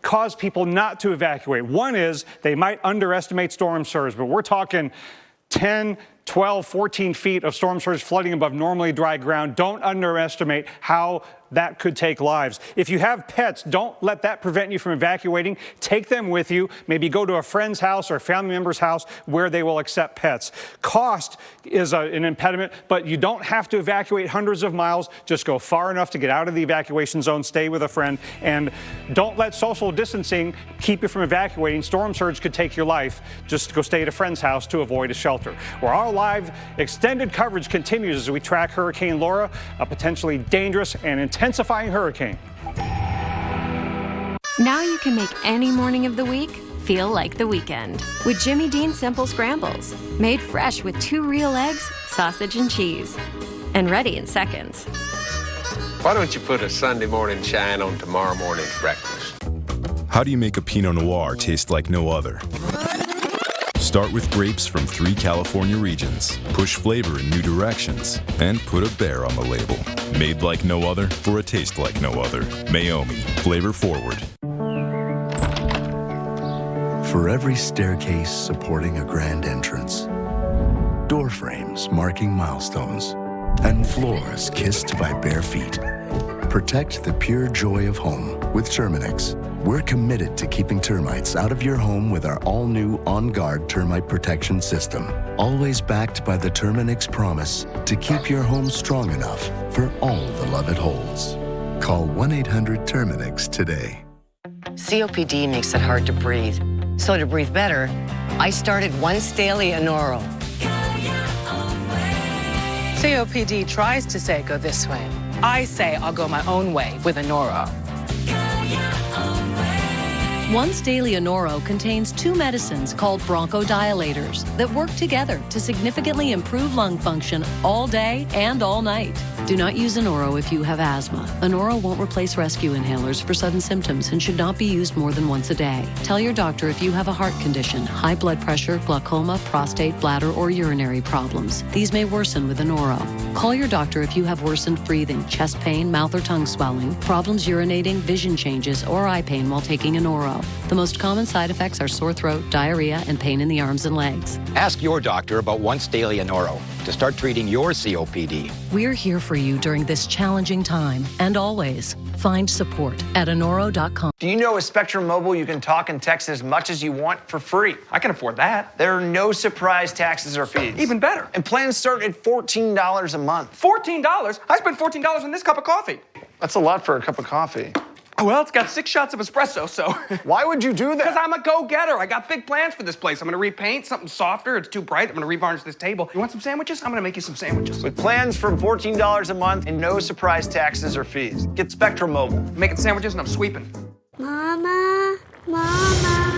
cause people not to evacuate. One is they might underestimate storm surge, but we're talking 10, 12, 14 feet of storm surge flooding above normally dry ground. Don't underestimate how that could take lives. If you have pets, don't let that prevent you from evacuating. Take them with you. Maybe go to a friend's house or a family member's house where they will accept pets. Cost is an impediment, but you don't have to evacuate hundreds of miles. Just go far enough to get out of the evacuation zone, stay with a friend, and don't let social distancing keep you from evacuating. Storm surge could take your life. Just go stay at a friend's house to avoid a shelter. Where our live extended coverage continues as we track Hurricane Laura, a potentially dangerous and intensifying hurricane. Now you can make any morning of the week feel like the weekend with Jimmy Dean Simple Scrambles, made fresh with 2 real eggs, sausage, and cheese, and ready in seconds. Why don't you put a Sunday morning shine on tomorrow morning's breakfast? How do you make a Pinot Noir taste like no other? Start with grapes from 3 California regions, push flavor in new directions, and put a bear on the label. Made like no other for a taste like no other. Mayomi, flavor forward. For every staircase supporting a grand entrance, door frames marking milestones, and floors kissed by bare feet, protect the pure joy of home with Terminix. We're committed to keeping termites out of your home with our all-new On Guard termite protection system. Always backed by the Terminix promise to keep your home strong enough for all the love it holds. Call 1-800-TERMINIX today. COPD makes it hard to breathe. So to breathe better, I started Once Daily Anoro. COPD tries to say go this way. I say I'll go my own way with Anoro. Once Daily Anoro contains 2 medicines called bronchodilators that work together to significantly improve lung function all day and all night. Do not use Anoro if you have asthma. Anoro won't replace rescue inhalers for sudden symptoms and should not be used more than once a day. Tell your doctor if you have a heart condition, high blood pressure, glaucoma, prostate, bladder, or urinary problems. These may worsen with Anoro. Call your doctor if you have worsened breathing, chest pain, mouth or tongue swelling, problems urinating, vision changes, or eye pain while taking Anoro. well. The most common side effects are sore throat, diarrhea, and pain in the arms and legs. Ask your doctor about once daily Anoro to start treating your COPD. We're here for you during this challenging time, and always find support at Anoro.com. Do you know with Spectrum Mobile you can talk and text as much as you want for free? I can afford that. There are no surprise taxes or fees. Even better. And plans start at $14 a month. $14? I spent $14 on this cup of coffee. That's a lot for a cup of coffee. Well, it's got 6 shots of espresso, so... Why would you do that? Because I'm a go-getter. I got big plans for this place. I'm going to repaint something softer. It's too bright. I'm going to revarnish this table. You want some sandwiches? I'm going to make you some sandwiches. With plans from $14 a month and no surprise taxes or fees. Get Spectrum Mobile. I'm making sandwiches and I'm sweeping. Mama, Mama.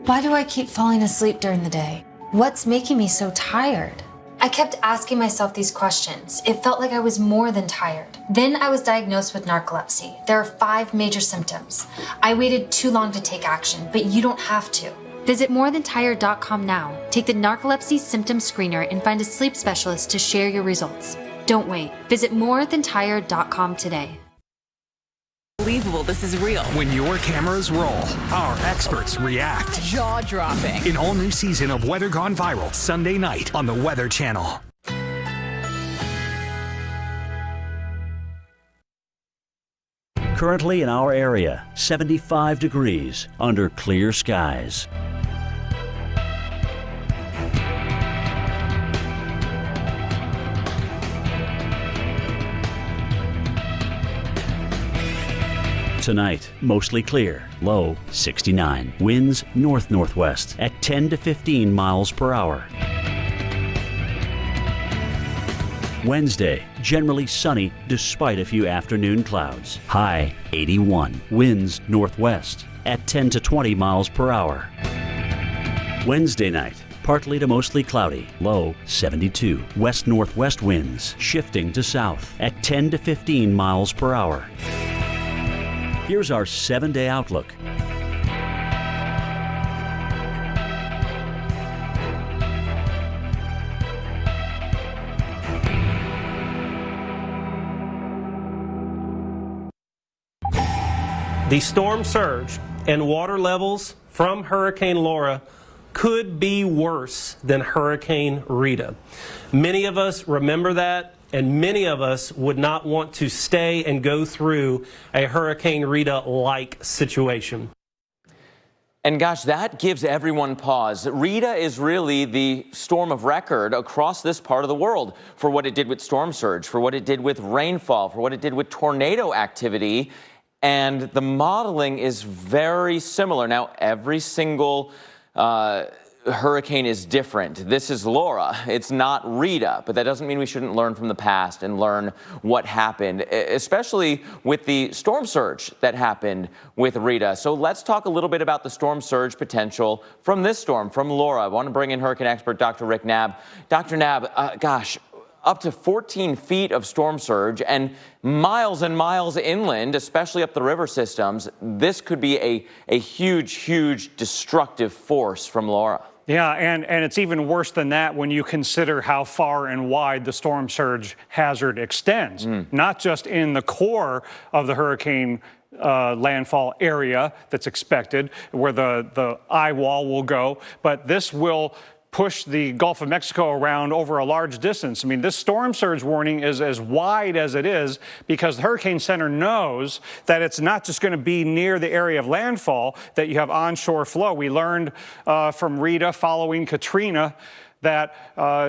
Why do I keep falling asleep during the day? What's making me so tired? I kept asking myself these questions. It felt like I was more than tired. Then I was diagnosed with narcolepsy. There are 5 major symptoms. I waited too long to take action, but you don't have to. Visit morethantired.com now. Take the narcolepsy symptom screener and find a sleep specialist to share your results. Don't wait. Visit morethantired.com today. Unbelievable, this is real. When your cameras roll, our experts react. Jaw-dropping. An all-new season of Weather Gone Viral, Sunday night on the Weather Channel. Currently in our area, 75 degrees under clear skies. Tonight, mostly clear, low 69. Winds north-northwest at 10 to 15 miles per hour. Wednesday, generally sunny despite a few afternoon clouds. High 81. Winds northwest at 10 to 20 miles per hour. Wednesday night, partly to mostly cloudy, low 72. West-northwest winds shifting to south at 10 to 15 miles per hour. Here's our 7-day outlook. The storm surge and water levels from Hurricane Laura could be worse than Hurricane Rita. Many of us remember that, and many of us would not want to stay and go through a Hurricane Rita-like situation. And gosh, that gives everyone pause. Rita is really the storm of record across this part of the world for what it did with storm surge, for what it did with rainfall, for what it did with tornado activity. And the modeling is very similar. Now, every single hurricane is different. This is Laura. It's not Rita, but that doesn't mean we shouldn't learn from the past and learn what happened, especially with the storm surge that happened with Rita. So let's talk a little bit about the storm surge potential from this storm, from Laura. I want to bring in hurricane expert Dr. Rick Knabb. Dr. Knabb, gosh, up to 14 feet of storm surge and miles inland, especially up the river systems. This could be a huge, huge destructive force from Laura. Yeah, and it's even worse than that when you consider how far and wide the storm surge hazard extends, not just in the core of the hurricane landfall area that's expected, where the eye wall will go, but this will push the Gulf of Mexico around over a large distance. I mean, this storm surge warning is as wide as it is because the Hurricane Center knows that it's not just going to be near the area of landfall, that you have onshore flow. We learned from Rita following Katrina that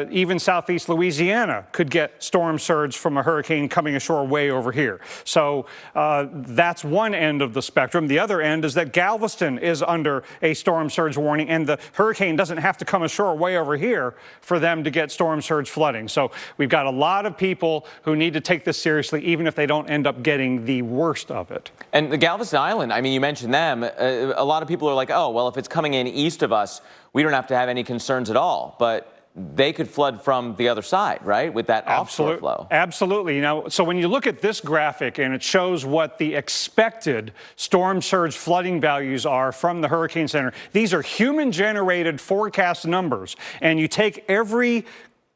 even southeast Louisiana could get storm surge from a hurricane coming ashore way over here. So that's one end of the spectrum. The other end is that Galveston is under a storm surge warning, and the hurricane doesn't have to come ashore way over here for them to get storm surge flooding. So we've got a lot of people who need to take this seriously, even if they don't end up getting the worst of it. And the Galveston Island, I mean, you mentioned them. A lot of people are like, oh, well, if it's coming in east of us, we don't have to have any concerns at all. But they could flood from the other side, right, with that offshore flow. Absolutely. You know, so when you look at this graphic and it shows what the expected storm surge flooding values are from the Hurricane Center, these are human-generated forecast numbers, and you take every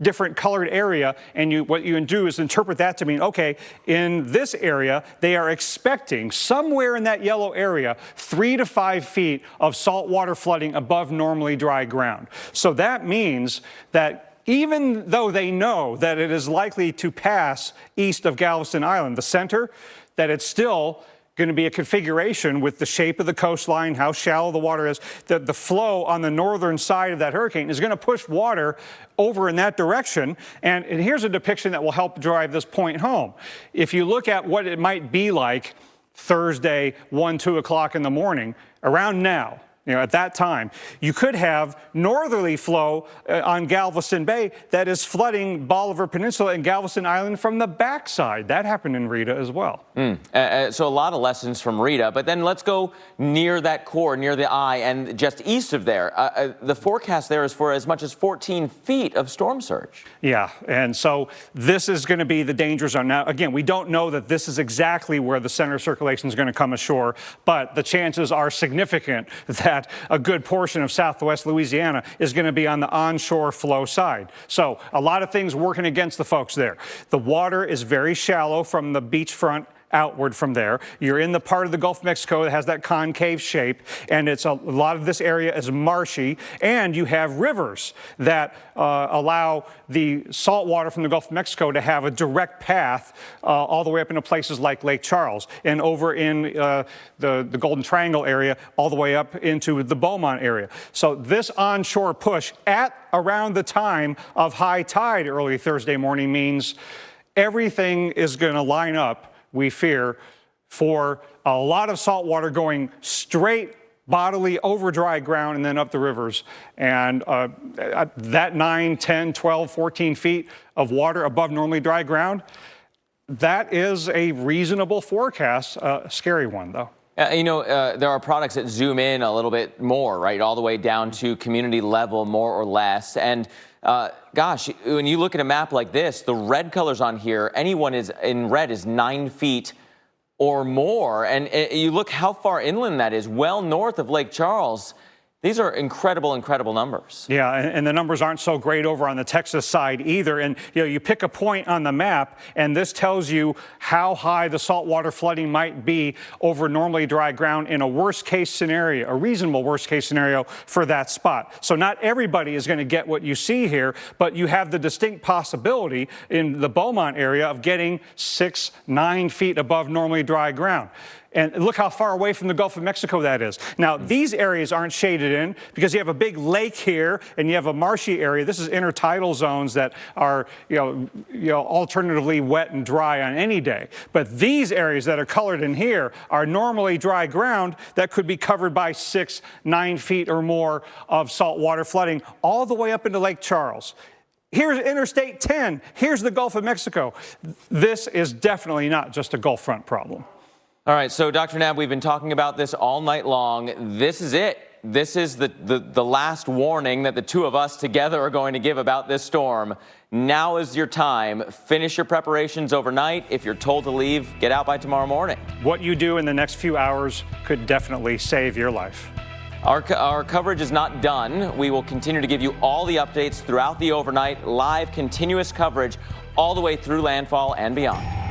different colored area, and what you can do is interpret that to mean, okay, in this area, they are expecting somewhere in that yellow area 3 to 5 feet of saltwater flooding above normally dry ground. So that means that even though they know that it is likely to pass east of Galveston Island, the center, that it's still going to be a configuration with the shape of the coastline, how shallow the water is, that the flow on the northern side of that hurricane is going to push water over in that direction. And here's a depiction that will help drive this point home. If you look at what it might be like Thursday, 1, 2 o'clock in the morning, around now, at that time, you could have northerly flow on Galveston Bay that is flooding Bolivar Peninsula and Galveston Island from the backside. That happened in Rita as well. So a lot of lessons from Rita, but then let's go near that core, near the eye, and just east of there. The forecast there is for as much as 14 feet of storm surge. Yeah, and so this is going to be the danger zone. Now, again, we don't know that this is exactly where the center circulation is going to come ashore, but the chances are significant that a good portion of southwest Louisiana is going to be on the onshore flow side. So a lot of things working against the folks there. The water is very shallow from the beachfront outward from there. You're in the part of the Gulf of Mexico that has that concave shape, and it's a lot of this area is marshy, and you have rivers that allow the salt water from the Gulf of Mexico to have a direct path all the way up into places like Lake Charles and over in the Golden Triangle area all the way up into the Beaumont area. So this onshore push at around the time of high tide early Thursday morning means everything is going to line up, we fear, for a lot of salt water going straight bodily over dry ground and then up the rivers. And that 9, 10, 12, 14 feet of water above normally dry ground, that is a reasonable forecast, a scary one, though. There are products that zoom in a little bit more, right, all the way down to community level, more or less. And gosh, when you look at a map like this, the red colors on here, anyone is in red is 9 feet or more. And you look how far inland that is, well north of Lake Charles. These are incredible, incredible numbers. Yeah, and the numbers aren't so great over on the Texas side either. And you pick a point on the map, and this tells you how high the saltwater flooding might be over normally dry ground in a worst-case scenario, a reasonable worst-case scenario for that spot. So not everybody is going to get what you see here, but you have the distinct possibility in the Beaumont area of getting 6, 9 feet above normally dry ground. And look how far away from the Gulf of Mexico that is. Now, these areas aren't shaded in because you have a big lake here and you have a marshy area. This is intertidal zones that are, alternatively wet and dry on any day. But these areas that are colored in here are normally dry ground that could be covered by 6, 9 feet or more of saltwater flooding all the way up into Lake Charles. Here's Interstate 10. Here's the Gulf of Mexico. This is definitely not just a Gulf front problem. All right, so Dr. Knabb, we've been talking about this all night long. This is it. This is the last warning that the two of us together are going to give about this storm. Now is your time. Finish your preparations overnight. If you're told to leave, get out by tomorrow morning. What you do in the next few hours could definitely save your life. Our coverage is not done. We will continue to give you all the updates throughout the overnight, live, continuous coverage all the way through landfall and beyond.